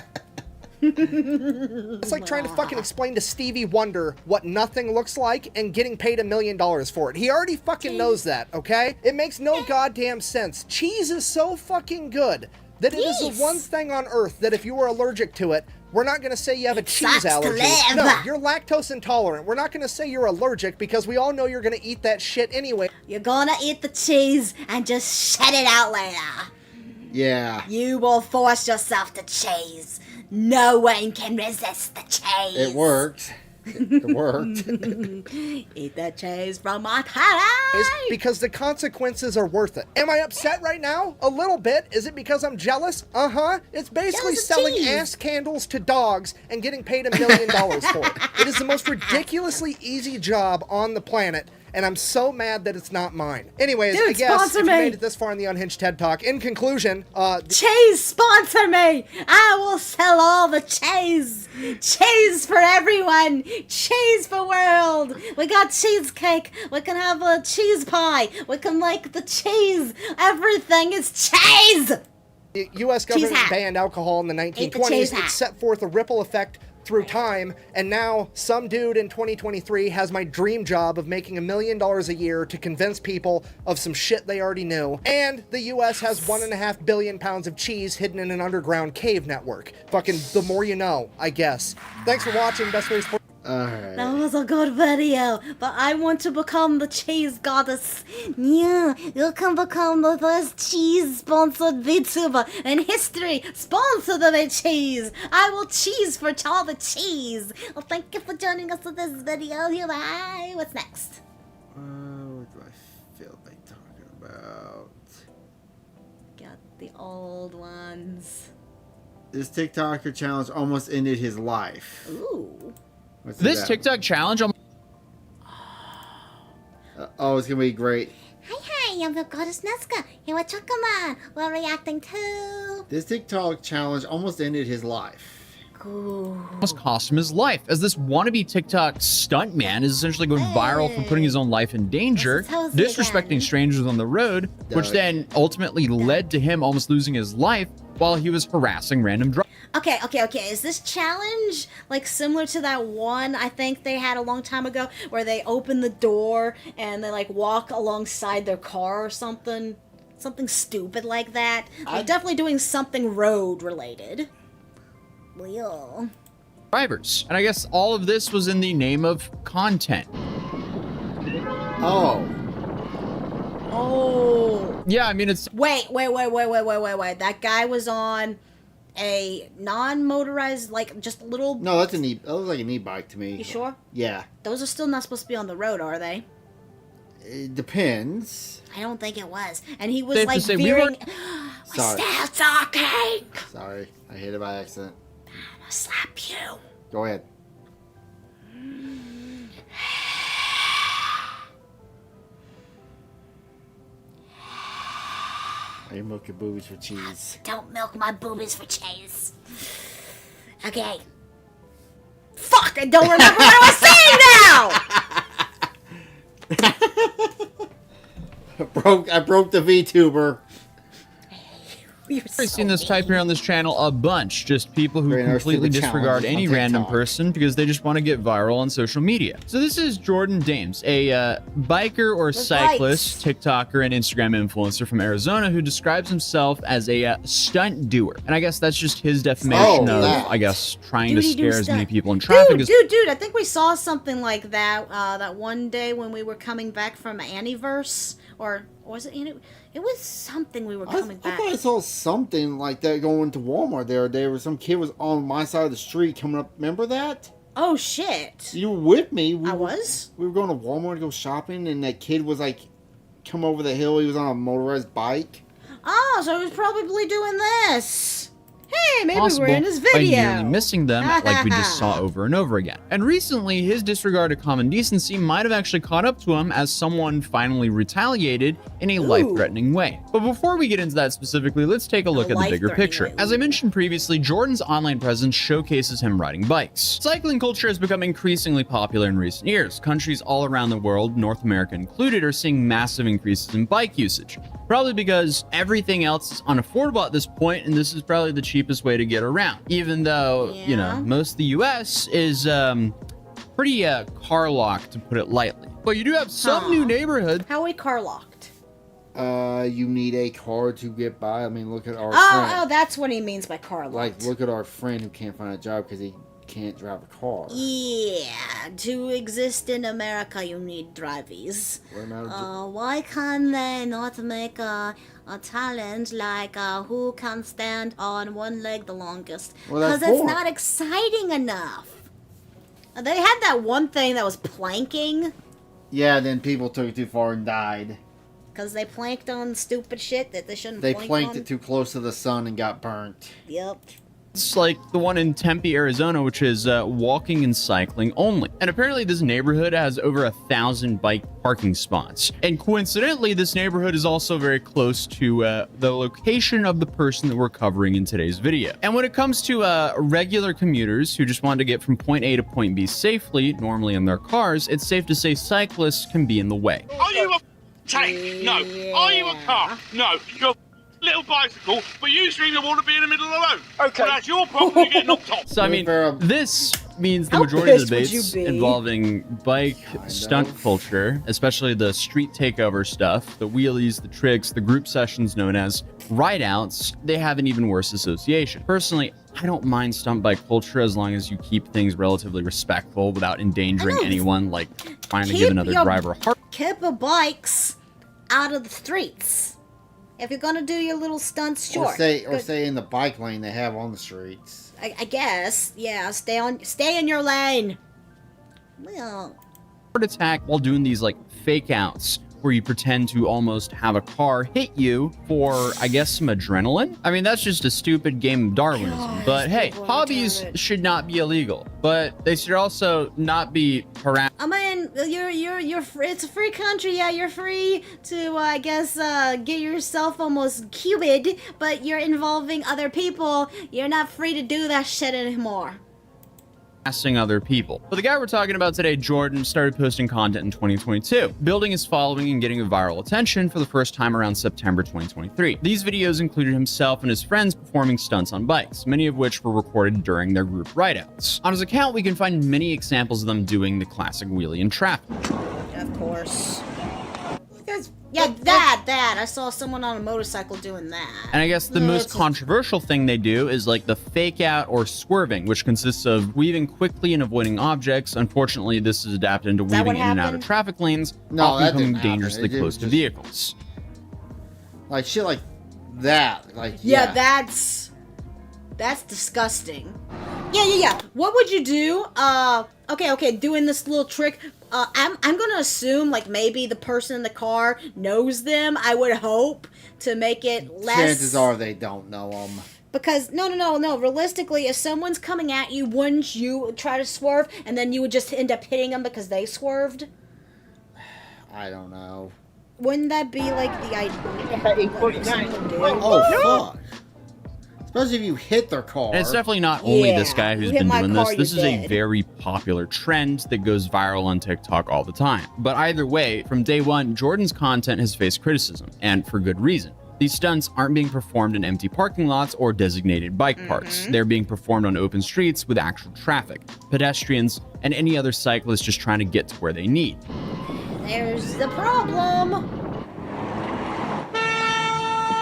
It's like trying to fucking explain to Stevie Wonder what nothing looks like and getting paid $1 million for it. He already fucking knows that, okay? It makes no goddamn sense. Cheese is so fucking good that it is the one thing on earth that if you were allergic to it, we're not going to say you have a cheese allergy. No, you're lactose intolerant. We're not going to say you're allergic because we all know you're going to eat that shit anyway. You're gonna eat the cheese and just shut it out later. Yeah. You will force yourself to cheese. No one can resist the cheese. It worked. It worked. Eat the cheese from my pie. Because the consequences are worth it. Am I upset right now? A little bit. Is it because I'm jealous? Uh-huh. It's basically selling ass candles to dogs and getting paid $1 million for it. It is the most ridiculously easy job on the planet, and I'm so mad that it's not mine. Anyways, I guess if you made it this far in the Unhinged TED Talk, in conclusion, cheese, sponsor me! I will sell all the cheese! Cheese for everyone! Cheese for world! We got cheesecake! We can have a cheese pie! We can like the cheese! Everything is cheese! The U.S. government banned alcohol in the 1920s. It set forth a ripple effect through time, and now some dude in 2023 has my dream job of making $1 million a year to convince people of some shit they already knew. And the US has 1.5 billion pounds of cheese hidden in an underground cave network. Fucking the more you know, I guess. Thanks for watching. Best way to support. That was a good video, but I want to become the cheese goddess. Yeah, you can become the first cheese-sponsored VTuber in history, sponsored by cheese. I will cheese for all the cheese. Well, thank you for joining us for this video. Bye. What's next? What do I feel like talking about? Got the old ones. This TikToker challenge almost ended his life. Ooh. This TikTok challenge. Oh, it's gonna be great. Hi, I'm the goddess Nesca. Here with Truckerman. We're reacting to. This TikTok challenge almost ended his life. Almost cost him his life, as this wannabe TikTok stuntman is essentially going viral for putting his own life in danger, disrespecting strangers on the road, which then ultimately led to him almost losing his life while he was harassing random drivers. Okay. Is this challenge like similar to that one I think they had a long time ago where they open the door and they like walk alongside their car or something? Something stupid like that. They're definitely doing something road related. Real. Drivers. And I guess all of this was in the name of content. Oh. Yeah, I mean, it's... Wait. That guy was on a non-motorized, like, just little... No, that was like an e-bike to me. You sure? Yeah. Those are still not supposed to be on the road, are they? It depends. I don't think it was. And he was, like, veering... We're still talking! Sorry. I hit it by accident. I'm gonna slap you. Go ahead. I milk your boobies for cheese. Don't milk my boobies for cheese. Okay. Fuck! I don't remember what I was saying now! I broke the VTuber. I've seen this type here on this channel a bunch. Just people who completely disregard any random person because they just want to get viral on social media. So this is Jordan Dames, a biker or cyclist, TikToker, and Instagram influencer from Arizona who describes himself as a stunt doer. And I guess that's just his definition of, I guess, trying to scare as many people in traffic as... Dude, I think we saw something like that that one day when we were coming back from Anniverse, or was it? It was something we were coming back. I thought I saw something like that going to Walmart the other day where some kid was on my side of the street coming up. Remember that? Oh, shit. You were with me. I was? We were going to Walmart to go shopping, and that kid was like, come over the hill. He was on a motorized bike. Oh, so he was probably doing this. Hey, maybe possible we're in his by video. nearly missing them like we just saw over and over again. And recently, his disregard of common decency might have actually caught up to him as someone finally retaliated in a life-threatening way. But before we get into that specifically, let's take a look at the bigger picture. As I mentioned previously, Jordan's online presence showcases him riding bikes. Cycling culture has become increasingly popular in recent years. Countries all around the world, North America included, are seeing massive increases in bike usage. Probably because everything else is unaffordable at this point, and this is probably the cheapest way to get around. Even though, you know, most of the US is pretty car locked, to put it lightly. But you do have some new neighborhoods. How are we car locked? You need a car to get by. I mean, look at our friend. Oh, that's what he means by car locked. Like, look at our friend who can't find a job because he can't drive a car. Yeah, to exist in America, you need driveys. Why can't they not make a challenge like who can stand on one leg the longest? Because it's not exciting enough. They had that one thing that was planking. Yeah, then people took it too far and died. Because they planked on stupid shit that they shouldn't They plank planked on. it too close to the sun and got burnt. Yep. It's like the one in Tempe, Arizona, which is walking and cycling only. And apparently this neighborhood has over 1,000 bike parking spots. And coincidentally, this neighborhood is also very close to the location of the person that we're covering in today's video. And when it comes to regular commuters who just want to get from point A to point B safely, normally in their cars, it's safe to say cyclists can be in the way. Are you a tank? No. Are you a car? No. You're a little bicycle, but you seem to want to be in the middle of the road. Okay. Well, that's your problem, you get knocked off. So, I mean, this means the majority of the debates involving bike stunt culture, especially the street takeover stuff, the wheelies, the tricks, the group sessions known as ride-outs, they have an even worse association. Personally, I don't mind stunt bike culture as long as you keep things relatively respectful without endangering anyone, like trying to give another driver a heart. Keep the bikes out of the streets. If you're gonna do your little stunts, sure. Or stay in the bike lane they have on the streets. I guess, yeah. Stay in your lane. Well, Heart attack while doing these like fake outs where you pretend to almost have a car hit you for, I guess, some adrenaline. I mean, that's just a stupid game of Darwinism. But hey, hobbies should not be illegal, but they should also not be harassed. I mean, you're free. It's a free country. Yeah, you're free to, I guess, get yourself almost cubed, but you're involving other people. You're not free to do that shit anymore. Other people. But the guy we're talking about today, Jordan, started posting content in 2022, building his following and getting a viral attention for the first time around September 2023. These videos included himself and his friends performing stunts on bikes, many of which were recorded during their group ride-outs. On his account, we can find many examples of them doing the classic wheelie in traffic. Of course. Yeah, that. I saw someone on a motorcycle doing that. And I guess the most controversial thing they do is like the fake out or swerving, which consists of weaving quickly and avoiding objects. Unfortunately, this is adapted into weaving in and out of traffic lanes, often coming dangerously close to vehicles. Like shit like that. Like yeah, that's disgusting. Yeah. What would you do? Okay, doing this little trick. I'm gonna assume like maybe the person in the car knows them. I would hope to make it less. Chances are they don't know them. Because no. Realistically, if someone's coming at you, wouldn't you try to swerve and then you would just end up hitting them because they swerved? I don't know. Wouldn't that be like the idea? Oh fuck. Especially if you hit their car. And it's definitely not only this guy who's been doing this. This is a very popular trend that goes viral on TikTok all the time. But either way, from day one, Jordan's content has faced criticism, and for good reason. These stunts aren't being performed in empty parking lots or designated bike parks. They're being performed on open streets with actual traffic, pedestrians, and any other cyclists just trying to get to where they need. There's the problem.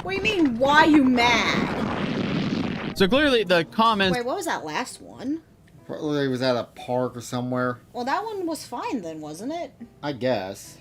What do you mean, why you mad? So clearly the comments... Wait, what was that last one? Probably it was at a park or somewhere. Well, that one was fine then, wasn't it? I guess.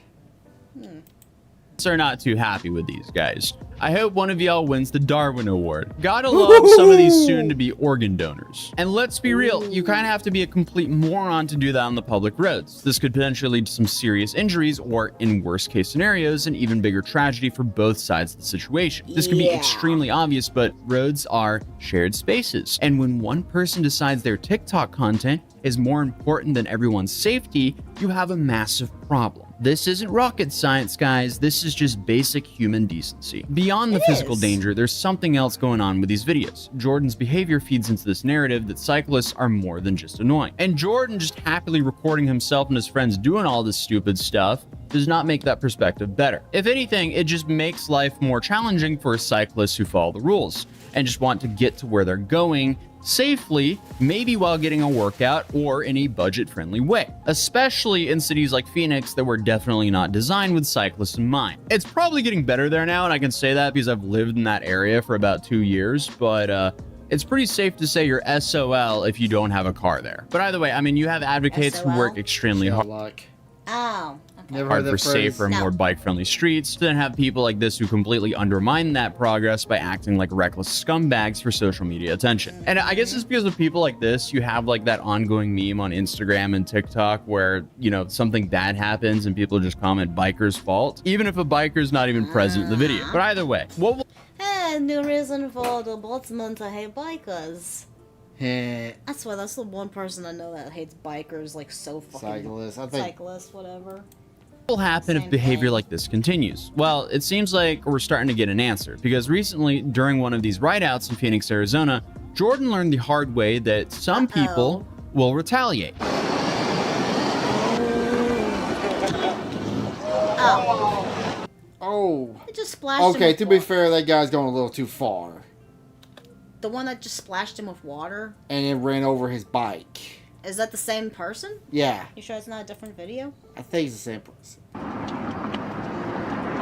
are not too happy with these guys. I hope one of y'all wins the Darwin Award. Gotta love some of these soon-to-be organ donors. And let's be real, you kind of have to be a complete moron to do that on the public roads. This could potentially lead to some serious injuries or, in worst-case scenarios, an even bigger tragedy for both sides of the situation. This could be extremely obvious, but roads are shared spaces. And when one person decides their TikTok content is more important than everyone's safety, you have a massive problem. This isn't rocket science, guys. This is just basic human decency. Beyond the physical danger, there's something else going on with these videos. Jordan's behavior feeds into this narrative that cyclists are more than just annoying. And Jordan just happily recording himself and his friends doing all this stupid stuff does not make that perspective better. If anything, it just makes life more challenging for cyclists who follow the rules and just want to get to where they're going safely, maybe while getting a workout or in a budget-friendly way, especially in cities like Phoenix that were definitely not designed with cyclists in mind. It's probably getting better there now, and I can say that because I've lived in that area for about 2 years, but it's pretty safe to say you're SOL if you don't have a car there. But either way, I mean, you have advocates who work extremely hard. Oh. Hard for safer, more bike-friendly streets, to then have people like this who completely undermine that progress by acting like reckless scumbags for social media attention. And I guess it's because of people like this, you have like that ongoing meme on Instagram and TikTok where, you know, something bad happens and people just comment biker's fault, even if a biker's not even present in the video. But either way, what will... Hey, new reason for the Boltzmann to hate bikers. I swear, that's the one person I know that hates bikers like so fucking... Cyclists, whatever. What will happen if behavior like this continues? Well, it seems like we're starting to get an answer, because recently, during one of these rideouts in Phoenix, Arizona, Jordan learned the hard way that some people will retaliate. Oh. It just splashed him Okay, with to be fair, that guy's going a little too far. The one that just splashed him with water? And it ran over his bike. Is that the same person? Yeah. You sure it's not a different video? I think it's the same person.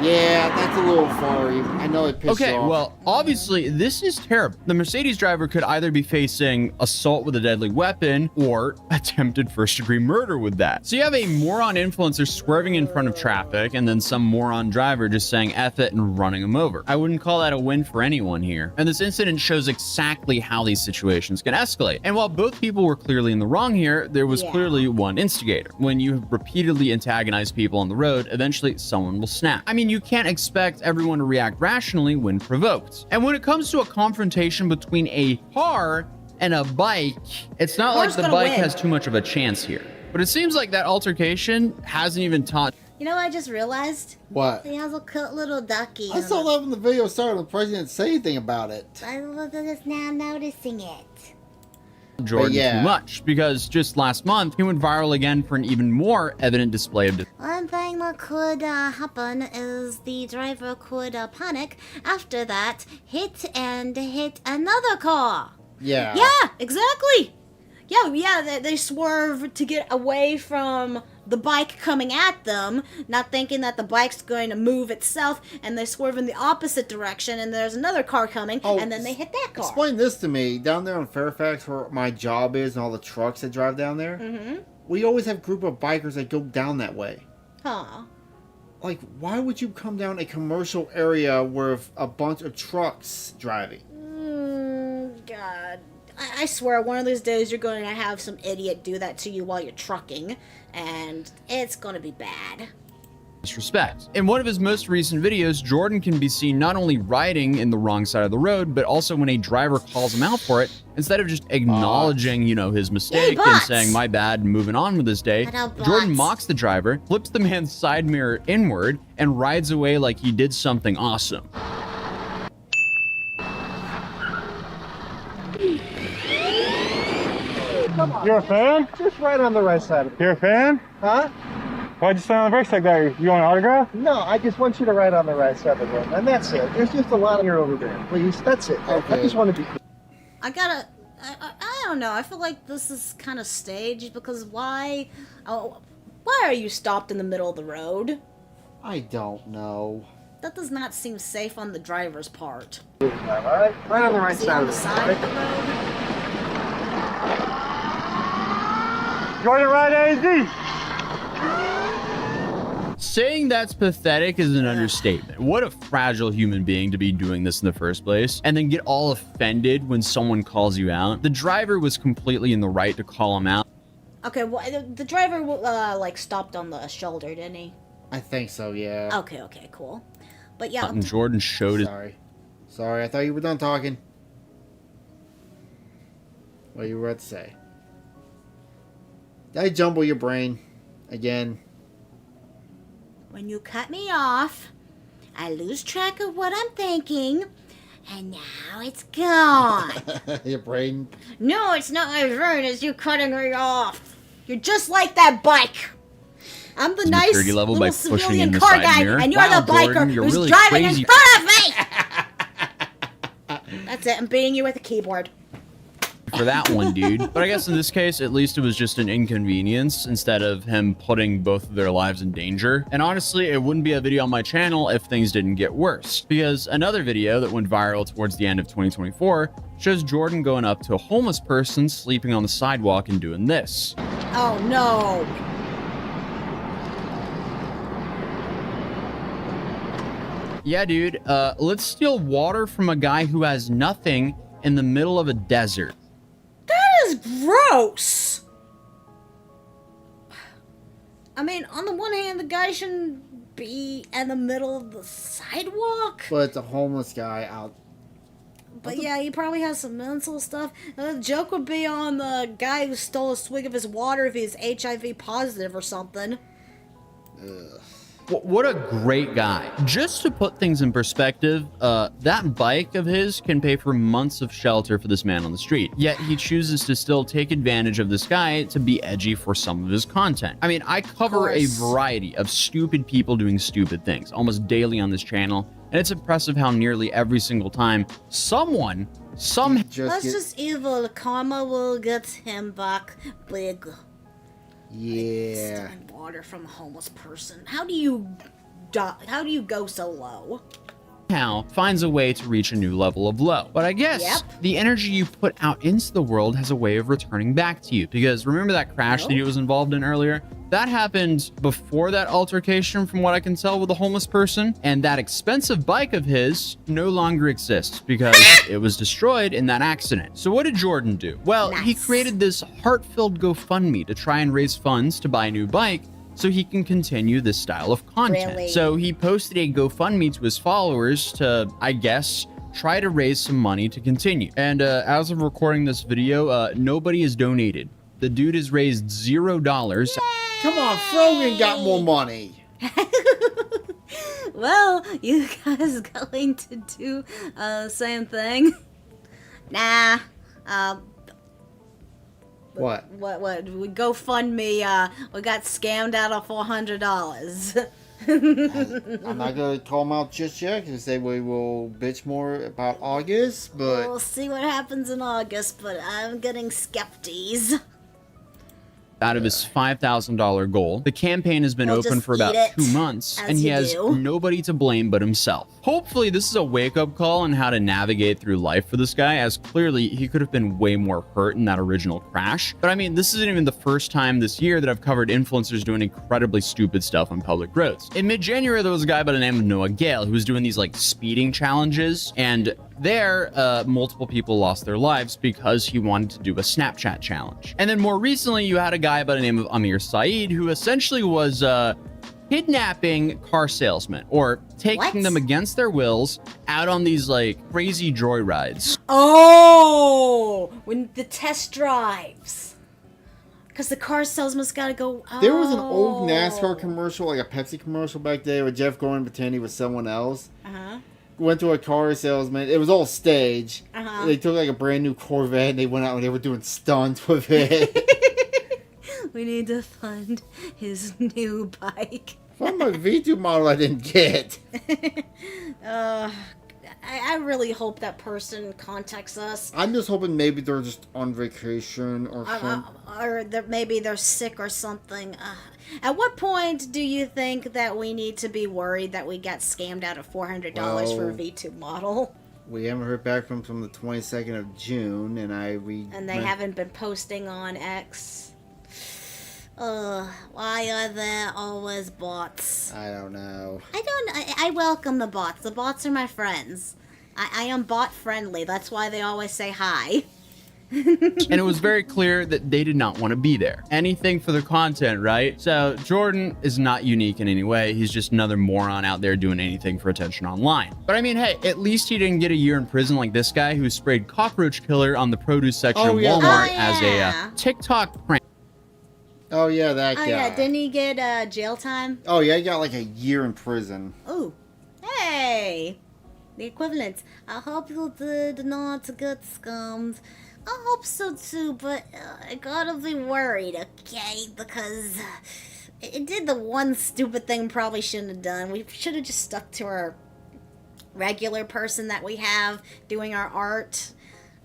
Yeah, that's a little far. I know it pissed Okay, off. well, obviously, this is terrible. The Mercedes driver could either be facing assault with a deadly weapon or attempted first-degree murder with that. So you have a moron influencer swerving in front of traffic and then some moron driver just saying F it and running him over. I wouldn't call that a win for anyone here. And this incident shows exactly how these situations can escalate. And while both people were clearly in the wrong here, there was clearly one instigator. When you repeatedly antagonize people on the road, eventually someone will snap. I mean, you can't expect everyone to react rationally when provoked. And when it comes to a confrontation between a car and a bike, it's not like the bike has too much of a chance here. But it seems like that altercation hasn't even taught. You know what I just realized? What? He has a cute little ducky. I saw that when the video started. The president didn't say anything about it. I was just now noticing it. Jordan too much, because just last month he went viral again for an even more evident display of One thing that could happen is the driver could panic. After that, hit another car. Yeah. Yeah, exactly. Yeah, they swerve to get away from the bike coming at them, not thinking that the bike's going to move itself, and they swerve in the opposite direction, and there's another car coming, and then they hit that car. Explain this to me. Down there in Fairfax, where my job is, and all the trucks that drive down there, we always have a group of bikers that go down that way. Huh. Like, why would you come down a commercial area with a bunch of trucks driving? God. I swear, one of these days you're going to have some idiot do that to you while you're trucking, and it's going to be bad. disrespect. In one of his most recent videos, Jordan can be seen not only riding in the wrong side of the road, but also when a driver calls him out for it, instead of just acknowledging, you know, his mistake and saying, my bad, and moving on with his day, Jordan mocks the driver, flips the man's side mirror inward, and rides away like he did something awesome. You're a fan? Just right on the right side. You're a fan? Huh? Why'd you slam on the brakes like that? You want an autograph? No, I just want you to ride on the right side of the road, and that's it. There's just a lot of here over there. Please, that's it. Okay. I just want to be. I don't know. I feel like this is kind of staged because why are you stopped in the middle of the road? I don't know. That does not seem safe on the driver's part. All right, right on the right Is he side on of the the side road. of the road? Jordan, ride AZ! Saying that's pathetic is an understatement. What a fragile human being to be doing this in the first place, and then get all offended when someone calls you out. The driver was completely in the right to call him out. Okay, well, the driver like stopped on the shoulder, didn't he? I think so, yeah. Okay, cool. But yeah, And Jordan showed his. Sorry, I thought you were done talking. What you were about to say? Did I jumble your brain again? when you cut me off, I lose track of what I'm thinking, and now it's gone. Your brain? No, it's not my brain, it's you cutting me off. You're just like that bike. I'm the nice level by little pushing in civilian the car side guy, mirror. and you're Wow, the biker Gordon, you're who's really driving crazy. in front of me. That's it, I'm beating you with a keyboard. For that one, dude. But I guess in this case, at least it was just an inconvenience instead of him putting both of their lives in danger. And honestly, it wouldn't be a video on my channel if things didn't get worse. Because another video that went viral towards the end of 2024 shows Jordan going up to a homeless person sleeping on the sidewalk and doing this. Oh no. Yeah, dude, let's steal water from a guy who has nothing in the middle of a desert. That is gross. I mean, on the one hand, the guy shouldn't be in the middle of the sidewalk. But it's a homeless guy out. But yeah, he probably has some mental stuff. The joke would be on the guy who stole a swig of his water if he's HIV positive or something. Ugh. What a great guy. Just to put things in perspective, that bike of his can pay for months of shelter for this man on the street. Yet he chooses to still take advantage of this guy to be edgy for some of his content. I mean, I cover a variety of stupid people doing stupid things almost daily on this channel. And it's impressive how nearly every single time someone, That's just evil. Karma will get him back big. Yeah. Stealing water from a homeless person. How do you go so low? finds a way to reach a new level of low. But I guess the energy you put out into the world has a way of returning back to you. Because remember that crash that he was involved in earlier? That happened before that altercation, from what I can tell, with a homeless person. And that expensive bike of his no longer exists because it was destroyed in that accident. So what did Jordan do? Well, he created this heart-filled GoFundMe to try and raise funds to buy a new bike so he can continue this style of content. Really? So he posted a GoFundMe to his followers to, I guess, try to raise some money to continue. And as of recording this video, nobody has donated. The dude has raised $0. Come on, Frogan got more money. Well, you guys going to do same thing? Nah. What? What? We GoFundMe. We got scammed out of $400. I'm not gonna call them out just yet because they will bitch more about August, but We'll see what happens in August, but I'm getting skepties. Out of his $5,000 goal. The campaign has been We'll open just for about eat it, 2 months, as and he you has do. nobody to blame but himself. Hopefully this is a wake-up call on how to navigate through life for this guy, as clearly he could have been way more hurt in that original crash. But I mean, this isn't even the first time this year that I've covered influencers doing incredibly stupid stuff on public roads. In mid-January, there was a guy by the name of Noah Gale who was doing these like speeding challenges, and there, multiple people lost their lives because he wanted to do a Snapchat challenge. And then more recently, you had a guy by the name of Amir Saeed who essentially was kidnapping car salesmen or taking them against their wills out on these like crazy joyrides. Oh, when the test drives. Because the car salesman's got to go. Oh. there was an old NASCAR commercial, like a Pepsi commercial back there, where Jeff Gordon pretended he was someone else. Went to a car salesman. It was all stage. They took like a brand new Corvette and they went out and they were doing stunts with it. We need to fund his new bike. From my V2 model I didn't get. I really hope that person contacts us. I'm just hoping maybe they're just on vacation or something. Or maybe they're sick or something. At what point do you think that we need to be worried that we got scammed out of $400 for a V2 model? We haven't heard back from the 22nd of June, and they haven't been posting on X. Why are there always bots? I don't know. I welcome the bots. The bots are my friends. I am bot friendly. That's why they always say hi. And it was very clear that they did not want to be there. Anything for the content, right? So Jordan is not unique in any way. He's just another moron out there doing anything for attention online. But I mean, hey, at least he didn't get a year in prison like this guy who sprayed cockroach killer on the produce section of Walmart as a TikTok prank. Oh yeah, that guy. Oh yeah, didn't he get jail time? Oh yeah, he got like a year in prison. Oh, hey, the equivalent. I hope you did not get scammed. I hope so too, but I gotta be worried, okay? Because it did the one stupid thing probably shouldn't have done. We should have just stuck to our regular person that we have doing our art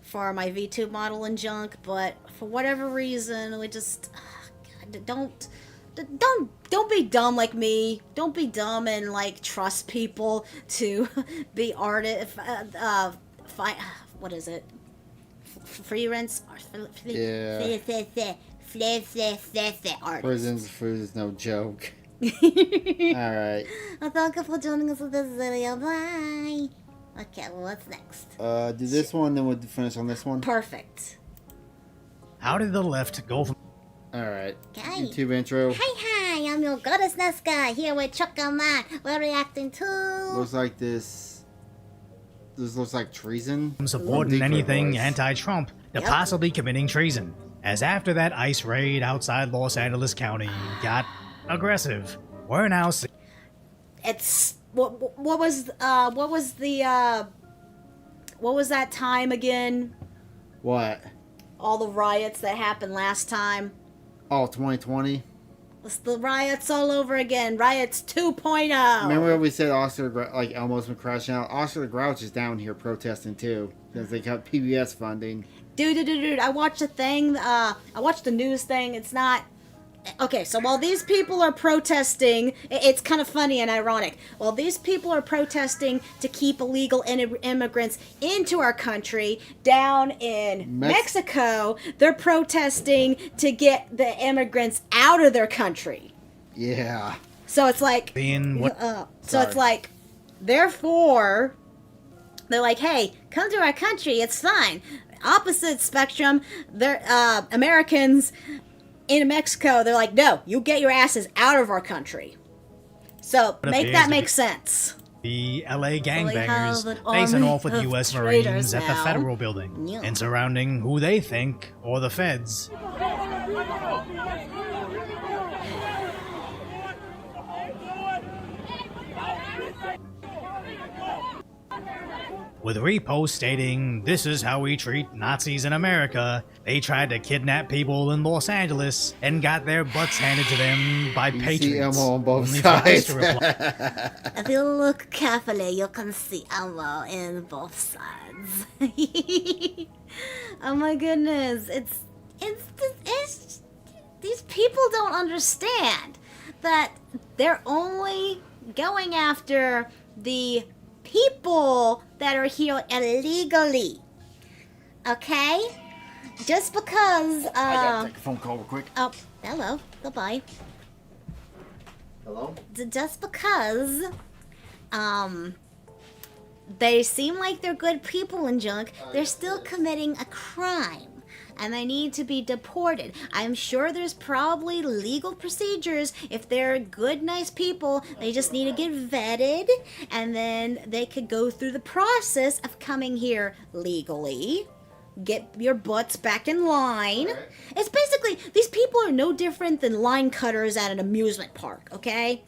for my V2 model and junk, but for whatever reason, we just don't be dumb like me. Don't be dumb and like trust people to be artist. What is it? Freelance Prison's food is no joke. Alright. Well, thank you for joining us with this video. Bye. Okay, well, what's next? Do this one, then we'll finish on this one. Perfect. How did the left go from... Alright. Okay. YouTube intro. Hi, I'm your goddess Nesca here with Truckerman. We're reacting to... Looks like this looks like treason. Supporting anything anti-Trump to possibly committing treason. As after that ICE raid outside Los Angeles County got aggressive, we're now seeing... It's... What was that time again? What? All the riots that happened last time. Oh, 2020? It's the riots all over again. Riots 2.0. Remember when we said Oscar, like, almost been crashing out? Oscar the Grouch is down here protesting, too. Because they got PBS funding. Dude, I watched a thing. I watched the news thing. It's not... Okay, so while these people are protesting, it's kind of funny and ironic. While these people are protesting to keep illegal immigrants into our country, down in Mexico, they're protesting to get the immigrants out of their country. Yeah. So it's like... it's like, therefore, they're like, hey, come to our country, it's fine. Opposite spectrum, they're Americans... in Mexico, they're like, no, you get your asses out of our country. So, make that make sense. The LA gangbangers facing off with U.S. Marines at the federal building and surrounding who they think are the feds. With reposts stating, this is how we treat Nazis in America. They tried to kidnap people in Los Angeles and got their butts handed to them by patriots. See ammo on both sides. If you look carefully, you can see ammo in both sides. Oh my goodness. It's these people don't understand that they're only going after the people that are here illegally. Okay? Just because I gotta take a phone call real quick. Oh, hello. Goodbye. Hello? Just because they seem like they're good people and junk, they're still committing a crime. And they need to be deported. I'm sure there's probably legal procedures. If they're good, nice people, they just need to get vetted, and then they could go through the process of coming here legally. Get your butts back in line. It's basically, these people are no different than line cutters at an amusement park, okay?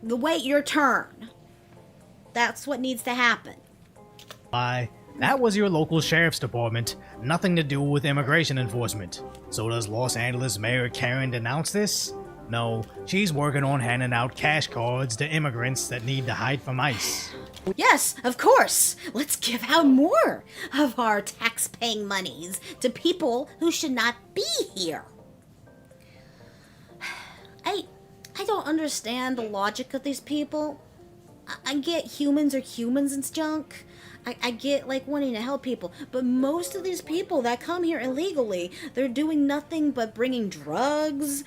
Wait your turn. That's what needs to happen. That was your local sheriff's department, nothing to do with immigration enforcement. So does Los Angeles Mayor Karen denounce this? No, she's working on handing out cash cards to immigrants that need to hide from ICE. Yes, of course. Let's give out more of our tax-paying monies to people who should not be here. I don't understand the logic of these people. I get humans are humans and junk. I get like wanting to help people, but most of these people that come here illegally, they're doing nothing but bringing drugs,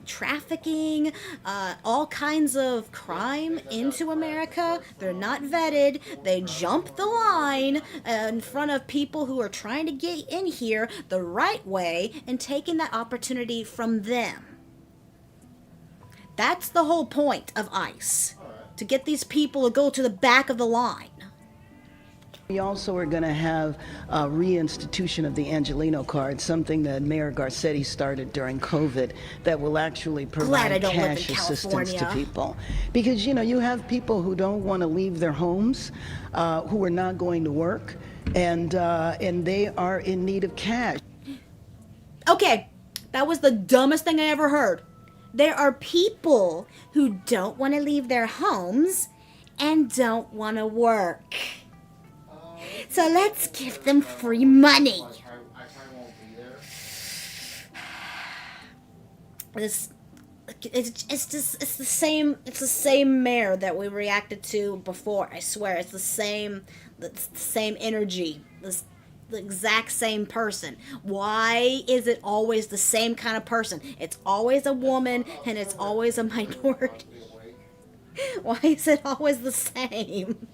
trafficking, all kinds of crime into America. They're not vetted. They jump the line in front of people who are trying to get in here the right way and taking that opportunity from them. That's the whole point of ICE, to get these people to go to the back of the line. We also are going to have a reinstitution of the Angelino card, something that Mayor Garcetti started during COVID, that will actually provide cash assistance to people. Because, you know, you have people who don't want to leave their homes, who are not going to work, and they are in need of cash. Okay, that was the dumbest thing I ever heard. There are people who don't want to leave their homes and don't want to work. So let's give them free money. It's the same mayor that we reacted to before. I swear, it's the same energy. The exact same person. Why is it always the same kind of person? It's always a woman and it's always a minority. Why is it always the same?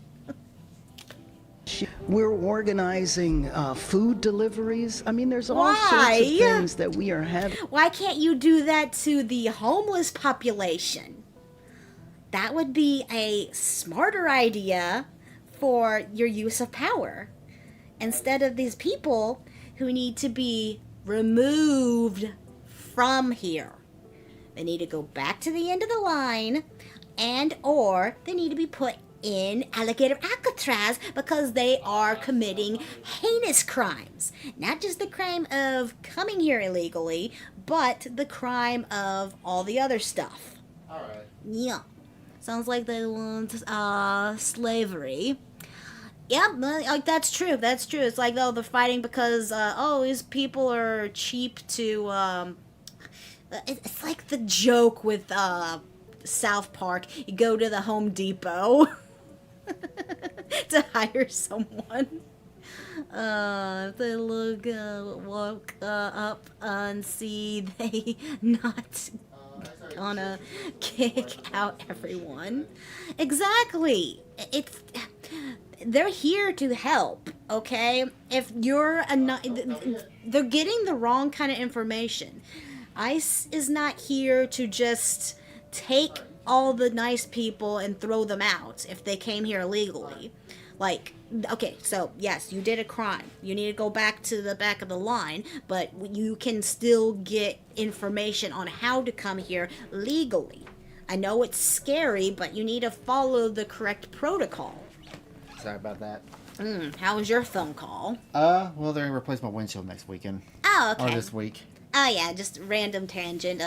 We're organizing food deliveries. I mean, there's all sorts of things that we are having. Why can't you do that to the homeless population? That would be a smarter idea for your use of power. Instead of these people who need to be removed from here. They need to go back to the end of the line, and or they need to be put in alligator Alcatraz because they are committing heinous crimes. Not just the crime of coming here illegally, but the crime of all the other stuff. Alright. Yeah. Sounds like they want slavery. Yeah, that's true. That's true. It's like, oh, they're fighting because, these people are cheap to, it's like the joke with, South Park. You go to the Home Depot to hire someone. They walk up and see they not gonna kick out everyone. Exactly. They're here to help, okay? If you're they're getting the wrong kind of information. ICE is not here to just take all the nice people and throw them out if they came here illegally. Like, okay, so yes, you did a crime. You need to go back to the back of the line, but you can still get information on how to come here legally. I know it's scary, but you need to follow the correct protocol. Sorry about that. How was your phone call? Well, they're gonna replace my windshield next weekend. Oh, okay. Or this week. Oh, yeah, just random tangent.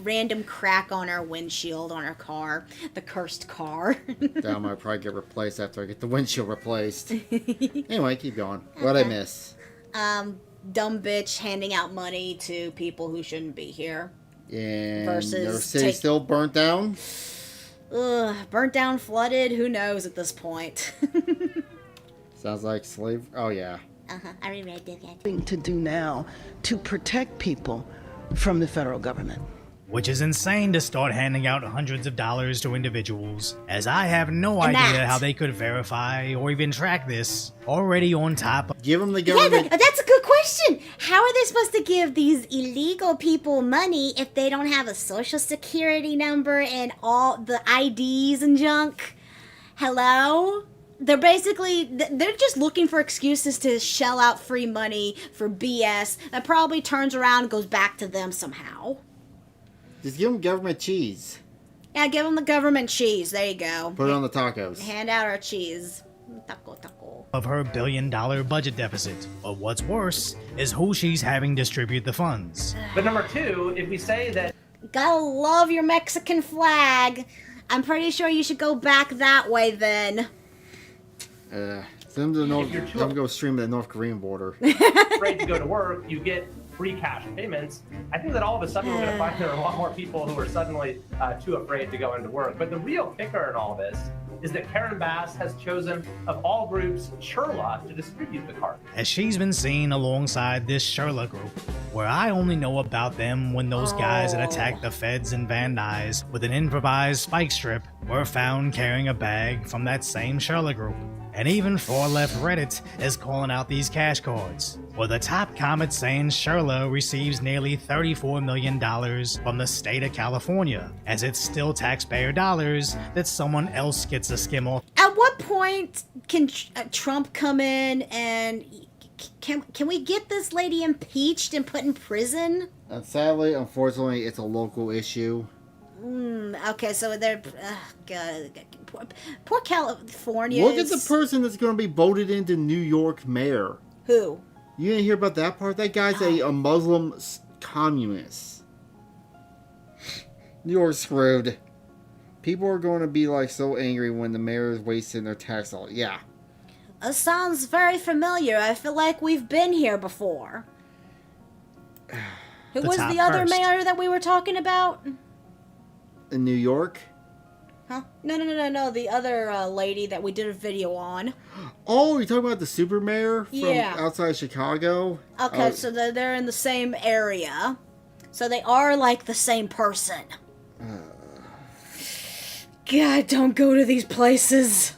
Random crack on our windshield on our car. The cursed car. That might probably get replaced after I get the windshield replaced. Anyway, keep going. What'd I miss? Dumb bitch handing out money to people who shouldn't be here. And versus your city still burnt down? Burnt down, flooded, who knows at this point. Sounds like slave. Oh, yeah. I reread that. Thing to do now to protect people from the federal government. Which is insane to start handing out hundreds of dollars to individuals, as I have no idea how they could verify or even track this. Already on top of— Give them the government. Yeah, that's a good question. How are they supposed to give these illegal people money if they don't have a social security number and all the IDs and junk? Hello? They're just looking for excuses to shell out free money for BS that probably turns around and goes back to them somehow. Just give them government cheese. Yeah, give them the government cheese. There you go. Put it on the tacos. Hand out our cheese. Taco. of her billion-dollar budget deficit. But what's worse is who she's having distribute the funds. But number two, if we say that... Gotta love your Mexican flag. I'm pretty sure you should go back that way then. Send them to go stream at the North Korean border. afraid to go to work, you get free cash payments. I think that all of a sudden we're going to find there are a lot more people who are suddenly too afraid to go into work. But the real kicker in all this is that Karen Bass has chosen, of all groups, Sherla to distribute the card. As she's been seen alongside this Sherla group, where I only know about them when those guys that attacked the feds in Van Nuys with an improvised spike strip were found carrying a bag from that same Sherla group. And even far left Reddit is calling out these cash cards, with the top comment saying Sherla receives nearly $34 million from the state of California, as it's still taxpayer dollars that someone else gets a skim off. At what point can Trump come in and can we get this lady impeached and put in prison? Sadly, unfortunately, it's a local issue. Okay, so they're poor California. Look at the person that's going to be voted into New York mayor. Who? You didn't hear about that part? That guy's a Muslim communist. You're screwed. People are going to be like so angry when the mayor is wasting their tax dollars. Yeah. Sounds very familiar. I feel like we've been here before. Who was the other mayor that we were talking about? In New York? Huh? No. The other lady that we did a video on. Oh, you're talking about the super mayor from outside Chicago? Okay, so they're in the same area. So they are like the same person. God, don't go to these places.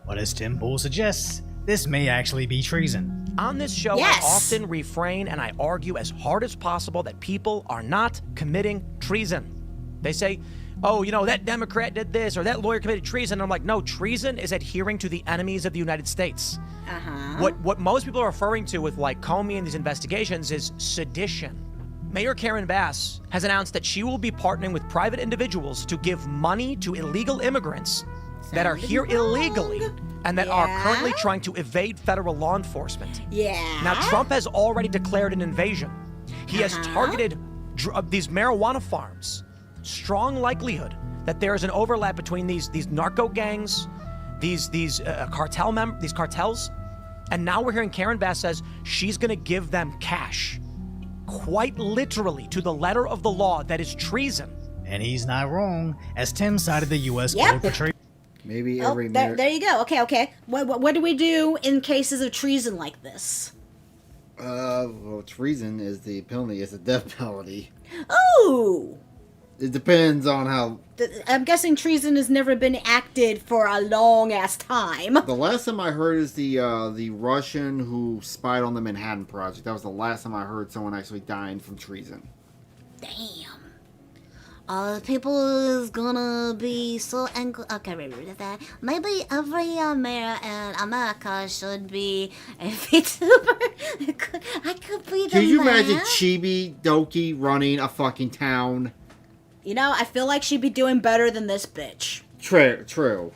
But as Tim Pool suggests, this may actually be treason. On this show, I often refrain and I argue as hard as possible that people are not committing treason. They say, oh, you know, that Democrat did this or that lawyer committed treason. And I'm like, no, treason is adhering to the enemies of the United States. What most people are referring to with like Comey and these investigations is sedition. Mayor Karen Bass has announced that she will be partnering with private individuals to give money to illegal immigrants that are here illegally and that are currently trying to evade federal law enforcement. Now, Trump has already declared an invasion. He has targeted these marijuana farms. Strong likelihood that there is an overlap between these narco gangs, these cartels, and now we're hearing Karen Bass says she's going to give them cash, quite literally to the letter of the law. That is treason. And he's not wrong, as Tim cited the U.S. Code for treason. Maybe every there you go. Okay. What do we do in cases of treason like this? Well, treason is the penalty. It's a death penalty. Oh. It depends on how... I'm guessing treason has never been acted for a long-ass time. The last time I heard is the Russian who spied on the Manhattan Project. That was the last time I heard someone actually dying from treason. Damn. People is gonna be so angry. Okay, maybe every mayor in America should be a VTuber. I could be the Can you man. imagine Chibi Doki running a fucking town? You know, I feel like she'd be doing better than this bitch. True.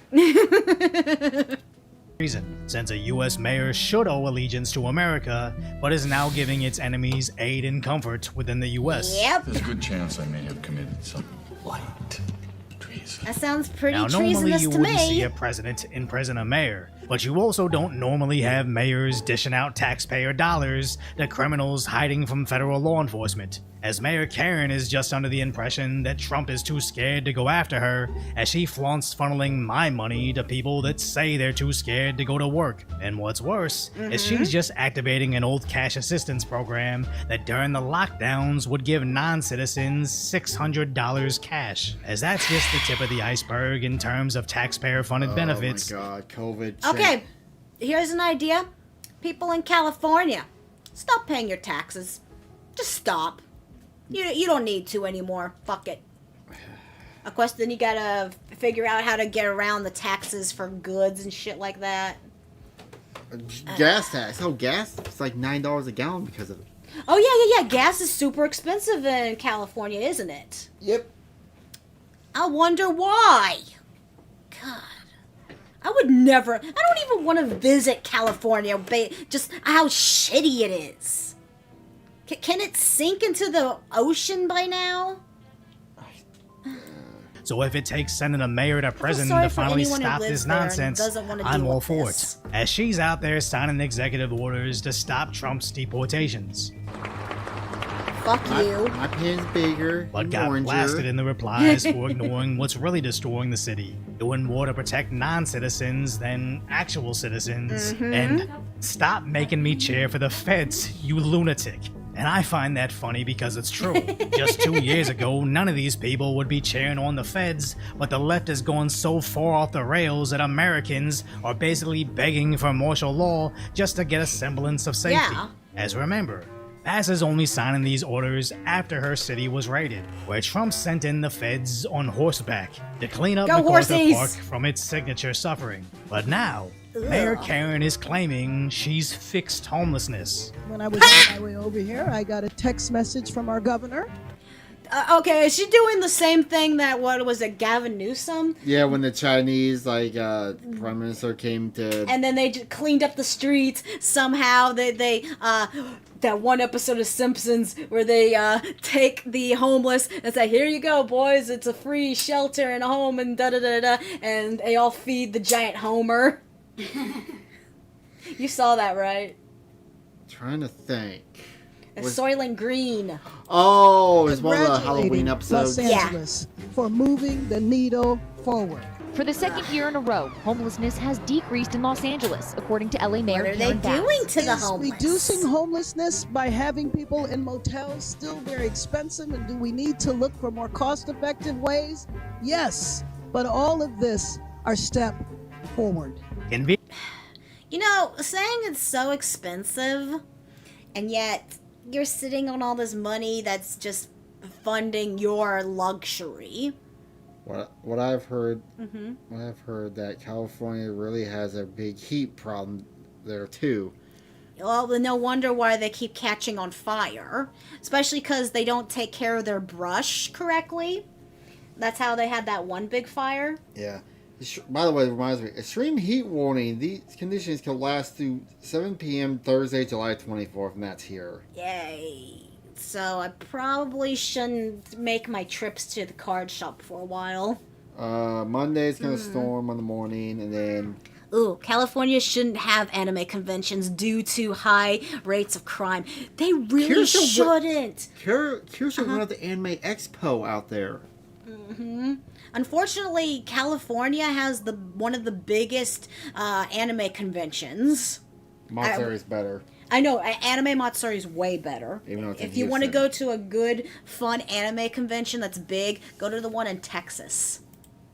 Treason, since a U.S. mayor should owe allegiance to America, but is now giving its enemies aid and comfort within the U.S. Yep. There's a good chance I may have committed some light treason. That sounds pretty now, normally treasonous you to wouldn't me. see a president imprison a mayor, but you also don't normally have mayors dishing out taxpayer dollars to criminals hiding from federal law enforcement, as Mayor Karen is just under the impression that Trump is too scared to go after her, as she flaunts funneling my money to people that say they're too scared to go to work. And what's worse is she's just activating an old cash assistance program that during the lockdowns would give non-citizens $600 cash, as that's just the tip of the iceberg in terms of taxpayer-funded benefits. Oh my god, COVID. Okay, here's an idea. People in California, stop paying your taxes. Just stop. You don't need to anymore. Fuck it. Of course, then you gotta figure out how to get around the taxes for goods and shit like that. Gas tax. Oh, gas? It's like $9 a gallon because of it. Oh, yeah. Gas is super expensive in California, isn't it? Yep. I wonder why. God. I would never. I don't even want to visit California. Just how shitty it is. Can it sink into the ocean by now? So if it takes sending a mayor to prison sorry to for finally anyone who stop lives this there and nonsense, doesn't wanna I'm deal all with for this. it. As she's out there signing executive orders to stop Trump's deportations. Fuck you. My pen's bigger. But and got oranger. blasted in the replies for ignoring what's really destroying the city, doing more to protect non-citizens than actual citizens, and stop making me cheer for the feds, you lunatic. And I find that funny because it's true. Just 2 years ago, none of these people would be cheering on the feds, but the left has gone so far off the rails that Americans are basically begging for martial law just to get a semblance of safety. Yeah. As remember, Bass is only signing these orders after her city was raided, where Trump sent in the feds on horseback to clean up Go MacArthur horsies! Park from its signature suffering. But now, Mayor Karen is claiming she's fixed homelessness. When I was on my way over here, I got a text message from our governor. Okay, is she doing the same thing that, what was it, Gavin Newsom? Yeah, when the Chinese, Prime Minister came to... And then they just cleaned up the streets somehow. They that one episode of Simpsons where they take the homeless and say, here you go, boys, it's a free shelter and a home and da-da-da-da, and they all feed the giant Homer. You saw that, right? Trying to think. Soylent Green. Oh, it's one of the Halloween episodes. Los Angeles for moving the needle forward. For the second year in a row, homelessness has decreased in Los Angeles, according to LA Mayor What are Karen they Bass. doing to the Is homeless? reducing homelessness by having people in motels still very expensive, and do we need to look for more cost-effective ways? Yes, but all of this are step forward. You know, saying it's so expensive, and yet you're sitting on all this money that's just funding your luxury. What I've heard, that California really has a big heat problem there too. Well, no wonder why they keep catching on fire, especially because they don't take care of their brush correctly. That's how they had that one big fire. Yeah. By the way, it reminds me, extreme heat warning. These conditions can last through 7 p.m. Thursday, July 24th, and that's here. Yay. So I probably shouldn't make my trips to the card shop for a while. Monday it's gonna storm in the morning, and then... Ooh, California shouldn't have anime conventions due to high rates of crime. They really shouldn't. Kirsten went at the Anime Expo out there. Unfortunately, California has one of the biggest anime conventions. Matsuri is better. I know, Anime Matsuri is way better. Even though it's in if you want to Houston. go to a good, fun anime convention that's big, go to the one in Texas.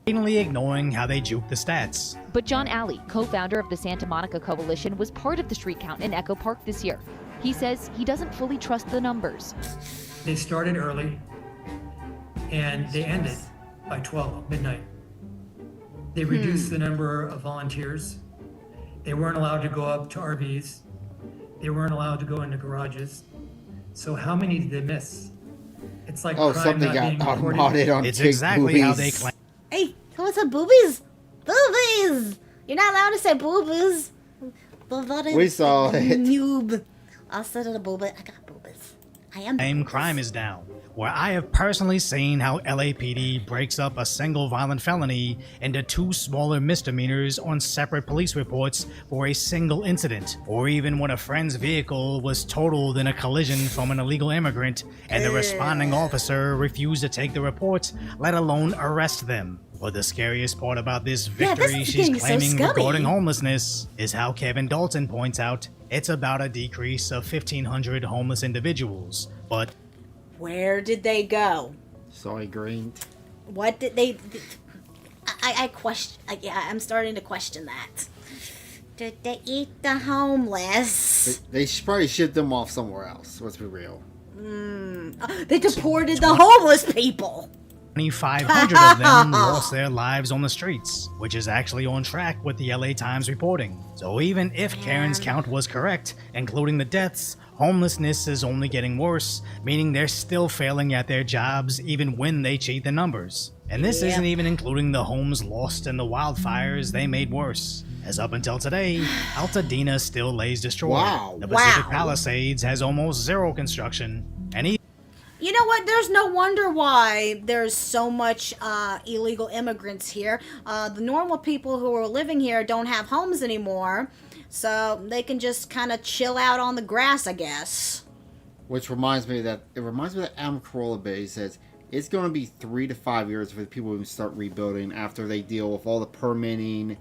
Blatantly ignoring how they juke the stats. But John Alley, co-founder of the Santa Monica Coalition, was part of the street count in Echo Park this year. He says he doesn't fully trust the numbers. They started early, and they ended by 12 midnight. They reduced the number of volunteers. They weren't allowed to go up to RVs. They weren't allowed to go into garages. So how many did they miss? It's like crime something not got being reported. automated on It's big exactly how they boobies. claim. Hey, what's up, boobies? Boobies! You're not allowed to say boobies. We saw it. Noob. I said it a boobie. I got boobies. I am Claim crime is down, where I have personally seen how LAPD breaks up a single violent felony into 2 smaller misdemeanors on separate police reports for a single incident, or even when a friend's vehicle was totaled in a collision from an illegal immigrant and the responding officer refused to take the report, let alone arrest them. But the scariest part about this victory is she's getting so claiming scummy. regarding homelessness is how Kevin Dalton points out it's about a decrease of 1,500 homeless individuals, but Where did they go? Soy green. What did they... I question... I'm starting to question that. Did they eat the homeless? They should probably ship them off somewhere else. Let's be real. They deported the homeless people. 2,500 of them lost their lives on the streets, which is actually on track with the LA Times reporting. So even if Karen's count was correct, including the deaths, homelessness is only getting worse, meaning they're still failing at their jobs even when they cheat the numbers. And this isn't even including the homes lost in the wildfires they made worse. As up until today, Altadena still lays destroyed. Wow. The Pacific Palisades has almost zero construction, and You know what? There's no wonder why there's so much illegal immigrants here. The normal people who are living here don't have homes anymore, so they can just kind of chill out on the grass, I guess. Which reminds me that Adam Carolla bit. He says it's going to be 3 to 5 years for the people who start rebuilding after they deal with all the permitting.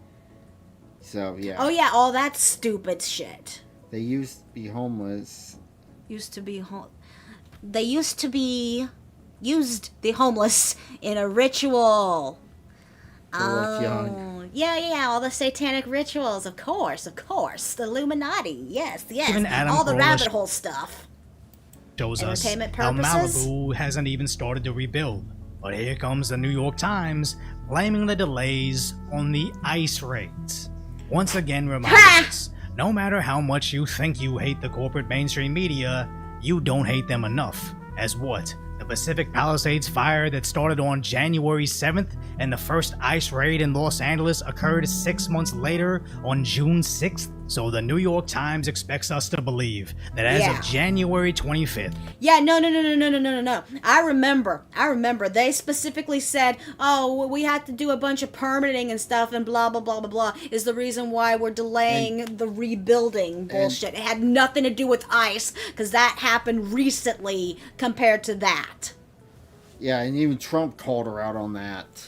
So yeah. Oh yeah, all that stupid shit. They used to be homeless. They used to used the homeless in a ritual. Oh, yeah, all the satanic rituals, of course, the Illuminati, yes, Even Adam all the Carolla rabbit hole stuff. shows us Entertainment how purposes? Malibu hasn't even started to rebuild. But here comes the New York Times blaming the delays on the ice raids. Once again reminding us, no matter how much you think you hate the corporate mainstream media, you don't hate them enough. As what? The Pacific Palisades fire that started on January 7th and the first ice raid in Los Angeles occurred 6 months later on June 6th? So the New York Times expects us to believe that as of January 25th. Yeah, no. I remember. They specifically said, oh, we had to do a bunch of permitting and stuff and blah, blah, blah, blah, blah, is the reason why we're delaying the rebuilding bullshit. It had nothing to do with ice, because that happened recently compared to that. Yeah, and even Trump called her out on that.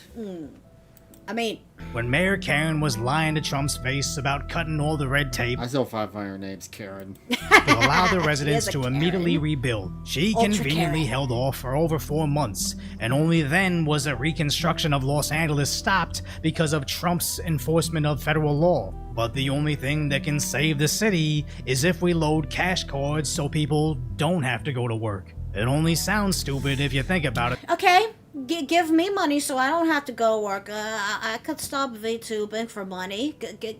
I mean, when Mayor Karen was lying to Trump's face about cutting all the red tape, I still find her name's Karen, to allow the residents to immediately rebuild, she conveniently held off for over 4 months, and only then was a reconstruction of Los Angeles stopped because of Trump's enforcement of federal law. But the only thing that can save the city is if we load cash cards so people don't have to go to work. It only sounds stupid if you think about it. okay, give me money so I don't have to go work. I could stop VTubing for money.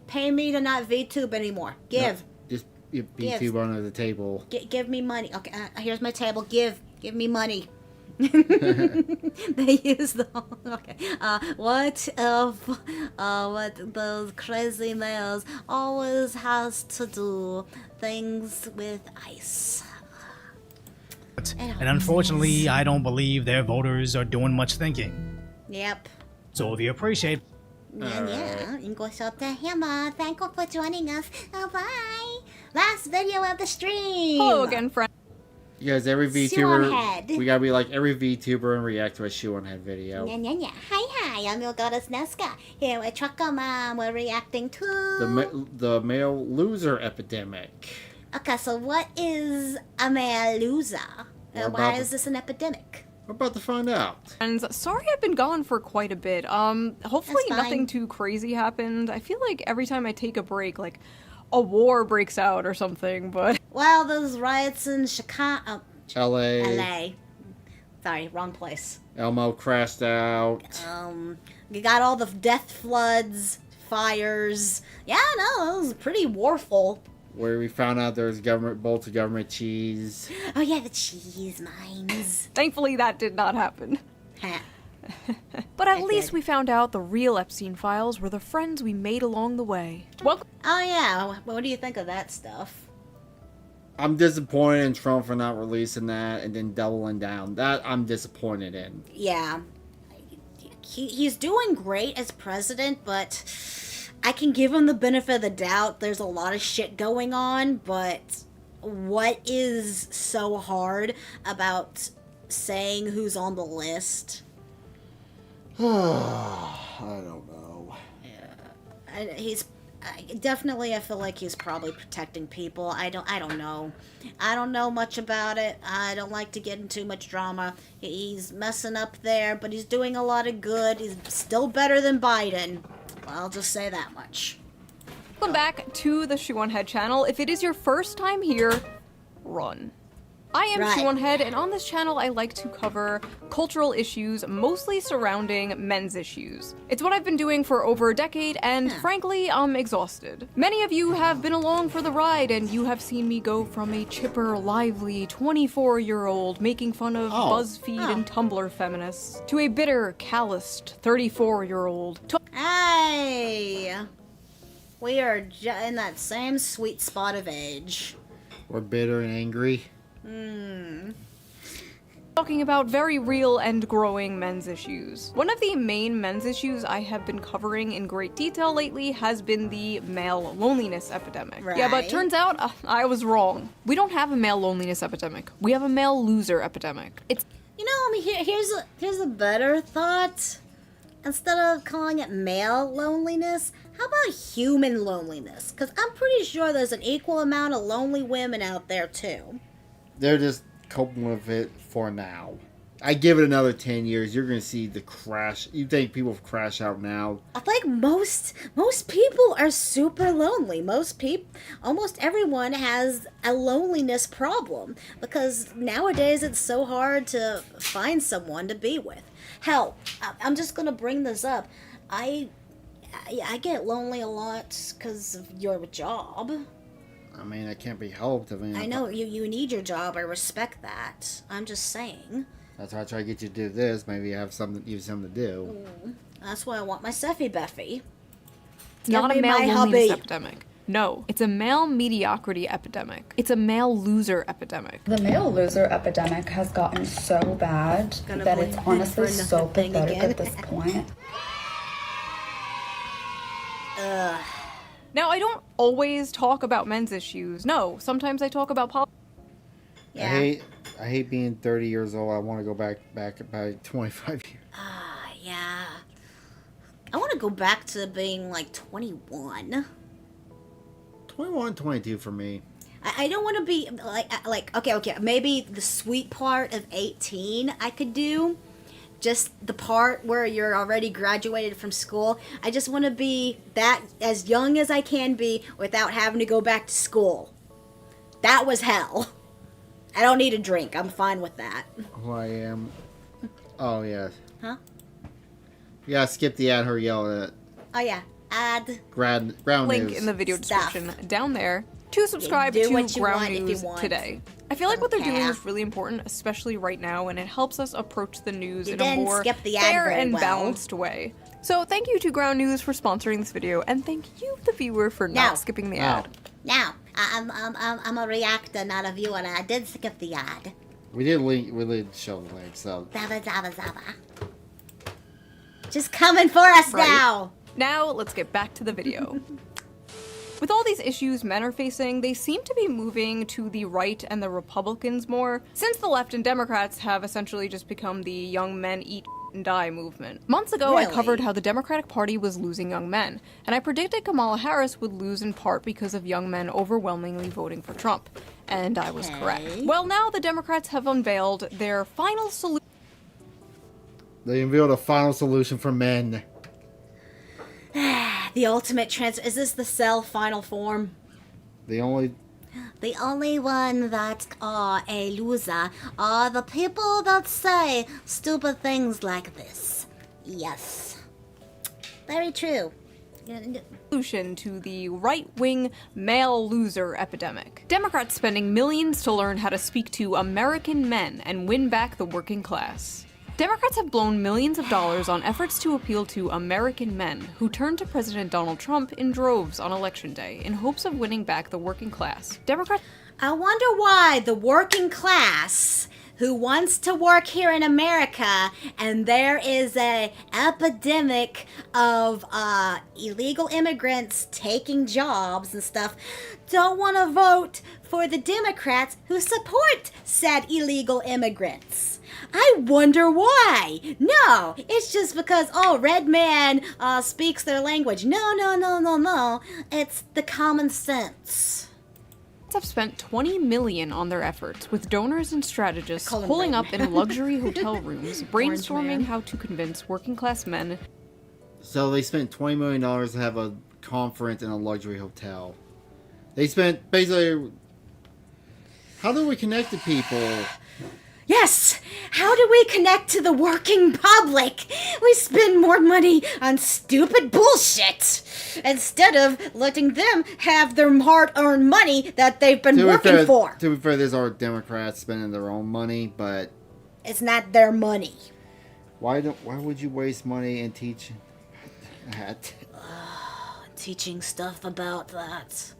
Pay me to not VTube anymore. Give. No, just VTube under the table. Give me money. Okay, here's my table. Give me money. They use the okay. What if what those crazy males always has to do things with ice. And unfortunately, I don't believe their voters are doing much thinking. Yep. So if you appreciate... Yeah. English up to Hammer. Thank you for joining us. Bye. Last video of the stream. Hello again, friend. You guys, every VTuber, we gotta be like every VTuber and react to a Shoe on Head video. Yeah. Hi, I'm your goddess Nesca. Here with Truckerman, we're reacting to... The male loser epidemic. Okay, so what is a male loser? Why is this an epidemic? We're about to find out. And sorry I've been gone for quite a bit. Hopefully nothing too crazy happened. I feel like every time I take a break, like, a war breaks out or something, but... Well, those riots in Chicago... LA. Sorry, wrong place. Elmo crashed out. You got all the death floods, fires. Yeah, no, it was pretty warful. Where we found out there was bolts of government cheese. Oh yeah, the cheese mines. Thankfully that did not happen. But at least we found out the real Epstein files were the friends we made along the way. Welcome. Oh yeah, what do you think of that stuff? I'm disappointed in Trump for not releasing that and then doubling down. That I'm disappointed in. Yeah. He's doing great as president, but I can give him the benefit of the doubt. There's a lot of shit going on, but what is so hard about saying who's on the list? I don't know. Yeah. He's definitely, I feel like he's probably protecting people. I don't know. I don't know much about it. I don't like to get into too much drama. He's messing up there, but he's doing a lot of good. He's still better than Biden. I'll just say that much. Welcome back to the Shoe on Head channel. If it is your first time here, run. I am Right. Chewonhead, and on this channel I like to cover cultural issues, mostly surrounding men's issues. It's what I've been doing for over a decade, and frankly, I'm exhausted. Many of you have been along for the ride, and you have seen me go from a chipper, lively 24-year-old making fun of BuzzFeed and Tumblr feminists, to a bitter, calloused 34-year-old. Hey! We are in that same sweet spot of age. We're bitter and angry. Talking about very real and growing men's issues. One of the main men's issues I have been covering in great detail lately has been the male loneliness epidemic. Yeah, but Right. turns out I was wrong. We don't have a male loneliness epidemic. We have a male loser epidemic. It's You know, I mean, here's a better thought. Instead of calling it male loneliness, how about human loneliness? Because I'm pretty sure there's an equal amount of lonely women out there, too. They're just coping with it for now. I give it another 10 years, you're going to see the crash. You think people crash out now? I think most people are super lonely. Almost everyone has a loneliness problem because nowadays it's so hard to find someone to be with. Hell, I'm just gonna bring this up. I get lonely a lot because of your job. I mean, that can't be helped. I know you need your job. I respect that. I'm just saying. That's why I try to get you to do this. Maybe you have something to do. That's why I want my Seffy Beffy. It's not a male loneliness epidemic. No, it's a male mediocrity epidemic. It's a male loser epidemic. The male loser epidemic has gotten so bad that it's honestly so pathetic at this point. Now, I don't always talk about men's issues. No, sometimes I talk about politics. Yeah. I hate being 30 years old. I want to go back about 25 years. Yeah. I want to go back to being like 21. 21, 22 for me. I don't want to be like okay, maybe the sweet part of 18 I could do. Just the part where you're already graduated from school. I just want to be that as young as I can be without having to go back to school. That was hell. I don't need a drink. I'm fine with that. Who I am. Oh, yes. Huh? Yeah, skip the ad her yelling at. Oh, yeah. Add. Ground Link news. in the video Stuff. description down there to subscribe do to what you Ground want if you News want. today. I feel like what they're doing Yeah. is really important, especially right now, and it helps us approach the news You in a didn't more skip the ad fair very and well. balanced way. So thank you to Ground News for sponsoring this video, and thank you, the viewer, for not skipping the ad. Now, I'm a reactor, not a viewer, and I did skip the ad. We did show the link, so. Zaba, zaba, zaba. Just coming for us Right. now. Now, let's get back to the video. With all these issues men are facing, they seem to be moving to the right and the Republicans more, since the left and Democrats have essentially just become the young men eat and die movement. Months ago, I Really? covered how the Democratic Party was losing young men, and I predicted Kamala Harris would lose in part because of young men overwhelmingly voting for Trump. And I was correct. Well, now the Democrats have unveiled their final solution. They unveiled a final solution for men. The ultimate is this the cell final form? The only one that are a loser are the people that say stupid things like this. Yes. Very true. Solution to the right-wing male loser epidemic. Democrats spending millions to learn how to speak to American men and win back the working class. Democrats have blown millions of dollars on efforts to appeal to American men who turned to President Donald Trump in droves on Election Day in hopes of winning back the working class. Democrats. I wonder why the working class who wants to work here in America and there is a epidemic of illegal immigrants taking jobs and stuff don't want to vote for the Democrats who support said illegal immigrants. I wonder why. No, it's just because, red man speaks their language. No. It's the common sense. Have spent $20 million on their efforts, with donors and strategists pulling up in luxury hotel rooms, brainstorming how to convince working class men. So they spent $20 million to have a conference in a luxury hotel. They spent basically How do we connect to people? Yes! How do we connect to the working public? We spend more money on stupid bullshit instead of letting them have their hard-earned money that they've been working for. To be fair, there's our Democrats spending their own money, but it's not their money. Why would you waste money in teaching that? Teaching stuff about that.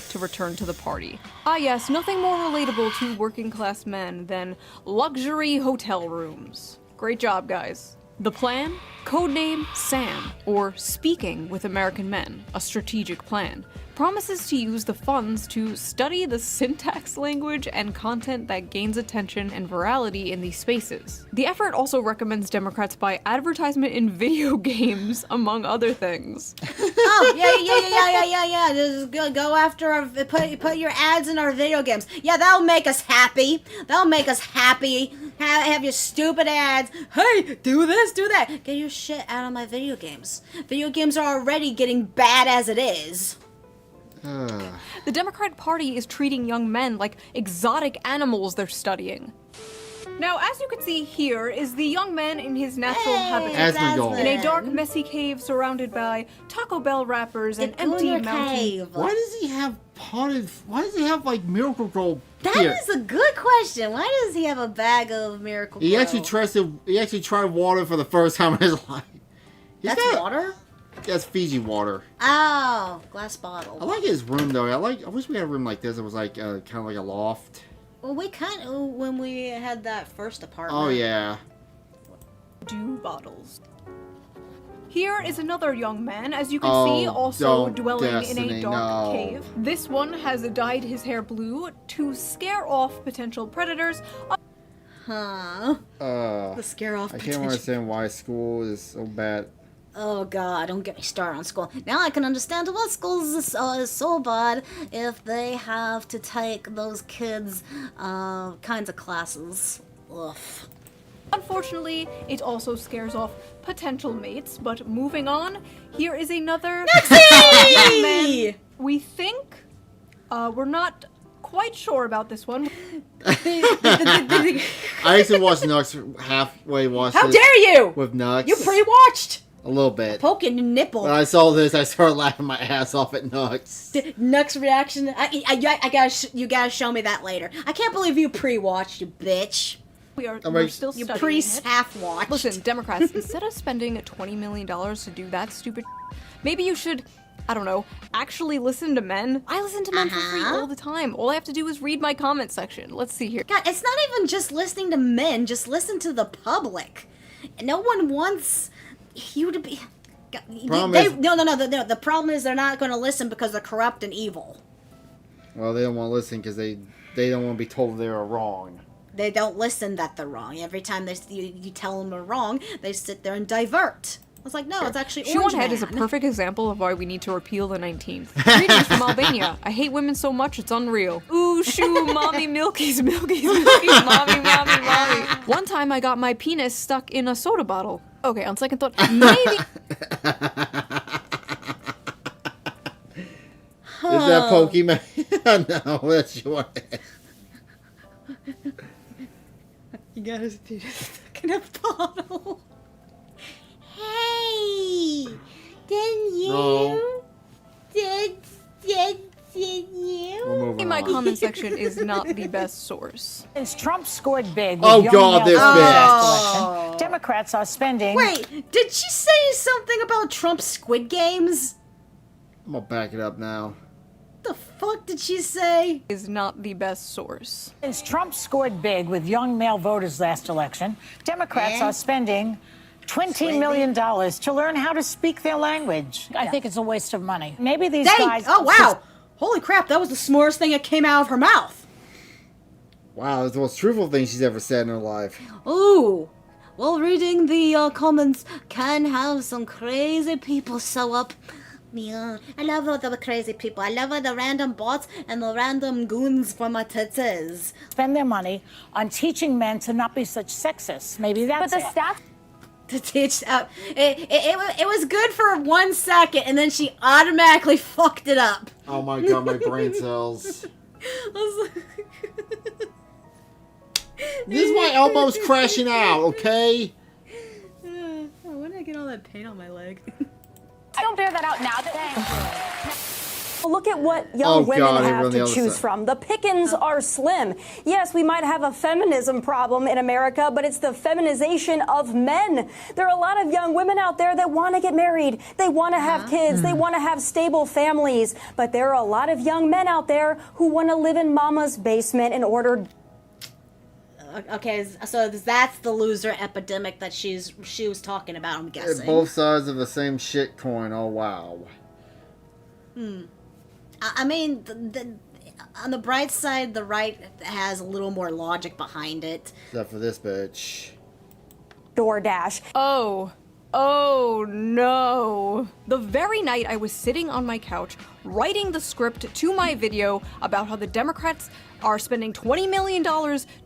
To return to the party. Ah yes, nothing more relatable to working class men than luxury hotel rooms. Great job, guys. The plan? Codename SAM, or Speaking with American Men, a strategic plan, promises to use the funds to study the syntax, language, and content that gains attention and virality in these spaces. The effort also recommends Democrats buy advertisement in video games, among other things. Oh, yeah. Just go after put your ads in our video games. Yeah, that'll make us happy. That'll make us happy. Have your stupid ads. Hey, do this, do that. Get your shit out of my video games. Video games are already getting bad as it is. The Democratic Party is treating young men like exotic animals they're studying. Now, as you can see here, is the young man in his natural habitat. In a dark, messy cave surrounded by Taco Bell wrappers and empty mountains. Why does he have why does he have like Miracle Grow? That is a good question. Why does he have a bag of Miracle Grow? He actually tried water for the first time in his life. That's water? That's Fiji water. Oh, glass bottle. I like his room though. I wish we had a room like this. It was like kind of like a loft. Well, we kind of when we had that first apartment. Oh yeah. Dew bottles. Here is another young man, as you can see, also dwelling in a dark cave. This one has dyed his hair blue to scare off potential predators. The scare off potential. I can't understand why school is so bad. Oh god, don't get me started on school. Now I can understand why schools is so bad if they have to take those kids' kinds of classes. Ugh. Unfortunately, it also scares off potential mates, but moving on, here is another man. We think, we're not quite sure about this one. I actually watched Nux halfway watched How dare you! With Nux. You pre-watched! A little bit. Poking your nipple. When I saw this, I started laughing my ass off at Nux. Nux reaction. You gotta show me that later. I can't believe you pre-watched, you bitch. We're still studying. You pre-half-watched. Listen, Democrats, instead of spending $20 million to do that stupid, maybe you should, I don't know, actually listen to men. I listen to men for free all the time. All I have to do is read my comment section. Let's see here. God, it's not even just listening to men. Just listen to the public. No one wants you to be. No. The problem is they're not going to listen because they're corrupt and evil. Well, they don't want to listen because they don't want to be told they are wrong. They don't listen that they're wrong. Every time you tell them they're wrong, they sit there and divert. I was like, no, it's actually Orange Man. Shoehead is a perfect example of why we need to repeal the 19th. Greetings from Albania. I hate women so much, it's unreal. Ooh, shoo, mommy, milkies, mommy. One time I got my penis stuck in a soda bottle. Okay, on second thought, maybe... Is that Pokemon? No, that's Shoehead. You gotta do this stuck in a bottle. Hey! Didn't you? No. Did you? In my comment section is not the best source. Since Trump scored big with oh god, this bitch. Democrats are spending... Wait, did she say something about Trump's Squid Games? I'm gonna back it up now. The fuck did she say? Is not the best source. Since Trump scored big with young male voters last election, Democrats are spending $20 million to learn how to speak their language. I think it's a waste of money. Maybe these guys... Oh, wow. Holy crap, that was the smartest thing that came out of her mouth. Wow, that's the most truthful thing she's ever said in her life. Ooh. Well, reading the comments can have some crazy people show up. Yeah, I love all the crazy people. I love all the random bots and the random goons from my tits. Spend their money on teaching men to not be such sexists. Maybe that's But the staff to teach it was good for 1 second and then she automatically fucked it up. Oh my god, my brain cells. This is my elbows crashing out, okay? When did I get all that paint on my leg? Don't bear that out now. Look at what young women have to choose from. The pickings are slim. Yes, we might have a feminism problem in America, but it's the feminization of men. There are a lot of young women out there that want to get married. They want to have kids. They want to have stable families. But there are a lot of young men out there who want to live in mama's basement in order. Okay, so that's the loser epidemic that she was talking about, I'm guessing. Both sides of the same shit coin. Oh, wow. I mean, on the bright side, the right has a little more logic behind it. Except for this bitch. DoorDash. Oh no. The very night I was sitting on my couch writing the script to my video about how the Democrats are spending $20 million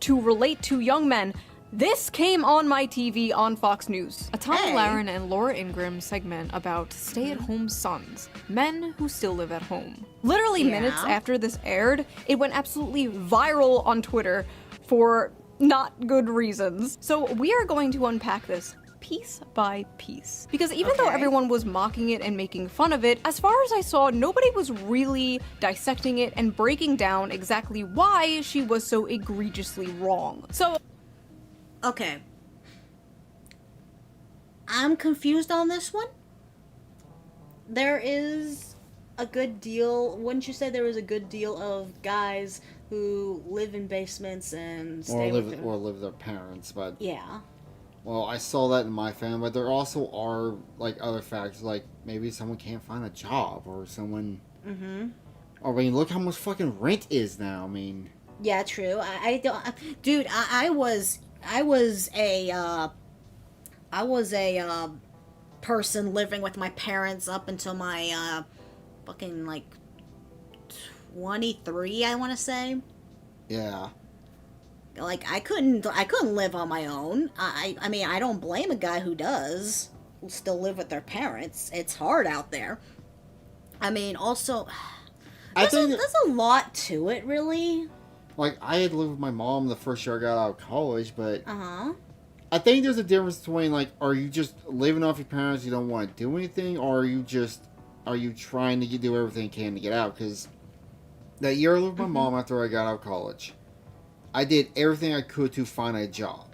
to relate to young men, this came on my TV on Fox News. A Tom Laren and Laura Ingraham segment about stay-at-home sons, men who still live at home. Literally minutes after this aired, it went absolutely viral on Twitter for not good reasons. So we are going to unpack this piece by piece. Because even though everyone was mocking it and making fun of it, as far as I saw, nobody was really dissecting it and breaking down exactly why she was so egregiously wrong. So, okay. I'm confused on this one. There is a good deal, wouldn't you say there is a good deal of guys who live in basements and stay or live with their parents, but... Yeah. Well, I saw that in my family, but there also are, like, other factors, like, maybe someone can't find a job, or someone... Or, I mean, look how much fucking rent is now, I mean... Yeah, true. I don't... Dude, I was a person living with my parents up until my, fucking, like, 23, I want to say. Yeah. Like, I couldn't live on my own. I mean, I don't blame a guy who does still live with their parents. It's hard out there. I mean, also, there's a lot to it, really. Like, I had lived with my mom the first year I got out of college, but... I think there's a difference between, like, are you just living off your parents, you don't want to do anything, or are you trying to do everything you can to get out? Because that year I lived with my mom after I got out of college, I did everything I could to find a job.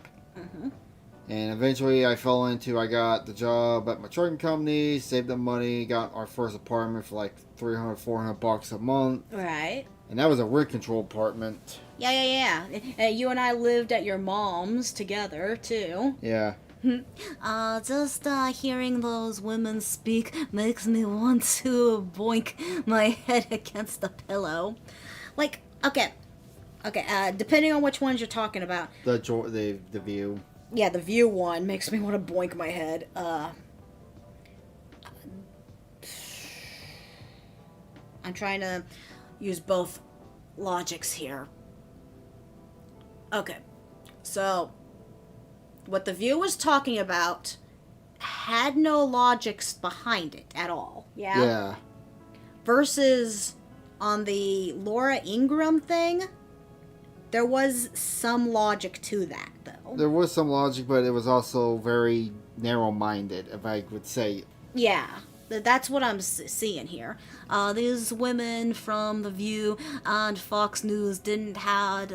And eventually I got the job at my trucking company, saved up money, got our first apartment for like $300-400 a month. Right. And that was a rent control apartment. Yeah. You and I lived at your mom's together, too. Yeah. Just hearing those women speak makes me want to boink my head against the pillow. Like, okay, depending on which ones you're talking about. The View. Yeah, the View one makes me want to boink my head. I'm trying to use both logics here. Okay, so what the View was talking about had no logics behind it at all. Yeah? Yeah. Versus on the Laura Ingraham thing, there was some logic to that, though. There was some logic, but it was also very narrow-minded, if I would say. Yeah, that's what I'm seeing here. These women from The View and Fox News didn't have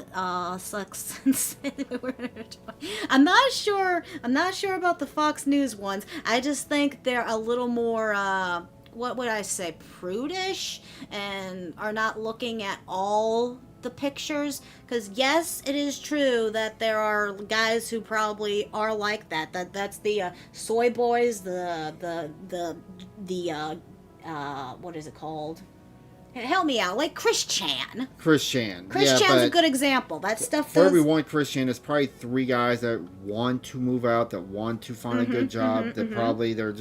sex since they were... I'm not sure about the Fox News ones. I just think they're a little more, what would I say, prudish, and are not looking at all the pictures, because yes, it is true that there are guys who probably are like that. That's the soy boys, the what is it called? Help me out, like Chris Chan. Chris Chan's a good example. That stuff. For every one Chris Chan, there's probably 3 guys that want to move out, that want to find a good job. That probably they're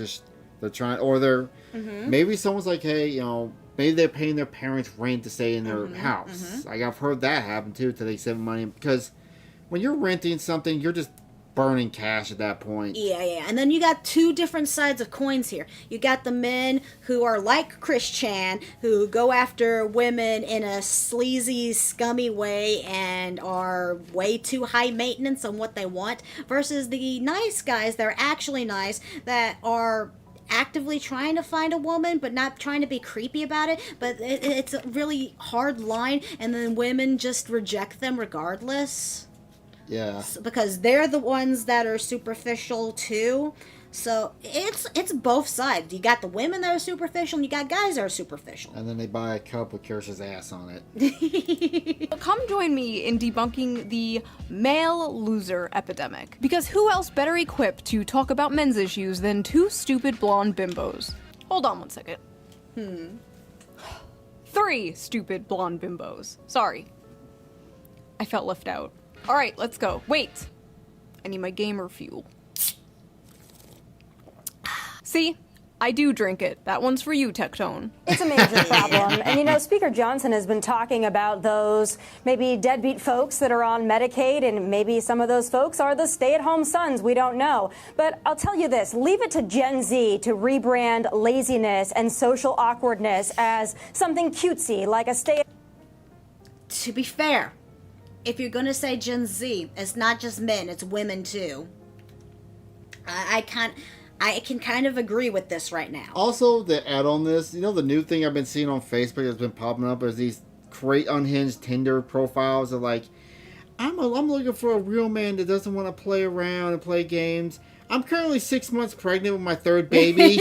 trying, or they're maybe someone's like, hey, you know. Maybe they're paying their parents rent to stay in their house. Like, I've heard that happen, too, till they save money. Because when you're renting something, you're just burning cash at that point. Yeah. And then you got two different sides of coins here. You got the men who are like Chris Chan, who go after women in a sleazy, scummy way and are way too high maintenance on what they want, versus the nice guys that are actually nice, that are actively trying to find a woman but not trying to be creepy about it, but it's a really hard line, and then women just reject them regardless. Yeah. Because they're the ones that are superficial too. So it's both sides. You got the women that are superficial, and you got guys that are superficial. And then they buy a cup with Kirsch's ass on it. Come join me in debunking the male loser epidemic. Because who else better equipped to talk about men's issues than two stupid blonde bimbos? Hold on one second. 3 stupid blonde bimbos. Sorry. I felt left out. Alright, let's go. Wait. I need my gamer fuel. See? I do drink it. That one's for you, Tectone. It's a major problem. And you know, Speaker Johnson has been talking about those maybe deadbeat folks that are on Medicaid, and maybe some of those folks are the stay-at-home sons. We don't know. But I'll tell you this, leave it to Gen Z to rebrand laziness and social awkwardness as something cutesy, like a stay. To be fair, if you're going to say Gen Z, it's not just men, it's women too. I can kind of agree with this right now. Also, to add on this, you know, the new thing I've been seeing on Facebook that's been popping up is these great unhinged Tinder profiles of like, I'm looking for a real man that doesn't want to play around and play games. I'm currently 6 months pregnant with my 3rd baby.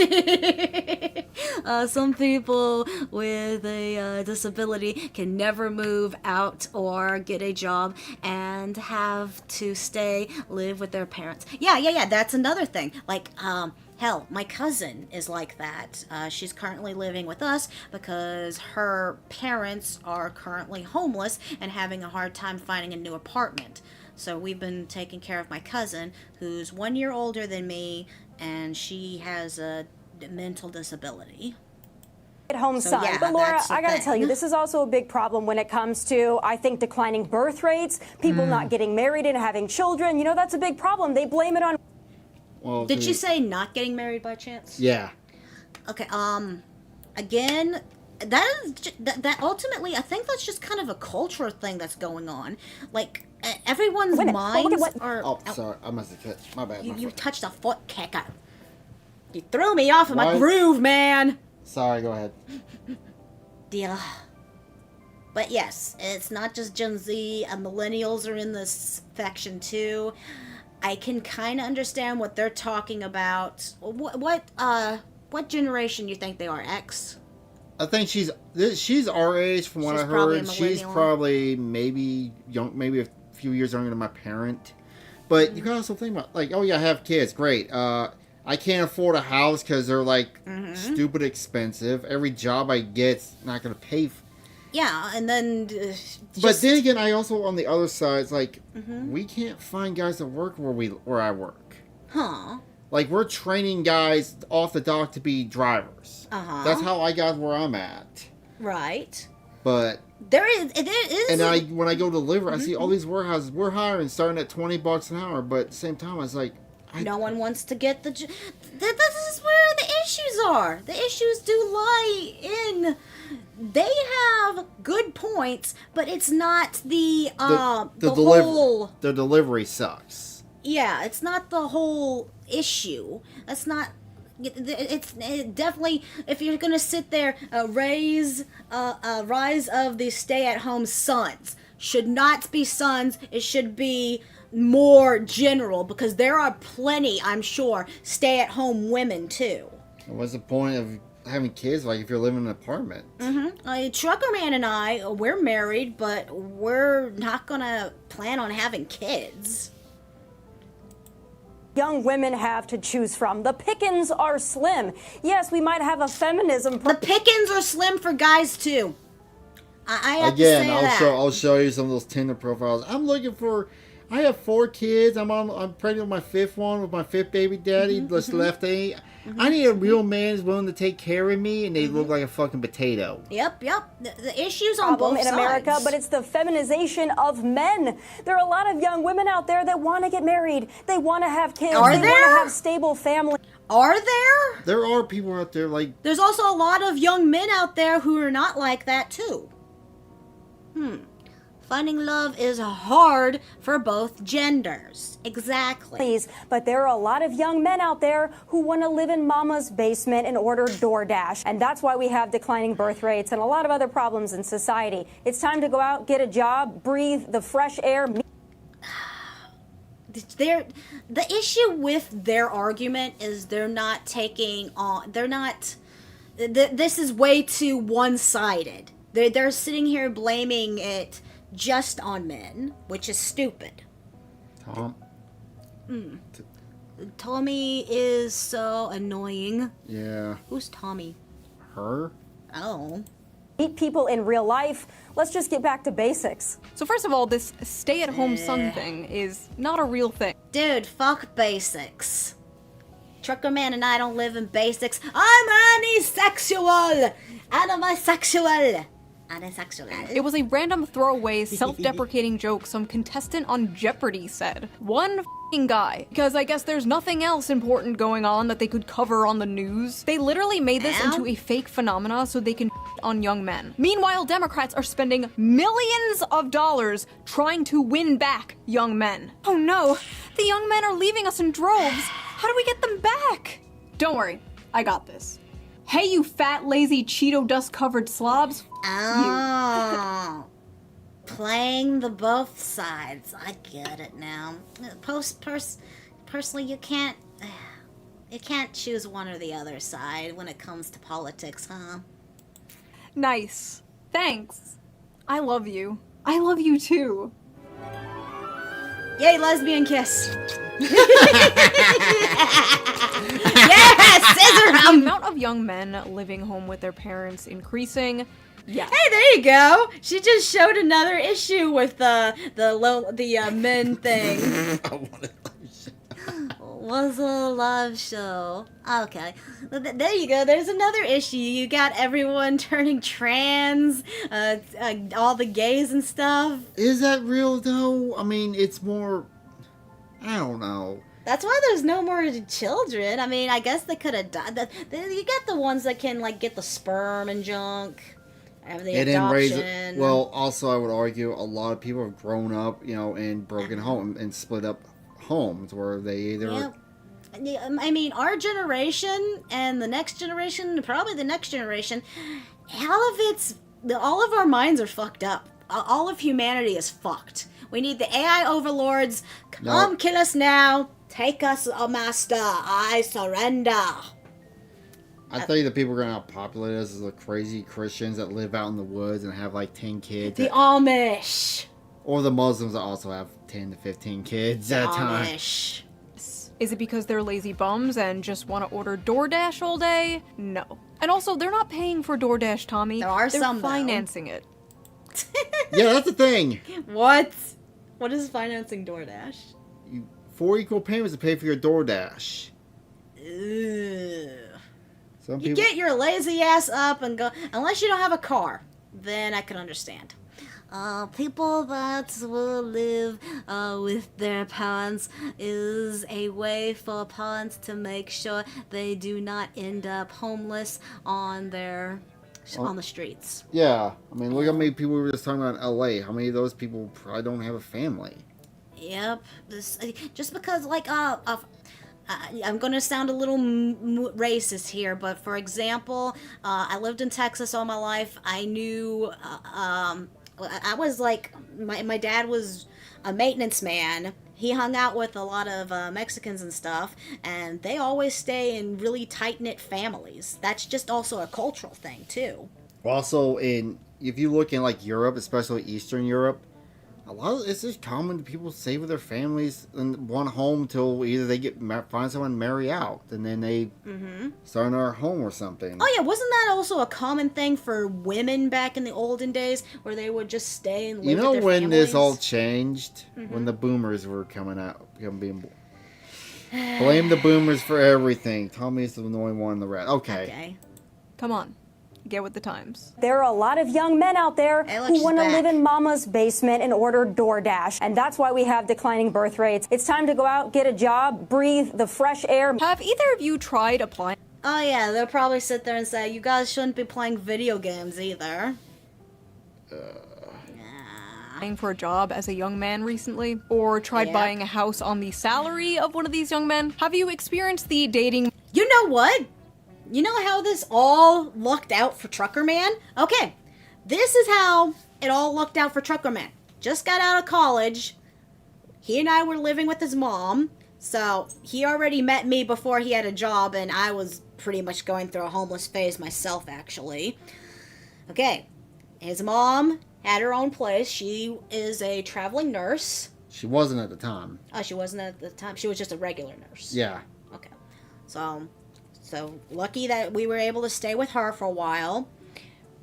Some people with a disability can never move out or get a job and have to live with their parents. Yeah. That's another thing. Like, hell, my cousin is like that. She's currently living with us because her parents are currently homeless and having a hard time finding a new apartment. So we've been taking care of my cousin, who's 1 year older than me, and she has a mental disability. At-home son. yeah, But Laura, that's the I gotta thing. tell you, this is also a big problem when it comes to, I think, declining birth rates, people not getting married and having children. You know, that's a big problem. They blame it on... Well, Did you say not getting married by chance? Yeah. Okay, again, that ultimately, I think that's just kind of a cultural thing that's going on. Like, everyone's minds are... Oh, sorry. I must have touched. My bad. You touched a foot kicker. You threw me off of my groove, man. Sorry, go ahead. Deal. But yes, it's not just Gen Z, and millennials are in this section too. I can kind of understand what they're talking about. What generation you think they are? X? I think she's our age from what I heard. She's probably maybe a few years younger than my parent. But you gotta also think about, like, oh yeah, I have kids, great. I can't afford a house because they're like stupid expensive. Every job I get's not gonna pay. Yeah, and then. But then again, I also on the other side, it's like we can't find guys that work where I work. Huh. Like, we're training guys off the dock to be drivers. That's how I got where I'm at. Right. But there is. And when I go deliver, I see all these warehouses. We're hiring starting at $20 an hour, but at the same time, I was like, no one wants to get this is where the issues are. The issues do lie in. They have good points, but it's not the whole. The delivery sucks. Yeah, it's not the whole issue. That's not. It's definitely, if you're gonna sit there, rise of the stay-at-home sons should not be sons. It should be more general, because there are plenty, I'm sure, stay-at-home women too. What's the point of having kids, like, if you're living in an apartment? Truckerman and I, we're married, but we're not gonna plan on having kids. Young women have to choose from. The pickings are slim. Yes, we might have a feminism... The pickings are slim for guys too. I have to say that. I'll show you some of those Tinder profiles. I'm looking for I have 4 kids. I'm pregnant with my 5th one with my 5th baby daddy. Just left. I need a real man who's willing to take care of me, and they look like a fucking potato. Yep. The issues on both in sides. America, but it's the feminization of men. There are a lot of young women out there that want to get married. They want to have kids. They want to have stable families. Are there? There are people out there like... There's also a lot of young men out there who are not like that, too. Finding love is hard for both genders. Exactly. But there are a lot of young men out there who want to live in mama's basement and order DoorDash. And that's why we have declining birth rates and a lot of other problems in society. It's time to go out, get a job, breathe the fresh air. The issue with their argument is they're not taking on... This is way too one-sided. They're sitting here blaming it just on men, which is stupid. Tommy is so annoying. Yeah. Who's Tommy? Her? Oh. Meet people in real life. Let's just get back to basics. So first of all, this stay-at-home son thing is not a real thing. Dude, fuck basics. Truckerman and I don't live in basics. I'm anisexual! Anisexual! It was a random throwaway, self-deprecating joke some contestant on Jeopardy said. One f***ing guy. Because I guess there's nothing else important going on that they could cover on the news. They literally made this into a fake phenomena so they can on young men. Meanwhile, Democrats are spending millions of dollars trying to win back young men. Oh no, the young men are leaving us in droves. How do we get them back? Don't worry, I got this. Hey, you fat, lazy, Cheeto dust-covered slobs. Oh. Playing the both sides. I get it now. Personally, you can't choose one or the other side when it comes to politics, huh? Nice. Thanks. I love you. I love you too. Yay, lesbian kiss. Yes, scissor The amount of young men living home with their parents increasing. Yeah. Hey, there you go. She just showed another issue with the men thing. Was a love show. Okay. There you go. There's another issue. You got everyone turning trans, all the gays and stuff. Is that real though? I mean, it's more... I don't know. That's why there's no more children. I mean, I guess they could have died. You got the ones that can, like, get the sperm and junk. Have the adoption. Well, also, I would argue a lot of people have grown up, you know, in broken homes and split up homes where they either... Yeah. I mean, our generation and the next generation, probably the next generation, all of our minds are fucked up. All of humanity is fucked. We need the AI overlords. Come kill us now. Take us, oh master. I surrender. I think the people are going to populate us as the crazy Christians that live out in the woods and have like 10 kids. The Amish. Or the Muslims that also have 10 to 15 kids at a time. Amish. Is it because they're lazy bums and just want to order DoorDash all day? No. And also, they're not paying for DoorDash, Tommy. They're financing it. Yeah, that's the thing. What? What is financing DoorDash? 4 equal payments to pay for your DoorDash. You get your lazy ass up and go, unless you don't have a car, then I can understand. People that will live with their parents is a way for parents to make sure they do not end up homeless on the streets. Yeah, I mean, look how many people we were just talking about in LA. How many of those people probably don't have a family? Yep. Just because, like, I'm going to sound a little racist here, but for example, I lived in Texas all my life. I knew, I was like, my dad was a maintenance man. He hung out with a lot of Mexicans and stuff, and they always stay in really tight-knit families. That's just also a cultural thing, too. Also, if you look in, like, Europe, especially Eastern Europe, A lot of it's just common to people stay with their families in one home till either they find someone and marry out, and then they start another home or something. Oh yeah, wasn't that also a common thing for women back in the olden days, where they would just stay and live You know with their when families? this all changed? When the boomers were coming being born. Blame the boomers for everything. Tommy's the annoying one in the red. Okay. Come on. Get with the times. There are a lot of young men out there who want to live in mama's basement and order DoorDash. And that's why we have declining birth rates. It's time to go out, get a job, breathe the fresh air. Have either of you tried applying? Oh yeah, they'll probably sit there and say, you guys shouldn't be playing video games either. For a job as a young man recently? Or tried buying a house on the salary of one of these young men? Have you experienced the dating? You know what? You know how this all lucked out for Truckerman? Okay, this is how it all lucked out for Truckerman. Just got out of college. He and I were living with his mom. So he already met me before he had a job, and I was pretty much going through a homeless phase myself, actually. Okay, his mom had her own place. She is a traveling nurse. She wasn't at the time. Oh, she wasn't at the time. She was just a regular nurse. Yeah. Okay. So lucky that we were able to stay with her for a while.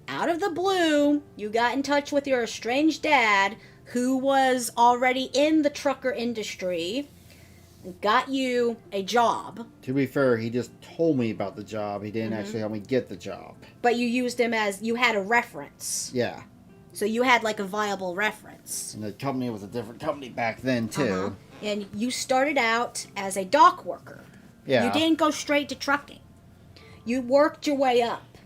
Out of the blue, you got in touch with your estranged dad, who was already in the trucker industry, and got you a job. To be fair, he just told me about the job. He didn't actually help me get the job. But you used him as, you had a reference. Yeah. So you had like a viable reference. And the company was a different company back then, too. And you started out as a dock worker. Yeah. You didn't go straight to trucking. You worked your way up.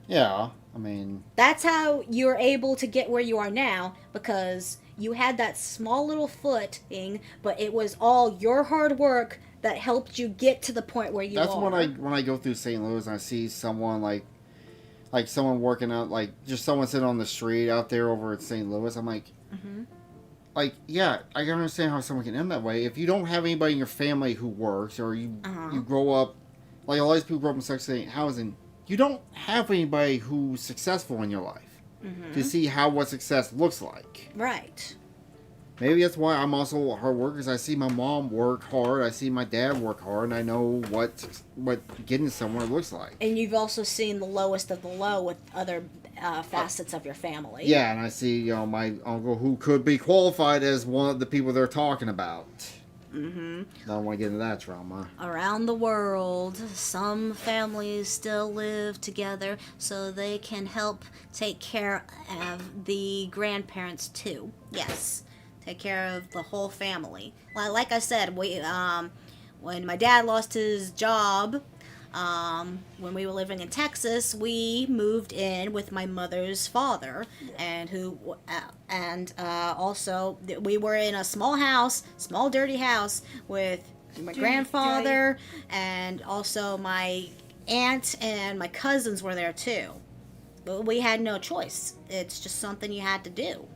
Yeah, I mean... That's how you're able to get where you are now, because you had that small little footing, but it was all your hard work that helped you get to the point where you are. That's when I go through St. Louis and I see someone like someone working out, like just someone sitting on the street out there over at St. Louis. I'm like, yeah, I can understand how someone can end that way. If you don't have anybody in your family who works, or you grow up, like a lot of these people grow up in Section 8 housing, you don't have anybody who's successful in your life to see what success looks like. Right. Maybe that's why I'm also a hard worker, because I see my mom work hard, I see my dad work hard, and I know what getting somewhere looks like. And you've also seen the lowest of the low with other facets of your family. Yeah, and I see, my uncle who could be qualified as one of the people they're talking about. I don't want to get into that trauma. Around the world, some families still live together so they can help take care of the grandparents too. Yes, take care of the whole family. Like I said, when my dad lost his job, when we were living in Texas, we moved in with my mother's father, and also we were in a small dirty house with my grandfather, and also my aunt and my cousins were there too. But we had no choice. It's just something you had to do.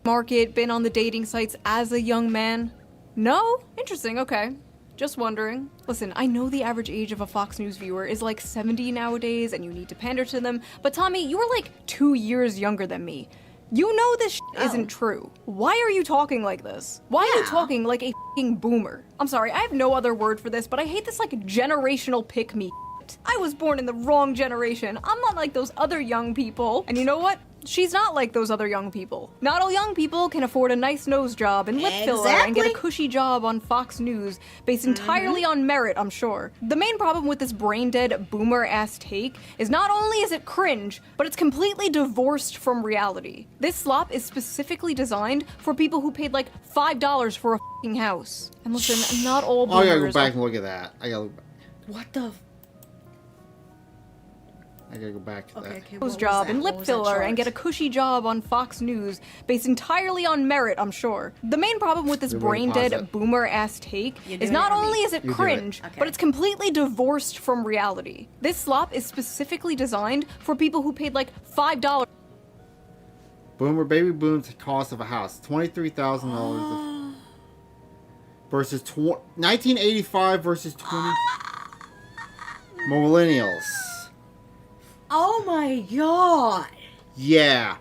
Market, been on the dating sites as a young man? No? Interesting, okay. Just wondering. Listen, I know the average age of a Fox News viewer is like 70 nowadays and you need to pander to them, but Tommy, you are like 2 years younger than me. You know this isn't true. Why are you talking like this? Why are you talking like a f***ing boomer? I'm sorry, I have no other word for this, but I hate this like generational pick-me shit. I was born in the wrong generation. I'm not like those other young people. And you know what? She's not like those other young people. Not all young people can afford a nice nose job and lip filler and get a cushy job on Fox News based entirely on merit, I'm sure. The main problem with this brain-dead boomer-ass take is not only is it cringe, but it's completely divorced from reality. This slop is specifically designed for people who paid like $5 for a f***ing house. And listen, not all boomers... I gotta go back and look at that. What the... I gotta go back to that. Nose job and lip filler and get a cushy job on Fox News based entirely on merit, I'm sure. The main problem with this brain-dead boomer-ass take is not only is it cringe, but it's completely divorced from reality. This slop is specifically designed for people who paid like $5. Baby boom's cost of a house, $23,000 versus 1985 versus 20 millennials. Oh my god! Yeah.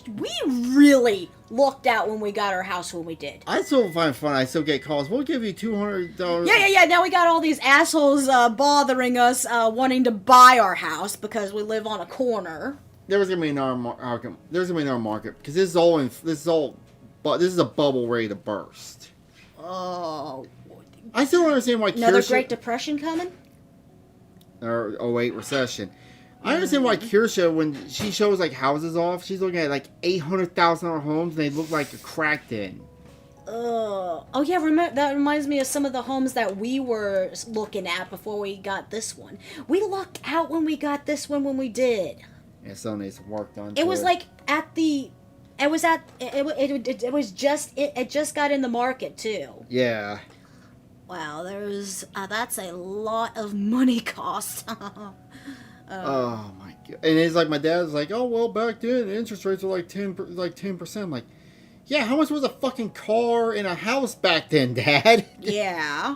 we really looked out when we got our house when we did. I still find it fun. I still get calls. We'll give you $200. Yeah. Now we got all these assholes bothering us, wanting to buy our house because we live on a corner. There's gonna be another market. There's gonna be another market because this is a bubble ready to burst. Oh. I still don't understand why Another Great Depression coming? Or 08 recession. I understand why Kirsha, when she shows like houses off, she's looking at like $800,000 homes and they look like a cracked in. Oh yeah, that reminds me of some of the homes that we were looking at before we got this one. We lucked out when we got this one when we did. Yeah, still needs work done. It was like it just got in the market too. Yeah. Wow, that's a lot of money cost. Oh my god! And it's like my dad's like, oh well, back then the interest rates were like 10%. I'm like, yeah, how much was a fucking car and a house back then, Dad? Yeah.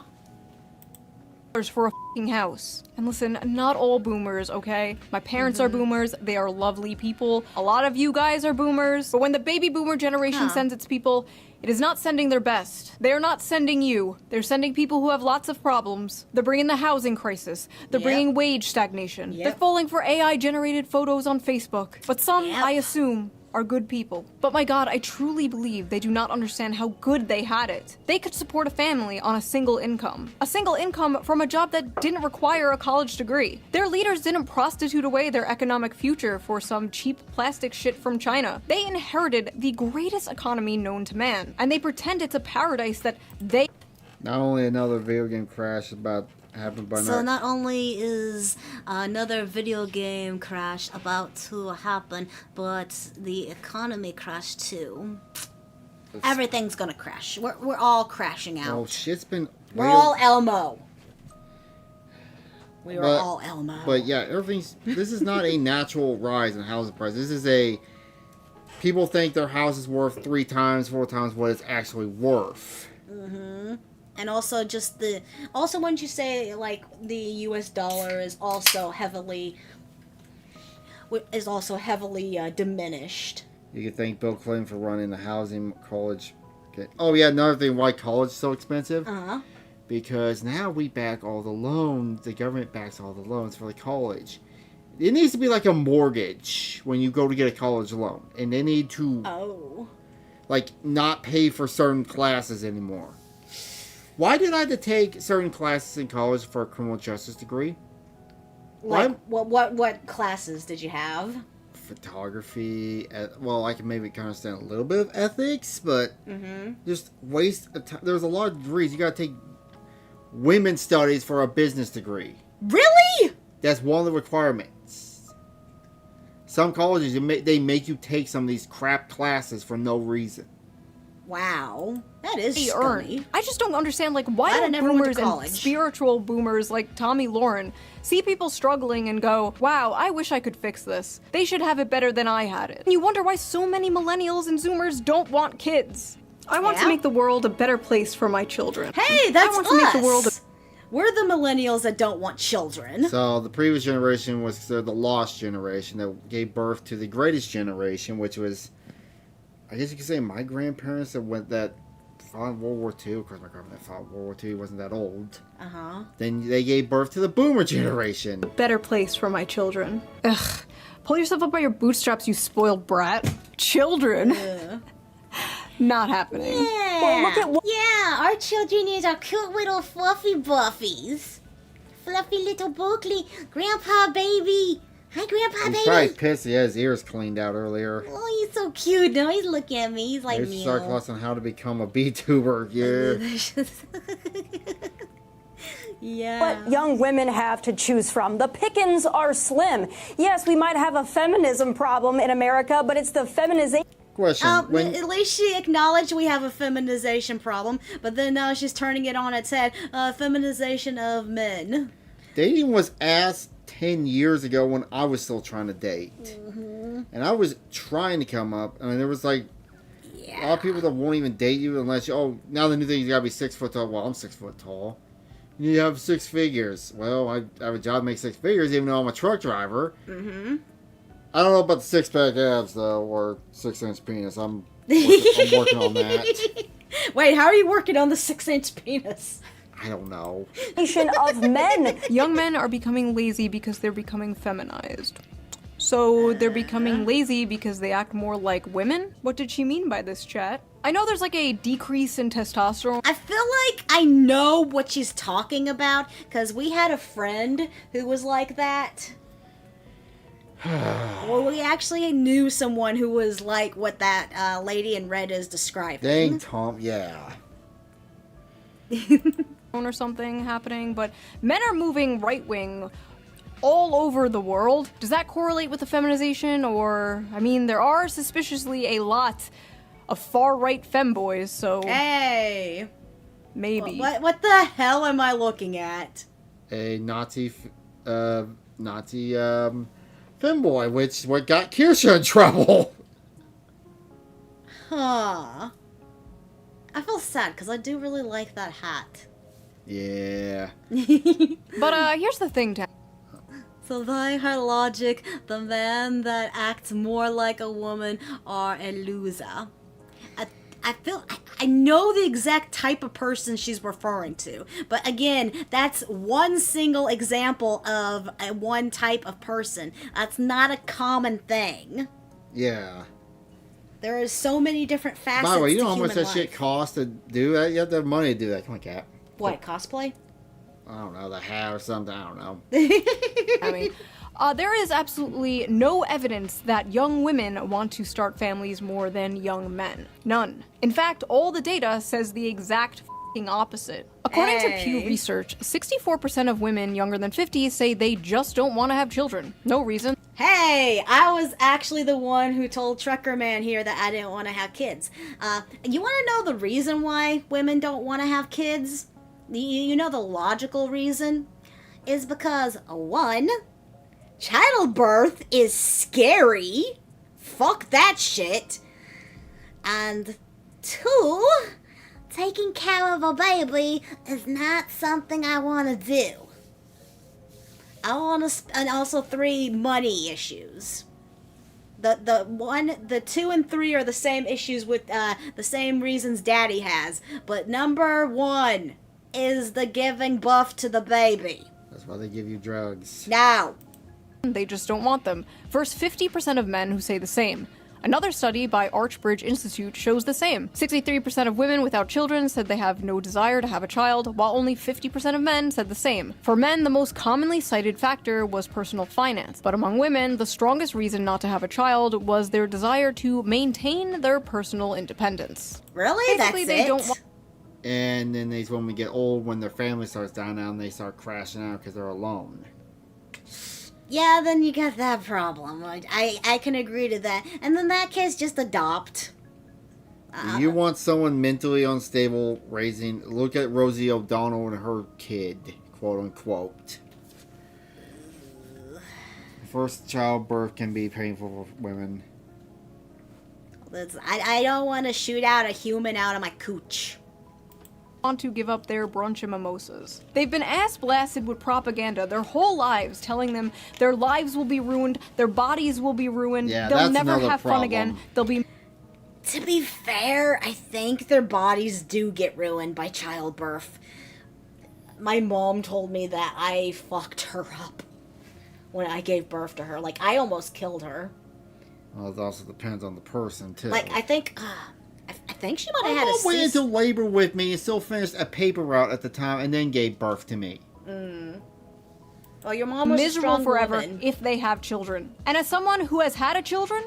For a fucking house. And listen, not all boomers, okay? My parents are boomers. They are lovely people. A lot of you guys are boomers. But when the baby boomer generation sends its people, it is not sending their best. They are not sending you. They're sending people who have lots of problems. They're bringing the housing crisis. They're bringing wage stagnation. They're falling for AI-generated photos on Facebook. But some, I assume, are good people. But my god, I truly believe they do not understand how good they had it. They could support a family on a single income. A single income from a job that didn't require a college degree. Their leaders didn't prostitute away their economic future for some cheap plastic shit from China. They inherited the greatest economy known to man, and they pretend it's a paradise that they... Not only another video game crash happened by So not only is another video game crash about to happen, but the economy crashed too. Everything's gonna crash. We're all crashing out. Oh, shit's been... We're all Elmo. We are all Elmo. But yeah, this is not a natural rise in housing prices. This is people think their house is worth 3 times, 4 times what it's actually worth. Mm-hmm. And also also when you say like the US dollar is also heavily diminished. You can thank Bill Clinton for running the housing college. Okay. Oh yeah, another thing why college is so expensive. Because now we back all the loans. The government backs all the loans for the college. It needs to be like a mortgage when you go to get a college loan, and they need to like not pay for certain classes anymore. Why did I have to take certain classes in college for a criminal justice degree? Like, what classes did you have? Photography. Well, I can maybe understand a little bit of ethics, but just waste of time. There's a lot of degrees. You got to take women's studies for a business degree. Really? That's one of the requirements. Some colleges, they make you take some of these crap classes for no reason. Wow, that is scummy. I just don't understand, like, why don't boomers and spiritual boomers like Tommy Lauren see people struggling and go, wow, I wish I could fix this. They should have it better than I had it. And you wonder why so many millennials and zoomers don't want kids. I want to make the world a better place for my children. Hey, that's I want to make the world We're the millennials that don't want children. So the previous generation was the lost generation that gave birth to the greatest generation, which was, I guess you could say, my grandparents that fought in World War II. Of course, my grandfather fought in World War II. He wasn't that old. Then they gave birth to the boomer generation. Better place for my children. Ugh. Pull yourself up by your bootstraps, you spoiled brat. Children. Not happening. Yeah. Well, look at yeah, our children is our cute little fluffy buffies. Fluffy little Berkeley. Grandpa baby. Hi, Grandpa baby. He's probably pissed he had his ears cleaned out earlier. Oh, he's so cute. Now he's looking at me. He's like, There's a class on how to become a VTuber. Yeah. Yeah. What young women have to choose from. The pickings are slim. Yes, we might have a feminism problem in America, but it's the feminization. Question. At least she acknowledged we have a feminization problem, but then now she's turning it on its head. Feminization of men. Dating was asked 10 years ago when I was still trying to date. And I was trying to come up. I mean, there was like a lot of people that won't even date you unless you, now the new thing, you gotta be 6 foot tall. Well, I'm 6 foot tall. You have 6 figures. Well, I have a job that makes 6 figures even though I'm a truck driver. I don't know about the 6-pack abs though, or 6-inch penis. I'm working on that. Wait, how are you working on the 6-inch penis? I don't know. Of men. Young men are becoming lazy because they're becoming feminized. So they're becoming lazy because they act more like women? What did she mean by this, chat? I know there's like a decrease in testosterone. I feel like I know what she's talking about, because we had a friend who was like that. Well, we actually knew someone who was like what that lady in red is describing. Dang, Tom, yeah. Or something happening, but men are moving right-wing all over the world. Does that correlate with the feminization? Or, I mean, there are suspiciously a lot of far-right femboys, so... Hey! Maybe. What the hell am I looking at? A Nazi femboy, which what got Kirsha in trouble. Huh. I feel sad, because I do really like that hat. Yeah. But, here's the thing, Tam. So by her logic, the men that act more like a woman are a loser. I know the exact type of person she's referring to, but again, that's one single example of one type of person. That's not a common thing. Yeah. There are so many different facets. By the way, you know to how much human that shit life. costs to do that? You have to have money to do that. Come on, Cap. What, cosplay? I don't know, the hat or something. I don't know. I mean, there is absolutely no evidence that young women want to start families more than young men. None. In fact, all the data says the exact f***ing opposite. According to Pew Research, 64% of women younger than 50 say they just don't want to have children. No reason. Hey, I was actually the one who told Truckerman here that I didn't want to have kids. You want to know the reason why women don't want to have kids? You know the logical reason? Is because, one, childbirth is scary. Fuck that shit. And two, taking care of a baby is not something I want to do. And also three, money issues. The 2 and 3 are the same issues with the same reasons Daddy has, but number 1 is the giving birth to the baby. That's why they give you drugs. No. They just don't want them. First, 50% of men who say the same. Another study by Archbridge Institute shows the same. 63% of women without children said they have no desire to have a child, while only 50% of men said the same. For men, the most commonly cited factor was personal finance, but among women, the strongest reason not to have a child was their desire to maintain their personal independence. Really? Basically, That's they it? don't want. And then these women get old when their family starts dying out and they start crashing out because they're alone. Yeah, then you got that problem. I can agree to that. And in that case, just adopt. You want someone mentally unstable raising... Look at Rosie O'Donnell and her kid, quote unquote. First childbirth can be painful for women. I don't want to shoot out a human out of my cooch. Want to give up their brunch and mimosas. They've been ass-blasted with propaganda their whole lives, telling them their lives will be ruined, their bodies will be ruined, they'll never have fun again, they'll be... To be fair, I think their bodies do get ruined by childbirth. My mom told me that I fucked her up when I gave birth to her. Like, I almost killed her. Well, it also depends on the person, too. Like, I think she might have had a went into labor with me and still finished a paper route at the time and then gave birth to me. Well, your mom was miserable a strong forever woman. if they have children. And as someone who has had a children,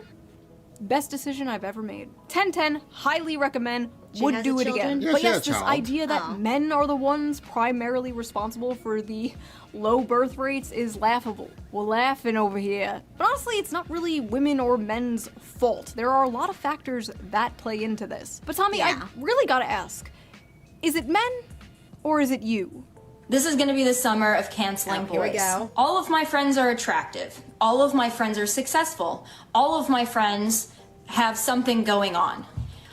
best decision I've ever made. 10/10, highly recommend, She would has do a it children? again. Yeah, But she had yes, a this child. idea that men are the ones primarily responsible for the low birth rates is laughable. We're laughing over here. But honestly, it's not really women or men's fault. There are a lot of factors that play into this. But Tommy, I really gotta ask, is it men or is it you? This is gonna be the summer of canceling boys. Here we go. All of my friends are attractive. All of my friends are successful. All of my friends have something going on.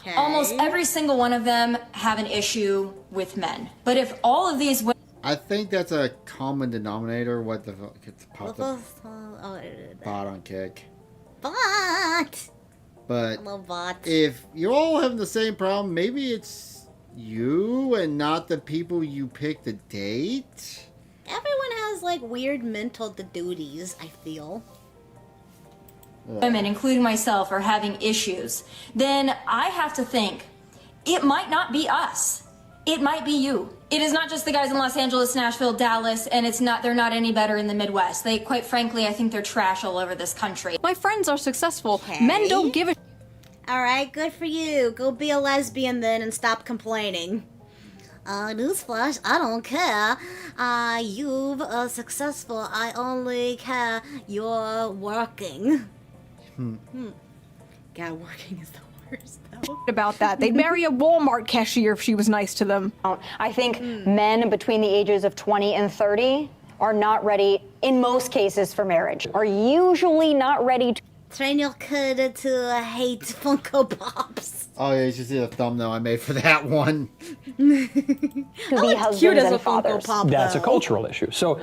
Okay. Almost every single one of them have an issue with men. But if all of these women... I think that's a common denominator. What the fuck? It's popped up. Oh, Bot on kick. But Hello, bot. if you're all having the same problem, maybe it's you and not the people you pick to date. Everyone has like weird mental duties, I feel. Women, including myself, are having issues, then I have to think it might not be us. It might be you. It is not just the guys in Los Angeles, Nashville, Dallas, and they're not any better in the Midwest. They, quite frankly, I think they're trash all over this country. My friends are successful. Men don't give a... Alright, good for you. Go be a lesbian then and stop complaining. Newsflash, I don't care. You've successful. I only care you're working. God, working is the worst, though. About that. They'd marry a Walmart cashier if she was nice to them. I think men between the ages of 20 and 30 are not ready, in most cases, for marriage. Are usually not ready to train your kid to hate Funko Pops. Oh yeah, you should see the thumbnail I made for that one. to be husbands and fathers. That's a cultural issue. So,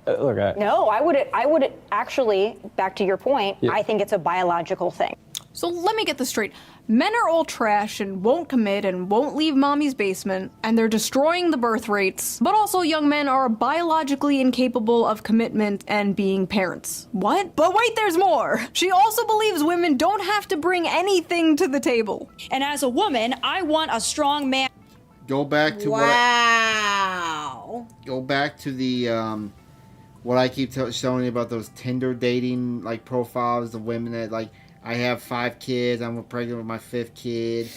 look, No, I would actually, back to your point, I think it's a biological thing. So let me get this straight. Men are all trash and won't commit and won't leave mommy's basement, and they're destroying the birth rates. But also young men are biologically incapable of commitment and being parents. What? But wait, there's more! She also believes women don't have to bring anything to the table. And as a woman, I want a strong man. Go back to go back to the what I keep showing you about those Tinder dating like profiles of women that like, I have 5 kids, I'm pregnant with my 5th kid.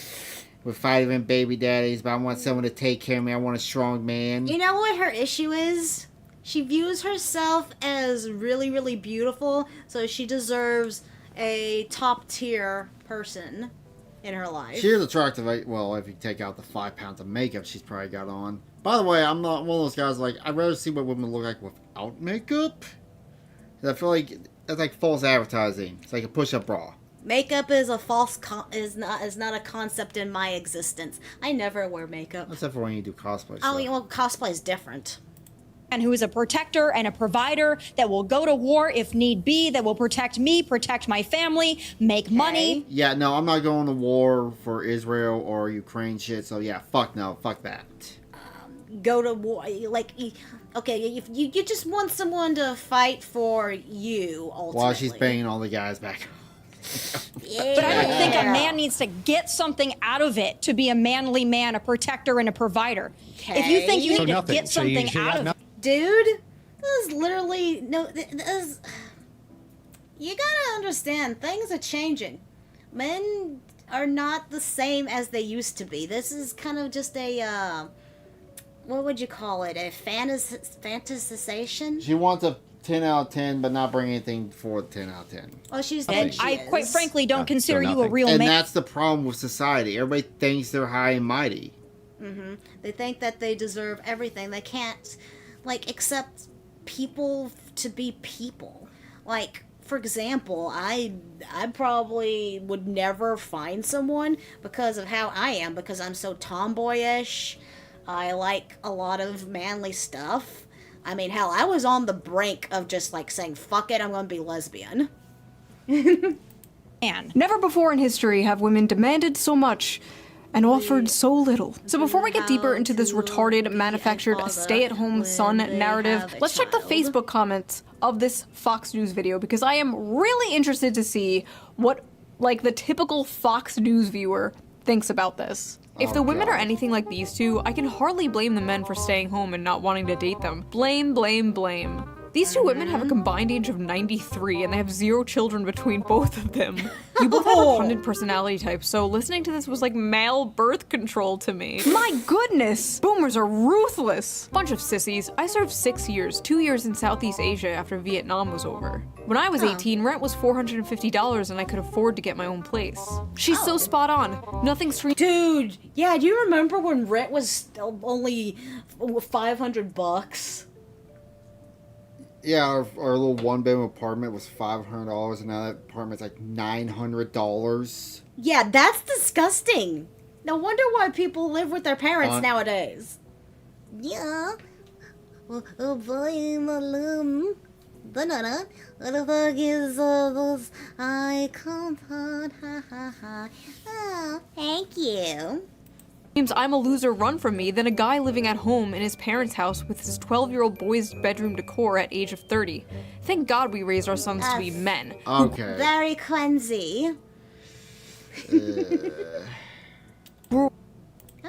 We're 5 different baby daddies, but I want someone to take care of me. I want a strong man. You know what her issue is? She views herself as really, really beautiful, so she deserves a top-tier person in her life. She is attractive. Well, if you take out the 5 pounds of makeup she's probably got on. By the way, I'm not one of those guys like, I'd rather see what women look like without makeup. I feel like that's like false advertising. It's like a push-up bra. Makeup is a is not a concept in my existence. I never wear makeup. Except for when you do cosplay. Oh, well, cosplay is different. And who is a protector and a provider that will go to war if need be, that will protect me, protect my family, make money. Yeah, no, I'm not going to war for Israel or Ukraine shit, so yeah, fuck no, fuck that. Go to war, like, okay, if you just want someone to fight for you, ultimately. While she's banging all the guys back. Yeah. But I don't think a man needs to get something out of it to be a manly man, a protector, and a provider. If you think you need to get something out of it. Dude, this is literally, you gotta understand, things are changing. Men are not the same as they used to be. This is kind of just a, what would you call it? A fantasization? She wants a 10 out of 10, but not bring anything for 10 out of 10. Oh, she's and I quite frankly don't consider you a real man. And that's the problem with society. Everybody thinks they're high and mighty. Mm-hmm. They think that they deserve everything. They can't, like, accept people to be people. Like, for example, I probably would never find someone because of how I am, because I'm so tomboyish. I like a lot of manly stuff. I mean, hell, I was on the brink of just, like, saying, fuck it, I'm gonna be lesbian. And never before in history have women demanded so much and offered so little. So before we get deeper into this retarded, manufactured, stay-at-home son narrative, let's check the Facebook comments of this Fox News video, because I am really interested to see what, like, the typical Fox News viewer thinks about this. If the women are anything like these two, I can hardly blame the men for staying home and not wanting to date them. Blame, blame, blame. These two women have a combined age of 93, and they have 0 children between both of them. You both have a pundit personality type, so listening to this was like male birth control to me. My goodness! Boomers are ruthless! Bunch of sissies. I served 6 years, 2 years in Southeast Asia after Vietnam was over. When I was 18, rent was $450 and I could afford to get my own place. She's so spot on. Nothing's free. Dude, yeah, do you remember when rent was still only $500? Yeah, our little one-bedroom apartment was $500, and now that apartment's like $900. Yeah, that's disgusting. No wonder why people live with their parents nowadays. Yeah. banana. What the fuck is those icons? Ha ha ha. Oh, thank you. Seems I'm a loser run from me than a guy living at home in his parents' house with his 12-year-old boy's bedroom decor at age of 30. Thank God we raised our sons to be men. Okay. Very cleansy. Grew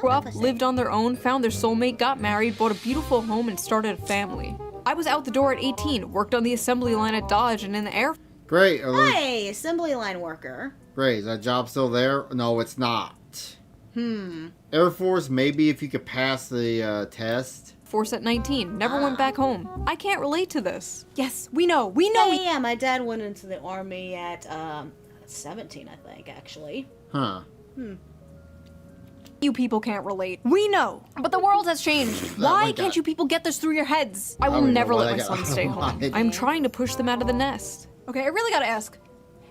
up, lived on their own, found their soulmate, got married, bought a beautiful home, and started a family. I was out the door at 18, worked on the assembly line at Dodge and in the Air. Great. Hey, assembly line worker. Great. Is that job still there? No, it's not. Air Force, maybe if you could pass the test. Force at 19, never went back home. I can't relate to this. Yes, we know. Yeah, my dad went into the army at 17, I think, actually. Huh. You people can't relate. We know. But the world has changed. Why can't you people get this through your heads? I will never let my sons stay home. I'm trying to push them out of the nest. Okay, I really gotta ask,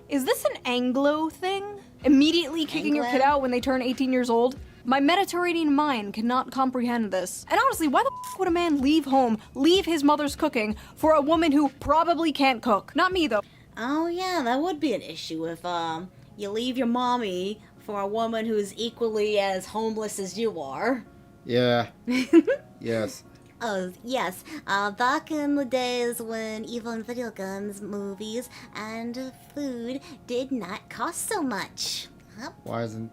is this an Anglo thing? Immediately kicking your kid out when they turn 18 years old? My Mediterranean mind cannot comprehend this. And honestly, why the f would a man leave home, leave his mother's cooking, for a woman who probably can't cook? Not me, though. Oh, yeah, that would be an issue if, you leave your mommy for a woman who's equally as homeless as you are. Yeah. Yes. Oh, yes. Back in the days when even video games, movies, and food did not cost so much. Huh? Why isn't...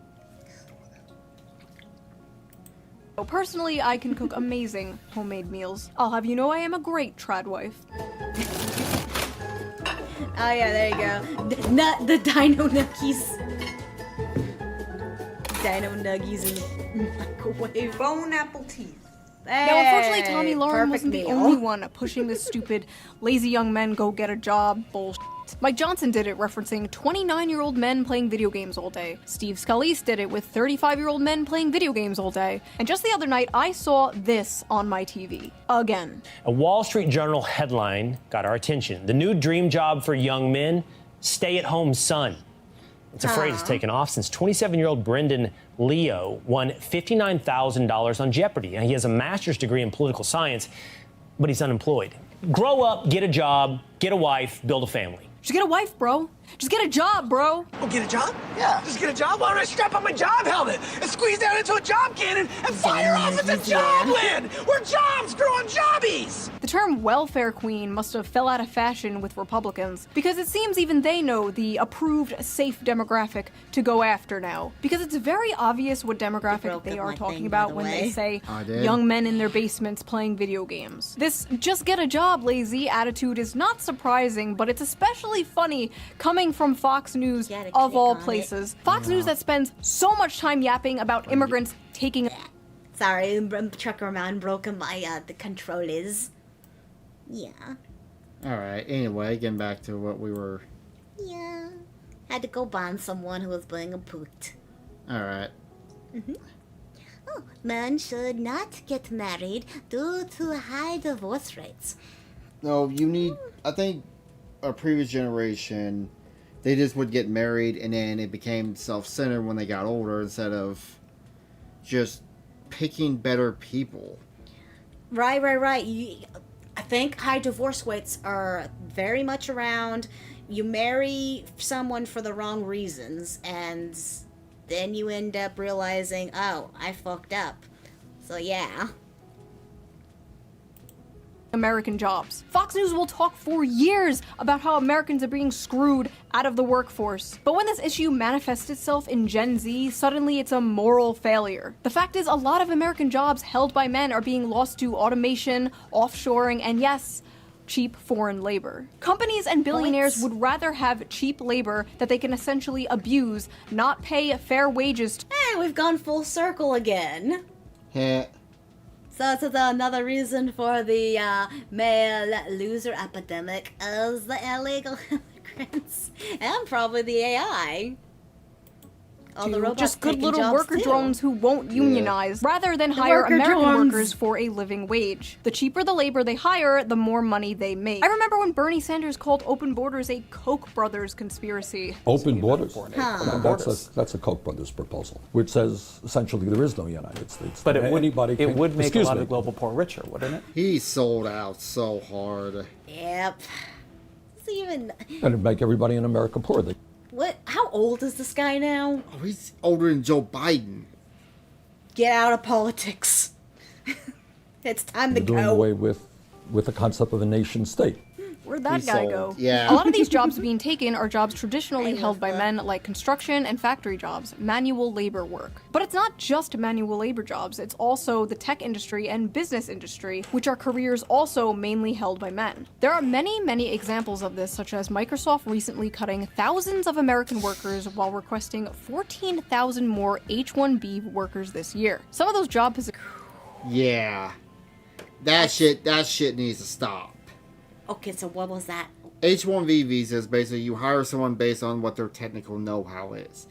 Personally, I can cook amazing homemade meals. I'll have you know I am a great trad wife. Oh yeah, there you go. The Dino Nuggies. Dino Nuggies in microwave. Bone apple teeth. Now, unfortunately, Tommy Lauren wasn't the meal. only one pushing this stupid, lazy young men go get a job bullshit. Mike Johnson did it referencing 29-year-old men playing video games all day. Steve Scalise did it with 35-year-old men playing video games all day. And just the other night, I saw this on my TV. Again. A Wall Street Journal headline got our attention. The new dream job for young men, stay-at-home son. It's a phrase that's taken off since 27-year-old Brendan Leo won $59,000 on Jeopardy. And he has a master's degree in political science, but he's unemployed. Grow up, get a job, get a wife, build a family. Just get a wife, bro. Just get a job, bro. Oh, get a job? Yeah. Just get a job? Why don't I strap on my job helmet and squeeze down into a job cannon and fire off into Jobland, where jobs grow on jobbies? The term welfare queen must have fell out of fashion with Republicans, because it seems even they know the approved safe demographic to go after now. Because it's very obvious what demographic they are talking about when they say young men in their basements playing video games. This just get a job lazy attitude is not surprising, but it's especially funny coming from Fox News of all places. Fox News that spends so much time yapping about immigrants taking... Sorry, Truckerman broke my, the controllers. Yeah. Alright, anyway, getting back to what we were... Yeah. Had to go bond someone who was being a poot. Alright. Oh, men should not get married due to high divorce rates. No, you need... I think our previous generation, they just would get married and then it became self-centered when they got older instead of just picking better people. Right. I think high divorce rates are very much around. You marry someone for the wrong reasons, and then you end up realizing, oh, I fucked up. So yeah. American jobs. Fox News will talk for years about how Americans are being screwed out of the workforce. But when this issue manifests itself in Gen Z, suddenly it's a moral failure. The fact is, a lot of American jobs held by men are being lost to automation, offshoring, and yes, cheap foreign labor. Companies and billionaires would rather have cheap labor that they can essentially abuse, not pay fair wages to— Hey, we've gone full circle again. Yeah. So this is another reason for the male loser epidemic is the illegal immigrants and probably the AI. All the robots just good taking little jobs worker too. drones who won't unionize, rather than The hire worker American drones. workers for a living wage. The cheaper the labor they hire, the more money they make. I remember when Bernie Sanders called open borders a Koch brothers conspiracy. Open borders? Huh. That's a Koch brothers proposal, which says essentially there is no United States. But it would make a Excuse lot me. of the global poor richer, wouldn't it? He sold out so hard. Yep. does he even... And it'd make everybody in America poor. What? How old is this guy now? Oh, he's older than Joe Biden. Get out of politics. It's time to Doing go. away with the concept of a nation state. Where'd that guy go? Yeah. A lot of these jobs being taken are jobs traditionally held by men, like construction and factory jobs, manual labor work. But it's not just manual labor jobs, it's also the tech industry and business industry, which are careers also mainly held by men. There are many, many examples of this, such as Microsoft recently cutting thousands of American workers while requesting 14,000 more H-1B workers this year. Some of those job positions... Yeah. That shit needs to stop. Okay, so what was that? H-1B visas, basically you hire someone based on what their technical know-how is.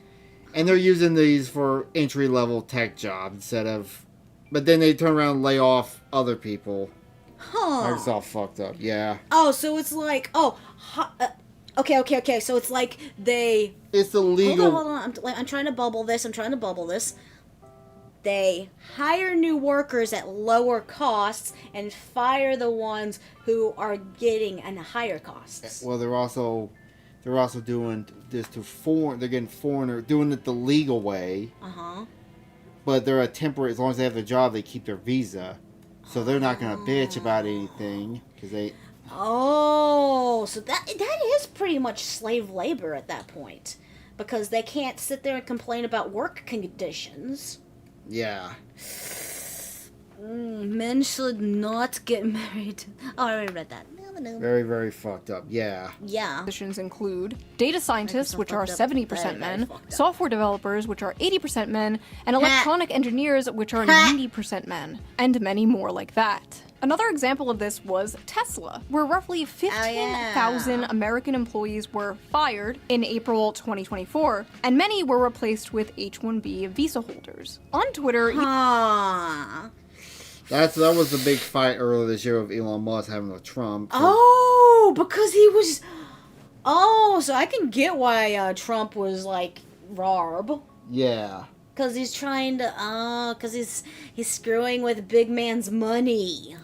And they're using these for entry-level tech jobs instead of... But then they turn around and lay off other people. Huh. Microsoft fucked up, yeah. Oh, so it's like... Okay. So it's like they... It's the legal... Hold on. I'm trying to bubble this. They hire new workers at lower costs and fire the ones who are getting at higher costs. Well, they're also doing this to they're getting foreigner, doing it the legal way. But they're a temporary, as long as they have the job, they keep their visa. So they're not going to bitch about anything because they... Oh, so that is pretty much slave labor at that point. Because they can't sit there and complain about work conditions. Yeah. Men should not get married. Oh, I already read that. Very, very fucked up. Yeah. Yeah. Positions include data scientists, which are 70% men, software developers, which are 80% men, and electronic engineers, which are 90% men, and many more like that. Another example of this was Tesla, where roughly 15,000 American employees were fired in April 2024, and many were replaced with H-1B visa holders. On Twitter, that was the big fight earlier this year of Elon Musk having with Trump. Oh, because he was... Oh, so I can get why Trump was like, Rarb. Yeah. Because he's trying to... because he's screwing with big man's money.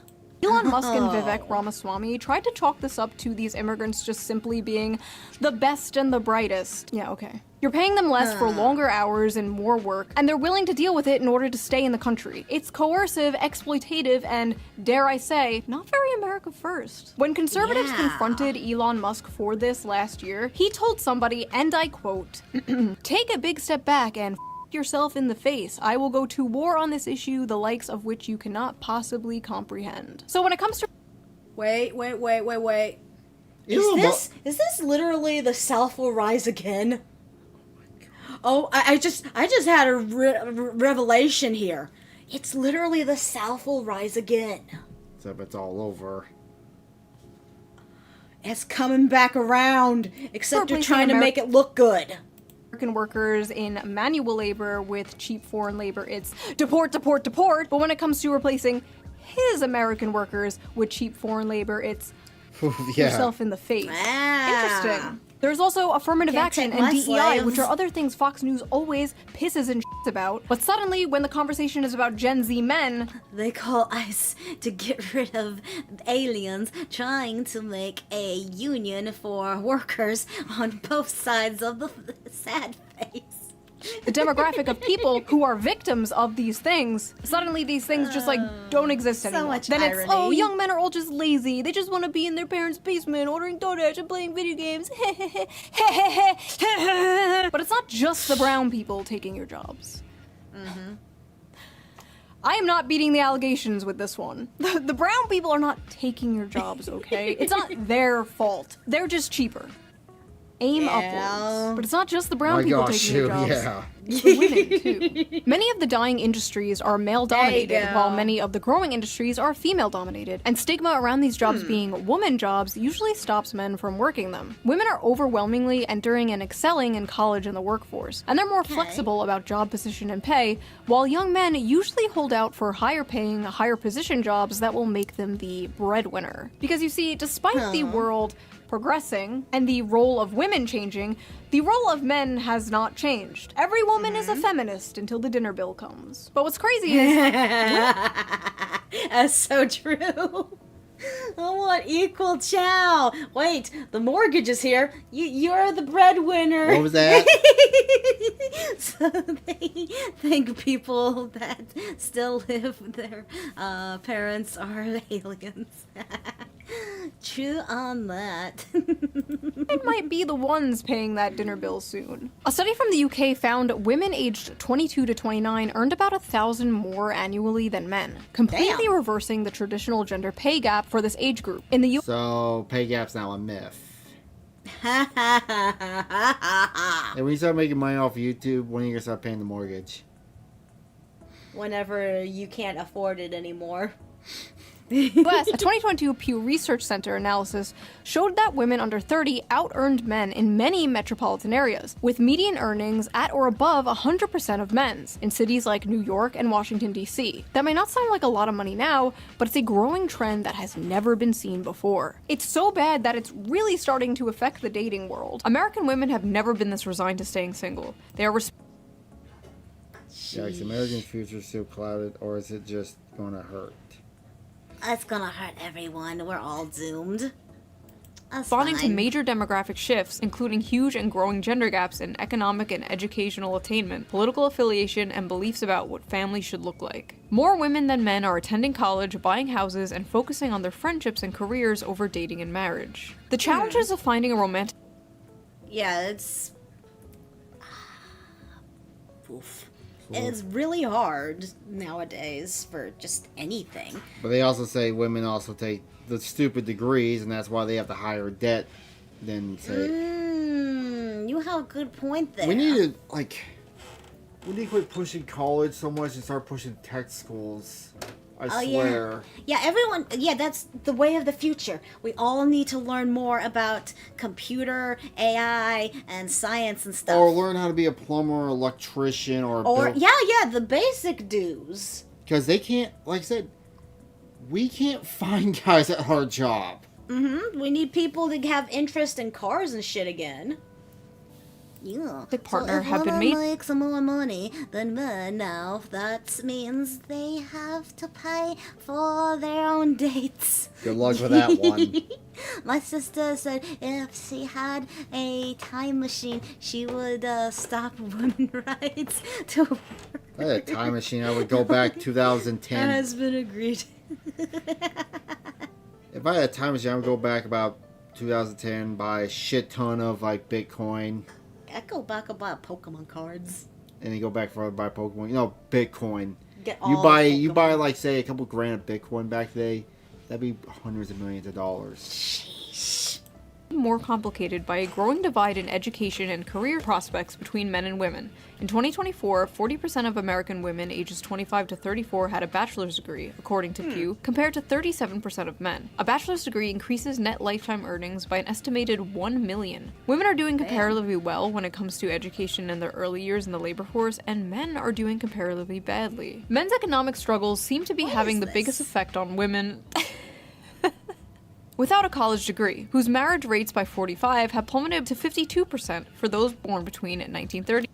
Elon Musk and Vivek Ramaswamy tried to chalk this up to these immigrants just simply being the best and the brightest. Yeah, okay. You're paying them less for longer hours and more work, and they're willing to deal with it in order to stay in the country. It's coercive, exploitative, and, dare I say, not very America first. When conservatives confronted Elon Musk for this last year, he told somebody, and I quote, "Take a big step back and yourself in the face. I will go to war on this issue, the likes of which you cannot possibly comprehend." So when it comes to... Wait. Is this literally the South will rise again? Oh, I just had a revelation here. It's literally the South will rise again. Except it's all over. It's coming back around, except they're trying to make it look good. American workers in manual labor with cheap foreign labor, it's deport. But when it comes to replacing his American workers with cheap foreign labor, it's yourself in the face. Interesting. There's also affirmative action and DEI, which are other things Fox News always pisses and shits about. But suddenly, when the conversation is about Gen Z men, they call ICE to get rid of aliens, trying to make a union for workers on both sides of the sad face. The demographic of people who are victims of these things, suddenly these things just like don't exist anymore. So much then irony. It's, oh, young men are all just lazy. They just want to be in their parents' basement ordering DoorDash and playing video games. But it's not just the brown people taking your jobs. I am not beating the allegations with this one. The brown people are not taking your jobs, okay? It's not their fault. They're just cheaper. Aim upwards. But it's not just the brown people taking your jobs. It's the women, too. Many of the dying industries are male-dominated, while many of the growing industries are female-dominated. And stigma around these jobs being woman jobs usually stops men from working them. Women are overwhelmingly entering and excelling in college and the workforce, and they're more flexible about job position and pay, while young men usually hold out for higher-paying, higher-position jobs that will make them the breadwinner. Because you see, despite the world progressing and the role of women changing, the role of men has not changed. Every woman is a feminist until the dinner bill comes. But what's crazy is... That's so true. I want equal chow. Wait, the mortgage is here. You're the breadwinner. What was that? So they think people that still live with their parents are aliens. True on that. It might be the ones paying that dinner bill soon. A study from the UK found women aged 22 to 29 earned about $1,000 more annually than men, completely reversing the traditional gender pay gap for this age group. In the US, So, pay gap's now a myth. And when you start making money off YouTube, when are you going to start paying the mortgage? Whenever you can't afford it anymore. US, a 2022 Pew Research Center analysis showed that women under 30 out-earned men in many metropolitan areas, with median earnings at or above 100% of men's in cities like New York and Washington, D.C. That may not sound like a lot of money now, but it's a growing trend that has never been seen before. It's so bad that it's really starting to affect the dating world. American women have never been this resigned to staying single. They are Yikes, American future still clouded, or is it just going to hurt? It's gonna hurt everyone. We're all doomed. responding to major demographic shifts, including huge and growing gender gaps in economic and educational attainment, political affiliation, and beliefs about what family should look like. More women than men are attending college, buying houses, and focusing on their friendships and careers over dating and marriage. The challenges of finding a romantic... Yeah, it's... Oof. It's really hard nowadays for just anything. But they also say women also take the stupid degrees, and that's why they have to higher debt than say... You have a good point there. We need to, we need to quit pushing college so much and start pushing tech schools. I swear. Yeah, everyone, that's the way of the future. We all need to learn more about computer, AI, and science and stuff. Or learn how to be a plumber or electrician or the basic dues. Because they can't, like I said, we can't find guys at our job. We need people to have interest in cars and shit again. Yeah. The partner so if have been women made. make some more money than men now, that means they have to pay for their own dates. Good luck with that one. My sister said if she had a time machine, she would stop women's rights to work. If I had a time machine, I would go back 2010. That has been agreed. If I had a time machine, I would go back about 2010, buy a shit ton of Bitcoin. I go back and buy Pokemon cards. And then go back for buy Pokemon. You know, Bitcoin. Get You all buy like say a couple grand of Bitcoin back today. That'd be hundreds of millions of dollars. More complicated by a growing divide in education and career prospects between men and women. In 2024, 40% of American women ages 25 to 34 had a bachelor's degree, according to Pew, compared to 37% of men. A bachelor's degree increases net lifetime earnings by an estimated $1 million. Women are doing comparatively well when it comes to education in their early years in the labor force, and men are doing comparatively badly. Men's economic struggles seem to be having the biggest effect on women without a college degree, whose marriage rates by 45 have plummeted to 52% for those born between 1930.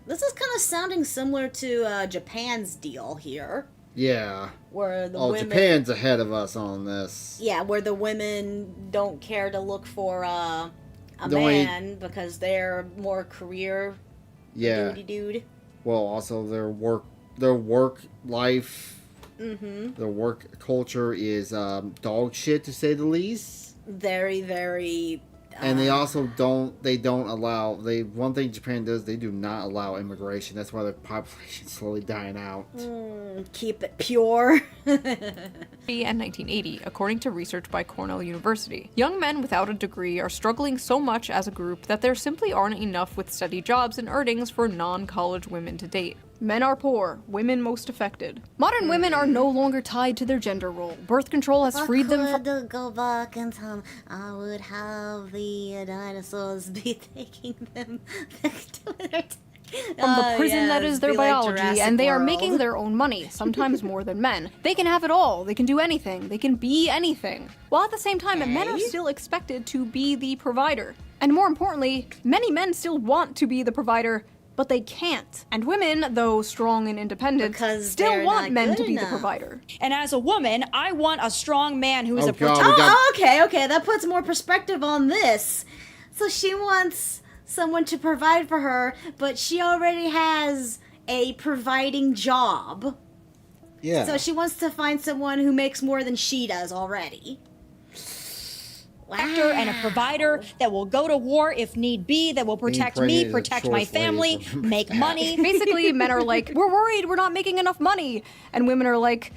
This is kind of sounding similar to Japan's deal here. Yeah. Where the women... Japan's ahead of us on this. Yeah, where the women don't care to look for a man because they're more career dude. Well, also their work life... The work culture is dog shit, to say the least. Very, very... And they also don't allow... One thing Japan does, they do not allow immigration. That's why the population's slowly dying out. Keep it pure. And 1980, according to research by Cornell University. Young men without a degree are struggling so much as a group that there simply aren't enough with steady jobs and earnings for non-college women to date. Men are poor, women most affected. Modern women are no longer tied to their gender role. Birth control has freed them from... go back in time, I would have the dinosaurs be taking them back to their from the prison that is their biology, and they are making their own money, sometimes more than men. They can have it all. They can do anything. They can be anything. While at the same time, men are still expected to be the provider. And more importantly, many men still want to be the provider but they can't. And women, though strong and independent, still want men to be the provider. And as a woman, I want a strong man who is a God, protector. Okay, that puts more perspective on this. So she wants someone to provide for her, but she already has a providing job. Yeah. So she wants to find someone who makes more than she does already. And a provider that will go to war if need be, that will protect me, protect my family, make money. Basically, men are like, we're worried we're not making enough money. And women are like,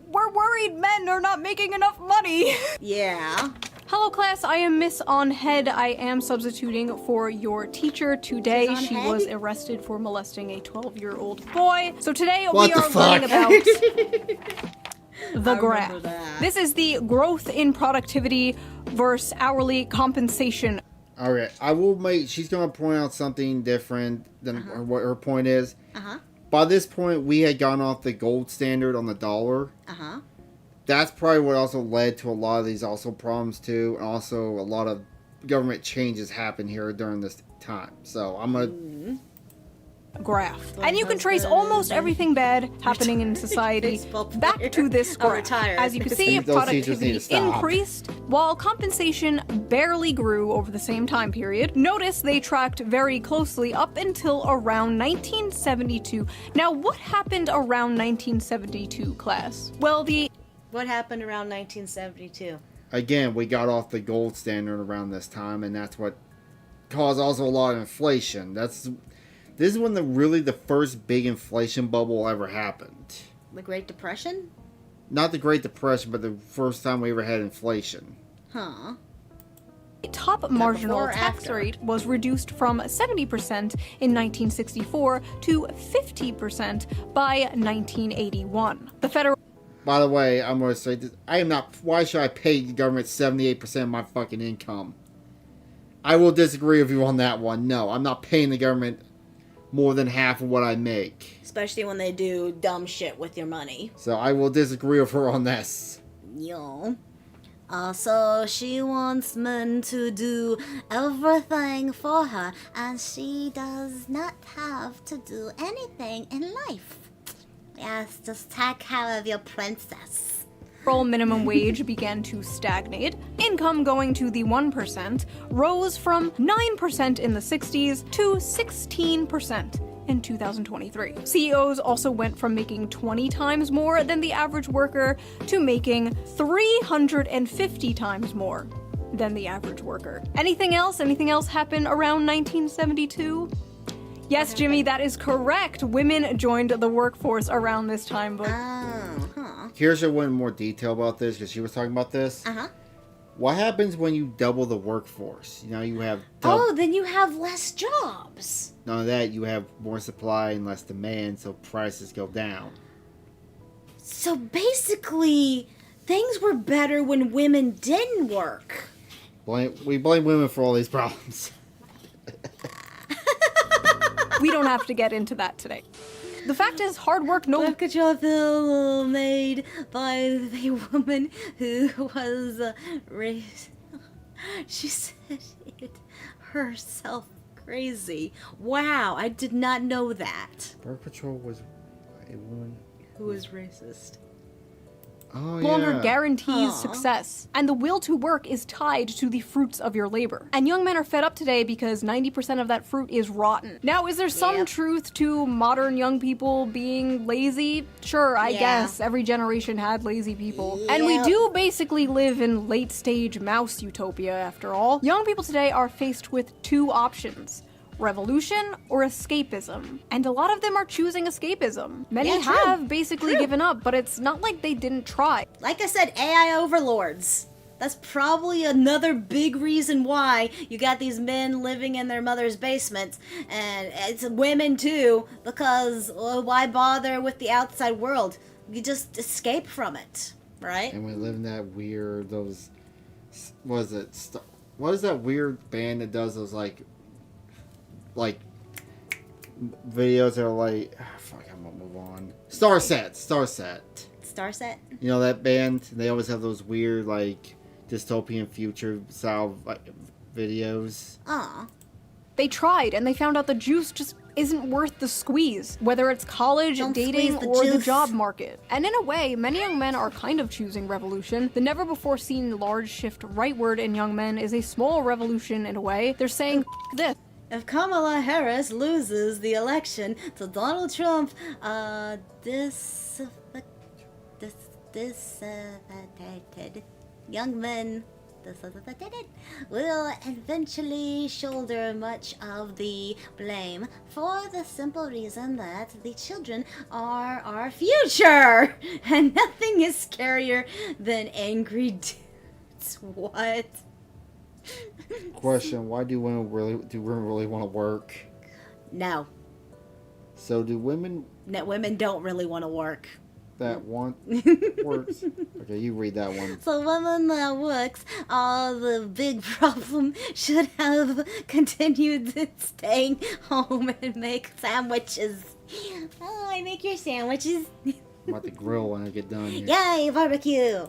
we're worried men are not making enough money. Yeah. Hello class, I am Miss On Head. I am substituting for your teacher today. She was arrested for molesting a 12-year-old boy. So today we are learning about the graph. This is the growth in productivity versus hourly compensation. Alright, I will make, she's going to point out something different than what her point is. By this point, we had gone off the gold standard on the dollar. That's probably what also led to a lot of these also problems too, and also a lot of government changes happen here during this time. So I'm going to... graph. And you can trace almost everything bad happening in society back to this graph. As you can see, productivity increased while compensation barely grew over the same time period. Notice they tracked very closely up until around 1972. Now, what happened around 1972, class? Well, What happened around 1972? Again, we got off the gold standard around this time, and that's what caused also a lot of inflation. This is when the first big inflation bubble ever happened. The Great Depression? Not the Great Depression, but the first time we ever had inflation. Huh. The top marginal tax rate was reduced from 70% in 1964 to 50% by 1981. The federal... By the way, I'm going to say this. I am not... Why should I pay the government 78% of my fucking income? I will disagree with you on that one. No, I'm not paying the government more than half of what I make. Especially when they do dumb shit with your money. So I will disagree with her on this. Yo. So she wants men to do everything for her, and she does not have to do anything in life. Yes, just take care of your princess. Federal minimum wage began to stagnate. Income going to the 1% rose from 9% in the 60s to 16% in 2023. CEOs also went from making 20 times more than the average worker to making 350 times more than the average worker. Anything else? Anything else happen around 1972? Yes, Jimmy, that is correct. Women joined the workforce around this time, but... Kirsha went in more detail about this because she was talking about this. What happens when you double the workforce? You know, you have... then you have less jobs. None of that, you have more supply and less demand, so prices go down. So basically, things were better when women didn't work. We blame women for all these problems. We don't have to get into that today. The fact is, hard work, no... Look at your film made by the woman who was raised. She said it herself crazy. Wow, I did not know that. Birth Patrol was a woman who was racist. Oh, longer guarantees success. And the will to work is tied to the fruits of your labor. And young men are fed up today because 90% of that fruit is rotten. Now, is there some truth to modern young people being lazy? Sure, I guess. Every generation had lazy people. And we do basically live in late-stage mouse utopia, after all. Young people today are faced with two options: revolution or escapism. And a lot of them are choosing escapism. Many have basically given up, but it's not like they didn't try. Like I said, AI overlords. That's probably another big reason why you got these men living in their mother's basements. And it's women too, because why bother with the outside world? You just escape from it, right? And we live in that weird, what is that weird band that does those like videos that are like, fuck, I'm gonna move on. Starset. Starset? You know that band? They always have those weird, like, dystopian future style videos. They tried, and they found out the juice just isn't worth the squeeze, whether it's college, dating, or the job market. And in a way, many young men are kind of choosing revolution. The never-before-seen large shift rightward in young men is a small revolution in a way. They're saying, F this. If Kamala Harris loses the election to Donald Trump, disaffected young men will eventually shoulder much of the blame for the simple reason that the children are our future. And nothing is scarier than angry dudes. What? Question: why do women really want to work? No. So do women? No, women don't really want to work. That want works. Okay, you read that one. So women that works, the big problem should have continued staying home and make sandwiches. Oh, I make your sandwiches. I'm about to grill when I get done here. Yay, barbecue!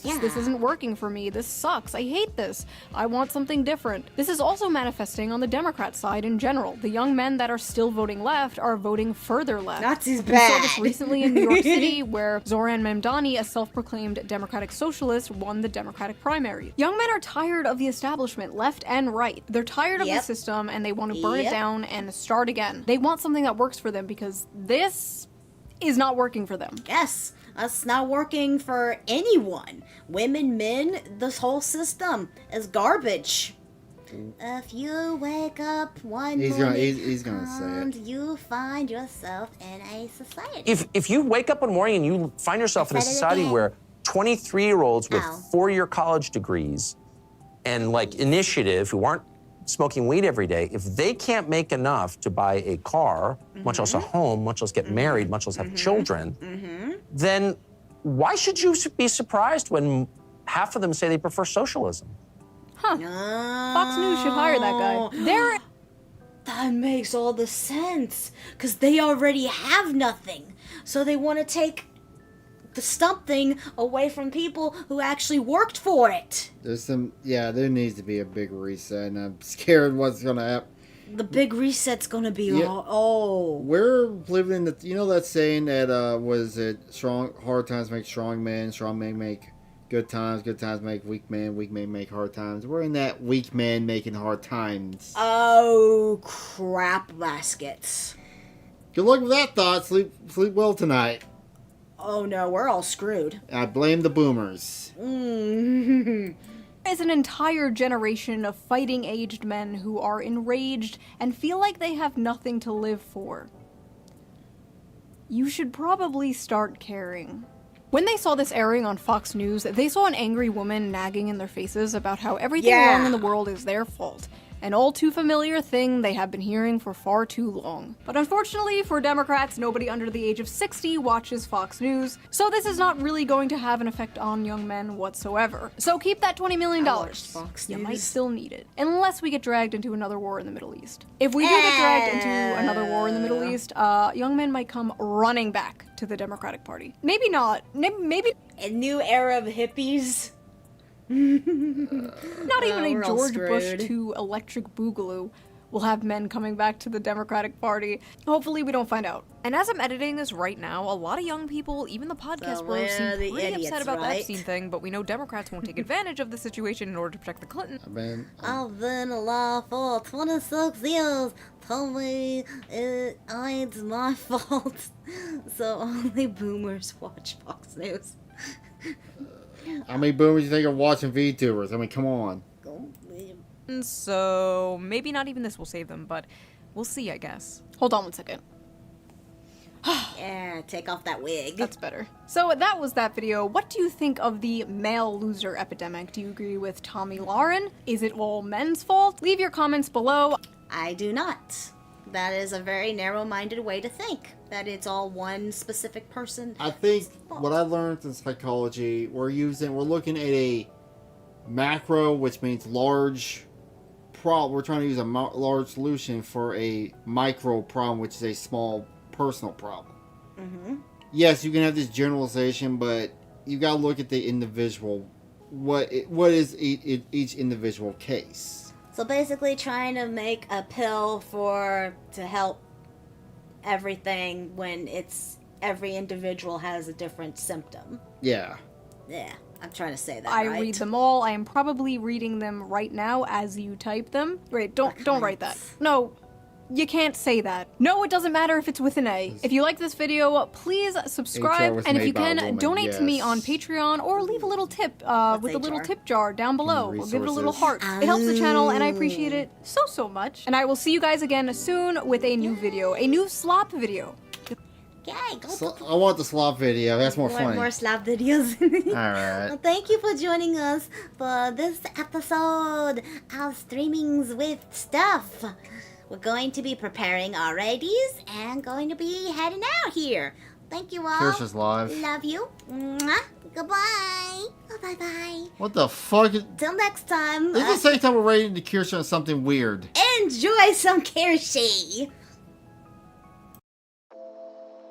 Yeah. This isn't working for me. This sucks. I hate this. I want something different. This is also manifesting on the Democrat side in general. The young men that are still voting left are voting further left. Nazis bad. We saw this recently in New York City, where Zoran Memdani, a self-proclaimed Democratic socialist, won the Democratic primary. Young men are tired of the establishment, left and right. They're tired of the system, and they want to burn it down and start again. They want something that works for them because this is not working for them. Yes. It's not working for anyone. Women, men, this whole system is garbage. If you wake up one morning he's gonna say it. You find yourself in a society. If you wake up one morning and you find yourself in a society where 23-year-olds with 4-year college degrees and like initiative who aren't smoking weed every day, if they can't make enough to buy a car, much less a home, much less get married, much less have children, then why should you be surprised when half of them say they prefer socialism? Huh. Fox News should hire that guy. That makes all the sense. Because they already have nothing. So they want to take the something away from people who actually worked for it. There needs to be a big reset, and I'm scared what's gonna happen. The big reset's gonna be we're living in that saying that was it hard times make strong men make good times make weak men make hard times. We're in that weak men making hard times. Oh, crap baskets. Good luck with that thought. Sleep well tonight. Oh no, we're all screwed. I blame the boomers. Is an entire generation of fighting-aged men who are enraged and feel like they have nothing to live for. You should probably start caring. When they saw this airing on Fox News, they saw an angry woman nagging in their faces about how everything wrong in the world is their fault. An all too familiar thing they have been hearing for far too long. But unfortunately for Democrats, nobody under the age of 60 watches Fox News, so this is not really going to have an effect on young men whatsoever. So keep that $20 million. You might still need it. Unless we get dragged into another war in the Middle East. If we do get dragged into another war in the Middle East, young men might come running back to the Democratic Party. Maybe not. Maybe a new era of hippies. Not even a George Bush 2 electric boogaloo will have men coming back to the Democratic Party. Hopefully we don't find out. And as I'm editing this right now, a lot of young people, even the podcast bros, seem pretty upset about the Epstein thing, but we know Democrats won't take advantage of the situation in order to protect the Clintons. I've been alive for 26 years. Tell me it's my fault. So only boomers watch Fox News. How many boomers do you think are watching VTubers? I mean, come on. So maybe not even this will save them, but we'll see, I guess. Hold on one second. Yeah, take off that wig. That's better. So that was that video. What do you think of the male loser epidemic? Do you agree with Tommy Lauren? Is it all men's fault? Leave your comments below. I do not. That is a very narrow-minded way to think. That it's all one specific person. I think what I learned in psychology, we're looking at a macro, which means large problem. We're trying to use a large solution for a micro problem, which is a small personal problem. Yes, you can have this generalization, but you got to look at the individual. What is each individual case? So basically trying to make a pill to help everything when every individual has a different symptom. Yeah. Yeah, I'm trying to say that I right. read them all. I am probably reading them right now as you type them. Wait, don't write that. No, you can't say that. No, it doesn't matter if it's with an A. If you like this video, please subscribe, and if you can, donate to me on Patreon or leave a little tip with a little tip jar down below, or give it a little heart. It helps the channel, and I appreciate it so much. And I will see you guys again soon with a new video, a new slop video. Okay, I want the slop video. That's more funny. More slop videos. Alright. Well, thank you for joining us for this episode of Streamings with Stuff. We're going to be preparing our IDs and going to be heading out here. Thank you all. Kirsch's live. Love you. Mwah. Goodbye. Oh, bye-bye. What the fuck? Till next time. This is the second time we're rating the Kirsch on something weird. Enjoy some Kirschy.